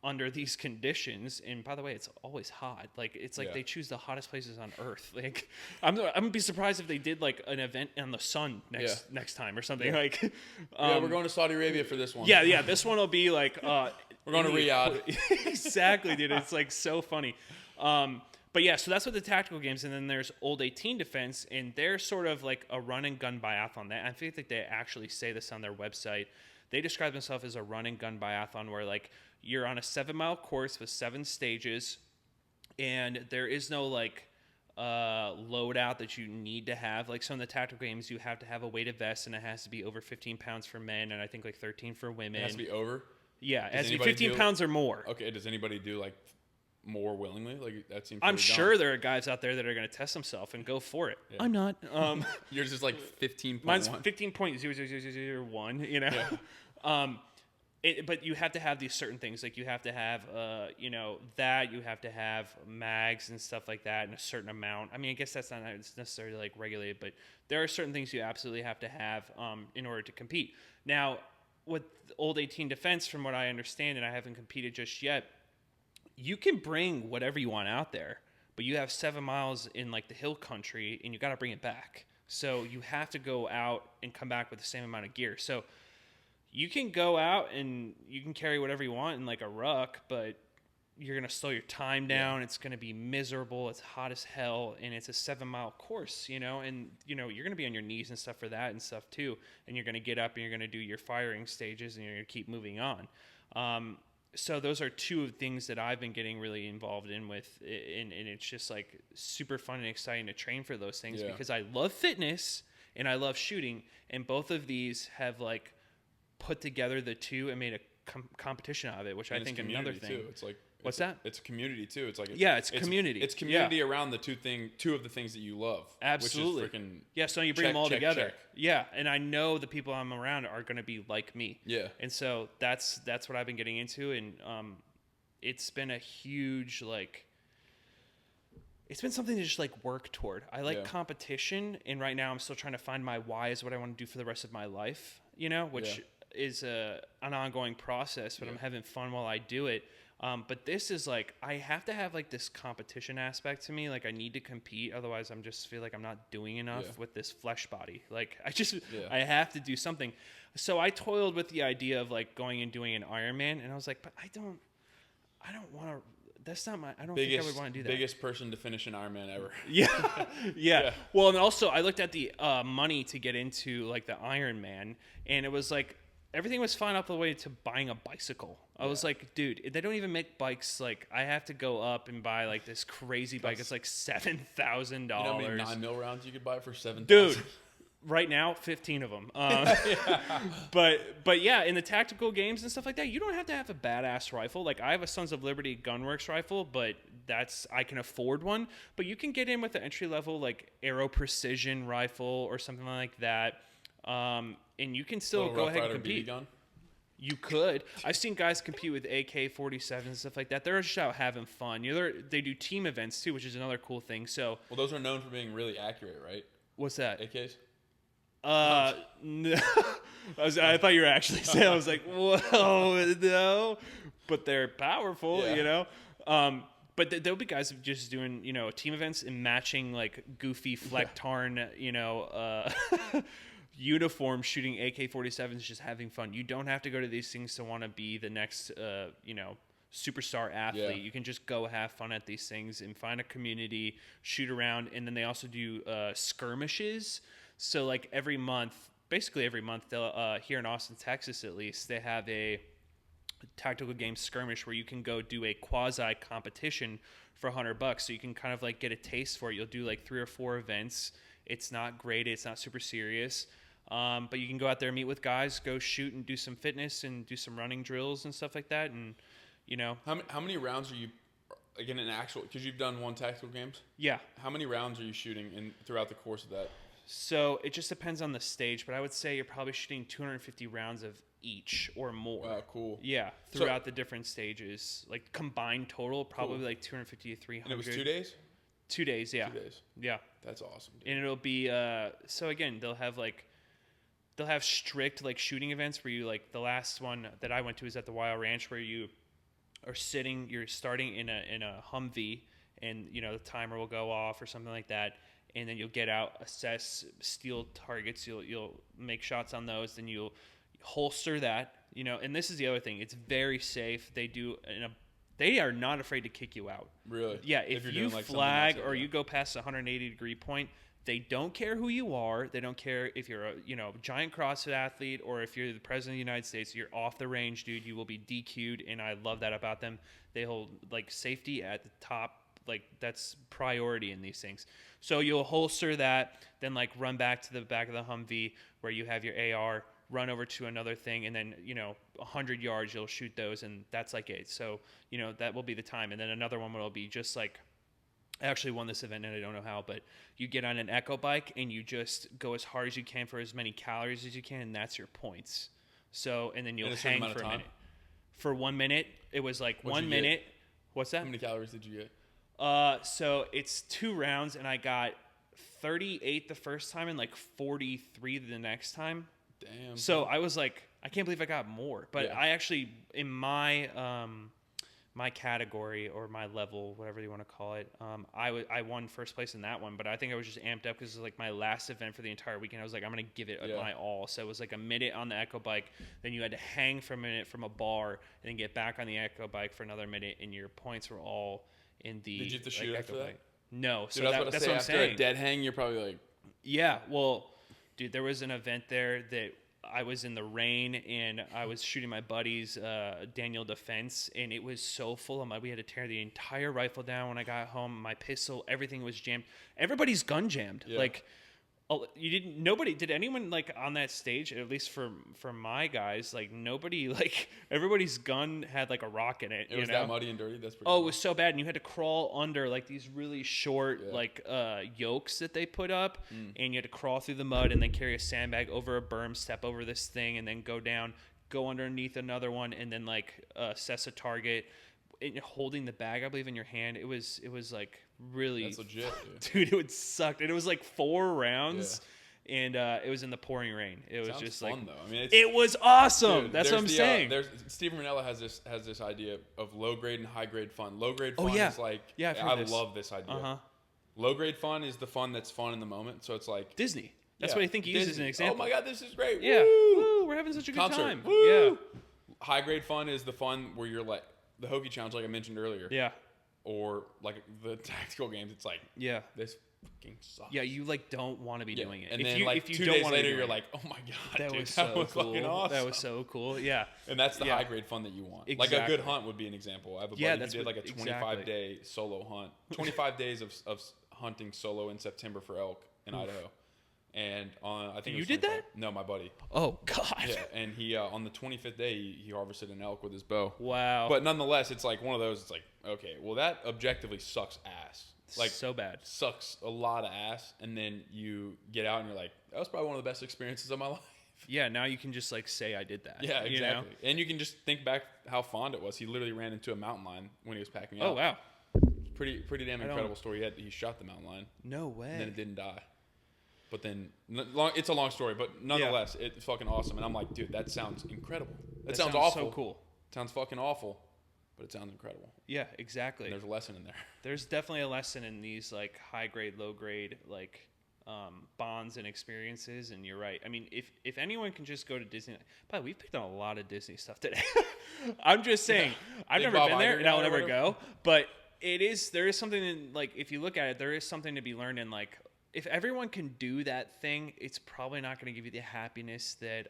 under these conditions. And by the way, it's always hot. Like it's like they choose the hottest places on earth. Like I'm gonna be surprised if they did like an event in the sun next time or something. Like we're going to Saudi Arabia for this one. Yeah, this one will be like we're going to Riyadh. Exactly, dude. It's like so funny. But yeah, so that's what the tactical games, and then there's Old 18 Defense, and they're sort of like a run and gun biathlon. I think that they actually say this on their website. They describe themselves as a run and gun biathlon, where like you're on a 7-mile course with 7 stages, and there is no like loadout that you need to have. Like some of the tactical games, you have to have a weighted vest, and it has to be over 15 pounds for men, and I think like 13 for women. It has to be over. Yeah, it has to be 15 pounds or more. Okay, does anybody do like more willingly? Like that seems. I'm sure there are guys out there that are going to test themselves and go for it. Yeah. I'm not. Yours is like 15.1. Mine's 15.00001. You know. Yeah. But you have to have these certain things. Like you have to have, that you have to have mags and stuff like that in a certain amount. I mean, I guess that's not necessarily like regulated, but there are certain things you absolutely have to have in order to compete. Now, with Old 18 Defense, from what I understand, and I haven't competed just yet, you can bring whatever you want out there, but you have 7 miles in like the hill country, and you got to bring it back. So you have to go out and come back with the same amount of gear. So you can go out and you can carry whatever you want in like a ruck, but you're going to slow your time down. Yeah. It's going to be miserable. It's hot as hell. And it's a 7-mile course, and you're going to be on your knees and stuff for that and stuff too. And you're going to get up and you're going to do your firing stages and you're going to keep moving on. So those are 2 things that I've been getting really involved in with, and it's just like super fun and exciting to train for those things because I love fitness and I love shooting, and both of these have like put together the 2 and made a competition out of it, which I think another thing. Too. It's like what's that? It's a community too. It's like it's community. It's community around the 2 of the things that you love. Absolutely. Which is freaking so you bring them all together. Check. Yeah, and I know the people I'm around are going to be like me. Yeah. And so that's what I've been getting into, and it's been a huge like. It's been something to just like work toward. I like competition, and right now I'm still trying to find my why is what I want to do for the rest of my life. Which is an ongoing process, but I'm having fun while I do it. But this is like, I have to have like this competition aspect to me. Like I need to compete. Otherwise I'm just feel like I'm not doing enough with this flesh body. Like I have to do something. So I toiled with the idea of like going and doing an Ironman, and I was like, but I don't want to, that's not my, I don't think I would want to do that. Biggest person to finish an Ironman ever. Yeah. Well, and also I looked at the money to get into like the Ironman, and it was like, everything was fine up the way to buying a bicycle. I was like, dude, they don't even make bikes. Like, I have to go up and buy like this crazy bike. It's like $7,000. You know how many 9 mil rounds you could buy for $7,000? Dude, right now, 15 of them. But yeah, in the tactical games and stuff like that, you don't have to have a badass rifle. Like, I have a Sons of Liberty Gunworks rifle, but I can afford one. But you can get in with the entry level like Aero Precision rifle or something like that. And you can still go ahead and compete. BB gun? You could. I've seen guys compete with AK-47s and stuff like that. They're just out having fun. They do team events too, which is another cool thing. So, well, those are known for being really accurate, right? What's that? AKs? No. I thought you were actually saying. I was like, whoa, no. But they're powerful, But there'll be guys just doing, team events and matching like goofy Flecktarn, uniform, shooting AK-47s, just having fun. You don't have to go to these things to want to be the next, superstar athlete. You can just go have fun at these things and find a community, shoot around. And then they also do skirmishes. So like basically every month, they'll here in Austin, Texas, at least, they have a tactical game skirmish where you can go do a quasi competition for $100. So you can kind of like get a taste for it. You'll do like 3 or 4 events. It's not graded. It's not super serious. But you can go out there, meet with guys, go shoot and do some fitness and do some running drills and stuff like that. And, How many rounds are you, again, in actual, because you've done one tactical games? Yeah. How many rounds are you shooting throughout the course of that? So it just depends on the stage, but I would say you're probably shooting 250 rounds of each or more. Wow, cool. Yeah, throughout the different stages. Like combined total, probably like 250 to 300. And it was 2 days? 2 days, yeah. 2 days. Yeah. That's awesome, dude. And it'll be, so again, they'll have strict like shooting events where you like, the last one that I went to is at the Wild Ranch where you're starting in a Humvee, and the timer will go off or something like that. And then you'll get out, assess steel targets. You'll make shots on those. Then you'll holster that, and this is the other thing. It's very safe. They do They are not afraid to kick you out. Really? Yeah, if you're you doing, like, flag something else, or you go past the 180-degree point, they don't care who you are. They don't care if you're a giant CrossFit athlete or if you're the president of the United States. You're off the range, dude. You will be DQ'd, and I love that about them. They hold like safety at the top. Like that's priority in these things. So you'll holster that, then like run back to the back of the Humvee where you have your AR, run over to another thing, and then 100 yards you'll shoot those, and that's like it. So that will be the time, and then another one will be just like. I actually won this event and I don't know how, but you get on an echo bike and you just go as hard as you can for as many calories as you can, and that's your points. So, and then you'll hang for a minute. For 1 minute, it was like What'd 1 you minute. get? What's that? How many calories did you get? So it's 2 rounds, and I got 38 the first time and like 43 the next time. Damn. So I was like, I can't believe I got more. But yeah. I actually, in my my category or my level, whatever you want to call it, I won first place in that one. But I think I was just amped up because it was like my last event for the entire weekend. I was like, I'm going to give it my all. So it was like a minute on the echo bike. Then you had to hang for a minute from a bar and then get back on the echo bike for another minute. And your points were all in the Did you have to shoot after that? No. Dude, So that's what I'm saying. After a dead hang, you're probably like... Yeah. Well, dude, there was an event there that I was in the rain and I was shooting my buddy's Daniel Defense, and it was so full of mud. We had to tear the entire rifle down when I got home. My pistol, everything was jammed. Everybody's gun jammed. Yeah. Like, did anyone like on that stage, at least for my guys, like nobody, like everybody's gun had like a rock in it. It was that muddy and dirty? That's pretty cool. It was so bad. And you had to crawl under like these really short like yokes that they put up, and you had to crawl through the mud and then carry a sandbag over a berm, step over this thing, and then go down, go underneath another one, and then like assess a target. And holding the bag, I believe, in your hand, it was like really. That's legit, dude. It would suck, and it was like 4 rounds, and it was in the pouring rain. It was just fun, like though. I mean, it was awesome. Dude, that's what I'm saying. Steven Ranella has this idea of low grade and high grade fun. Low grade fun is like I love this idea. Low grade fun is the fun that's fun in the moment. So it's like Disney. That's what I think he uses as an example. Oh my God, this is great. Yeah, Woo! we're having such a good Concert. time. Woo! Yeah. High grade fun is the fun where you're like the Hokey Challenge, like I mentioned earlier. Yeah. Or like the tactical games. It's like this fucking sucks. Yeah, you like don't want to be doing it. And then like 2 days later, you're like, oh my God, that dude, was so cool. fucking awesome. That was so cool. Yeah. And that's the high grade fun that you want. Exactly. Like a good hunt would be an example. I have a buddy who did like a 25-day solo hunt. 25 days of hunting solo in September for elk in Idaho. And I think you did that? No, my buddy. Oh God. Yeah, and he on the 25th day he harvested an elk with his bow. Wow. But nonetheless, it's like one of those. It's like, okay, well that objectively sucks ass. Like so bad. Sucks a lot of ass. And then you get out and you're like, that was probably one of the best experiences of my life. Yeah, now you can just like say I did that. Yeah, exactly. And you can just think back how fond it was. He literally ran into a mountain lion when he was packing out. Oh wow. Pretty damn incredible story. He shot the mountain lion. No way. And then it didn't die. But then, it's a long story, but nonetheless, it's fucking awesome. And I'm like, dude, that sounds incredible. That sounds awful. So cool. Sounds fucking awful, but it sounds incredible. Yeah, exactly. And there's a lesson in there. There's definitely a lesson in these like high grade, low grade, like bonds and experiences. And you're right. I mean, if anyone can just go to Disney, but we've picked on a lot of Disney stuff today. I'm just saying, I've never been there and I'll never go. But there is something in, like, if you look at it, there is something to be learned in, like, if everyone can do that thing, it's probably not going to give you the happiness that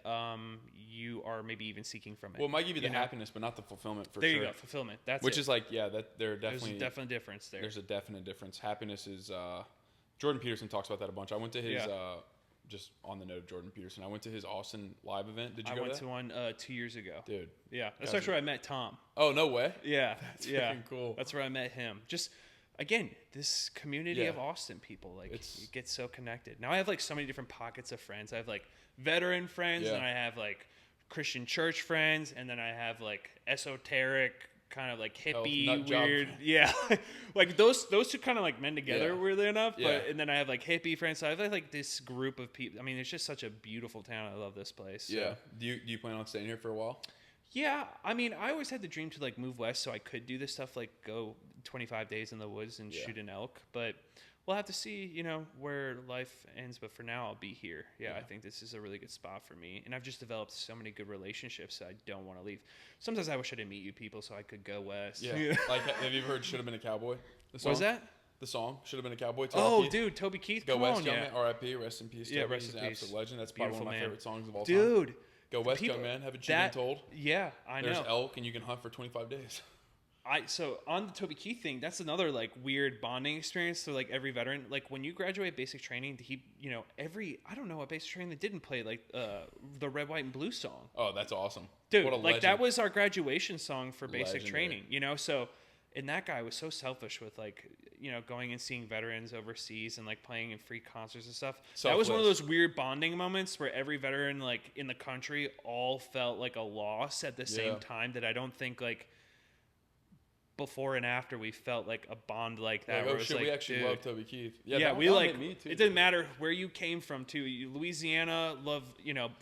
you are maybe even seeking from it. Well, it might give you the happiness, but not the fulfillment for there sure. You go, fulfillment. That's Which is like, that there are definitely... There's a definite difference there. There's a definite difference. Happiness is... Jordan Peterson talks about that a bunch. I went to his... just on the note of Jordan Peterson, I went to his Austin live event. Did you go to that? I went to one 2 years ago. Dude. Yeah. That's actually where I met Tom. Oh, no way? Yeah. That's freaking cool. That's where I met him. Just... Again, this community of Austin people, like, you get so connected. Now I have like so many different pockets of friends. I have like veteran friends, and I have like Christian church friends, and then I have like esoteric kind of like hippie weird, like those two kind of like mend together weirdly enough. But and then I have like hippie friends. So I have like this group of people. I mean, it's just such a beautiful town. I love this place. So. Yeah. Do you plan on staying here for a while? Yeah, I mean, I always had the dream to like move west so I could do this stuff, like go 25 days in the woods and shoot an elk. But we'll have to see, where life ends. But for now, I'll be here. Yeah, I think this is a really good spot for me. And I've just developed so many good relationships that I don't want to leave. Sometimes I wish I didn't meet you people so I could go west. Yeah. Like, have you ever heard "Should Have Been a Cowboy"? The song? What was that? The song "Should Have Been a Cowboy." Oh, dude, Toby Keith. Go come West, on, young yeah. man. R.I.P. Rest in peace. Yeah, Toby. rest He's in an peace. absolute legend. That's probably one of my favorite songs of all time. Dude. Go West, young man. Haven't you been told? Yeah, I know. There's elk, and you can hunt for 25 days. So on the Toby Keith thing, that's another like weird bonding experience. So like every veteran, like when you graduate basic training, I don't know a basic training that didn't play like the Red, White, and Blue song. Oh, that's awesome, dude! What a like legend. that was our graduation song for basic Legendary. training. So, and that guy was so selfish with like going and seeing veterans overseas and like playing in free concerts and stuff. That was one of those weird bonding moments where every veteran like in the country all felt like a loss at the same time. That I don't think like before and after we felt like a bond like that. Like, oh shit, we actually love Toby Keith. Yeah, we like. Me too, it didn't matter where you came from. Too, Louisiana, love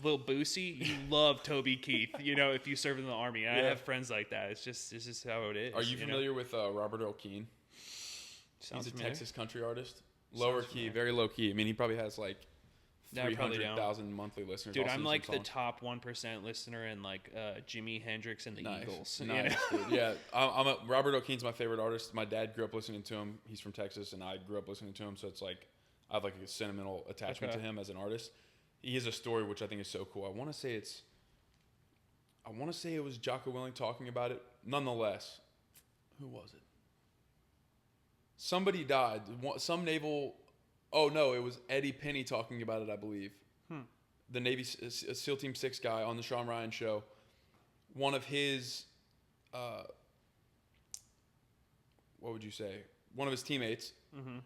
Lil Boosie. You love Toby Keith. If you served in the army. I have friends like that. It's just how it is. Are you familiar with Robert Earl Keen? Sounds He's a familiar. Texas country artist. Lower key, very low key. I mean, he probably has like 300,000 monthly listeners. Dude, I'm like the top 1% listener in like Jimi Hendrix and the Eagles. Nice, dude. Yeah, Robert O'Keen's my favorite artist. My dad grew up listening to him. He's from Texas, and I grew up listening to him. So it's like I have like a sentimental attachment to him as an artist. He has a story which I think is so cool. I want to say it was Jocko Willing talking about it. Nonetheless, who was it? Somebody died. Some naval. Oh, no, it was Eddie Penny talking about it, I believe. The Navy SEAL Team 6 guy on the Sean Ryan show. One of his, what would you say? One of his teammates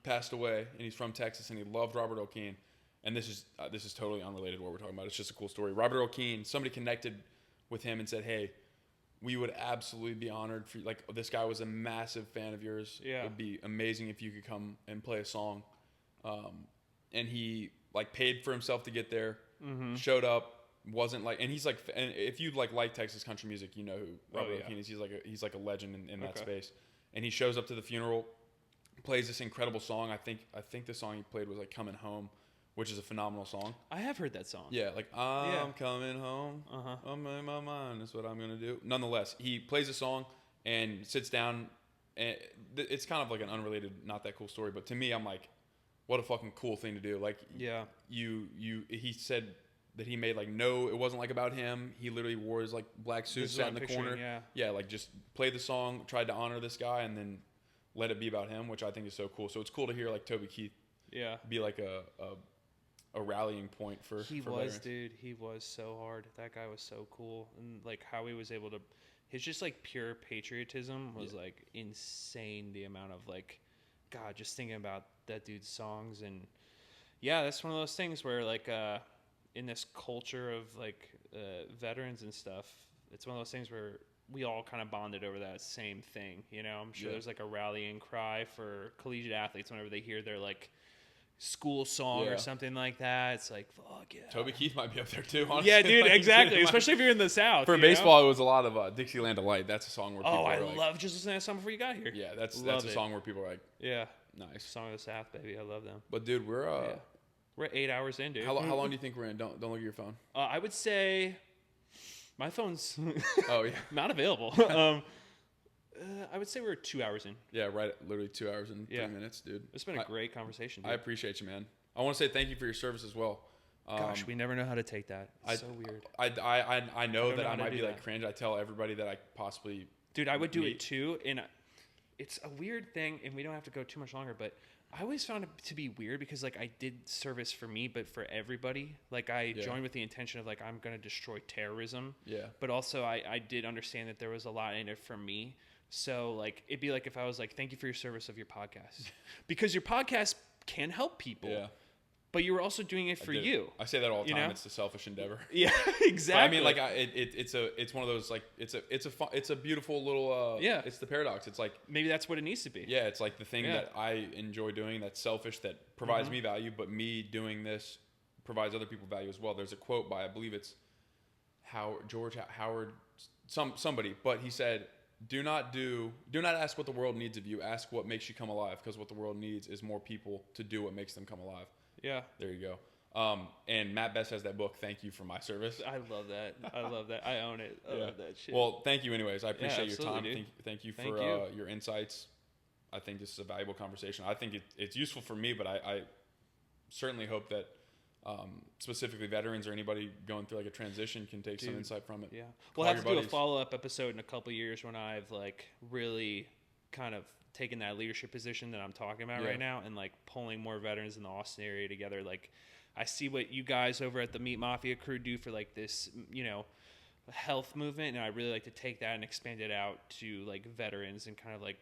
passed away, and he's from Texas, and he loved Robert O'Keen. And this is totally unrelated to what we're talking about. It's just a cool story. Robert O'Keen, somebody connected with him and said, hey, we would absolutely be honored for, like, this guy was a massive fan of yours. Yeah. It would be amazing if you could come and play a song. And he like paid for himself to get there, showed up, wasn't like, and he's like, and if you like Texas country music, you know who Robert O'Keen is. He's like a legend in that space. And he shows up to the funeral, plays this incredible song. I think the song he played was like "Coming Home," which is a phenomenal song. I have heard that song. Yeah, like I'm coming home. I'm in my mind. That's what I'm gonna do. Nonetheless, he plays a song and sits down. And it's kind of like an unrelated, not that cool story, but to me, I'm like, what a fucking cool thing to do. Like, he said that he made like, no, it wasn't like about him. He literally wore his like black suit, sat in the corner. Yeah, like just played the song, tried to honor this guy, and then let it be about him, which I think is so cool. So it's cool to hear like Toby Keith be like a rallying point for veterans. Dude, he was so hard. That guy was so cool. And like how he was able to, his just like pure patriotism was like insane. The amount of like, God, just thinking about that dude's songs. And yeah, that's one of those things where like in this culture of like veterans and stuff, it's one of those things where we all kind of bonded over that same thing. I'm sure there's like a rallying cry for collegiate athletes whenever they hear their like school song or something like that. It's like, fuck yeah. Toby Keith might be up there too, honestly. Yeah, dude, exactly. Especially if you're in the South. For baseball, it was a lot of Dixieland Delight. That's a song where people I are like, love just listening to that song before you got here. Yeah, that's a song where people are like, yeah, nice. Song of the South, baby. I love them. But dude, we're 8 hours in, dude. How long do you think we're in? Don't look at your phone. I would say my phone's not available. I would say we're 2 hours in. Yeah, right. Literally 2 hours and 3 minutes, dude. It's been a great conversation, dude. I appreciate you, man. I want to say thank you for your service as well. Gosh, we never know how to take that. It's so weird. I know that I might be like cringe. I tell everybody that I possibly Dude, I would do it too. And it's a weird thing, and we don't have to go too much longer, but I always found it to be weird because like I did service for me, but for everybody. Like I joined with the intention of like I'm gonna destroy terrorism. Yeah. But also I did understand that there was a lot in it for me. So like it'd be like if I was like, thank you for your service of your podcast. Because your podcast can help people. Yeah. But you were also doing it for you. I say that all the time. It's a selfish endeavor. Yeah, exactly. But I mean, like, it's one of those like it's a beautiful little It's the paradox. It's like maybe that's what it needs to be. Yeah, it's like the thing that I enjoy doing that's selfish that provides me value, but me doing this provides other people value as well. There's a quote by I believe it's George Howard somebody, but he said, do not ask what the world needs of you. Ask what makes you come alive, because what the world needs is more people to do what makes them come alive. Yeah. There you go. And Matt Best has that book, Thank You for My Service. I love that. I love that. I own it. I love that shit. Well, thank you anyways. I appreciate your time. Dude. Thank you for your insights. I think this is a valuable conversation. I think it's useful for me, but I certainly hope that specifically veterans or anybody going through like a transition can take some insight from it. Yeah. We'll have to do a follow-up episode in a couple of years when I've like really kind of taken that leadership position that I'm talking about right now, and like pulling more veterans in the Austin area together. Like, I see what you guys over at the Meat Mafia crew do for like this, health movement, and I really like to take that and expand it out to like veterans and kind of like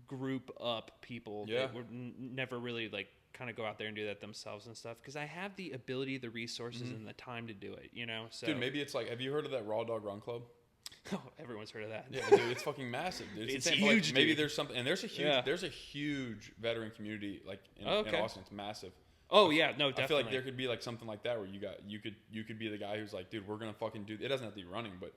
group up people that would never really like kind of go out there and do that themselves and stuff, because I have the ability, the resources, and the time to do it, So, dude, maybe it's like, have you heard of that Raw Dog Run Club? Oh, everyone's heard of that. Yeah, dude, it's fucking massive, dude. It's huge. Like, maybe there's something, and there's a huge veteran community like in Austin. It's massive. Oh yeah, no, definitely. I feel like there could be like something like that where you could be the guy who's like, dude, we're gonna fucking do. It doesn't have to be running, but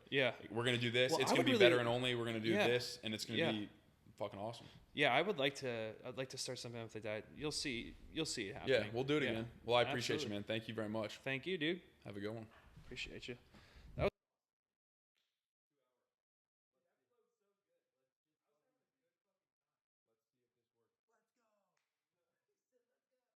we're gonna do this. It's gonna be veteran only. We're gonna do this, and it's gonna be fucking awesome. Yeah, I'd like to start something like that. You'll see it happening. Yeah, we'll do it again. Well, I appreciate you, man. Thank you very much. Thank you, dude. Have a good one. Appreciate you.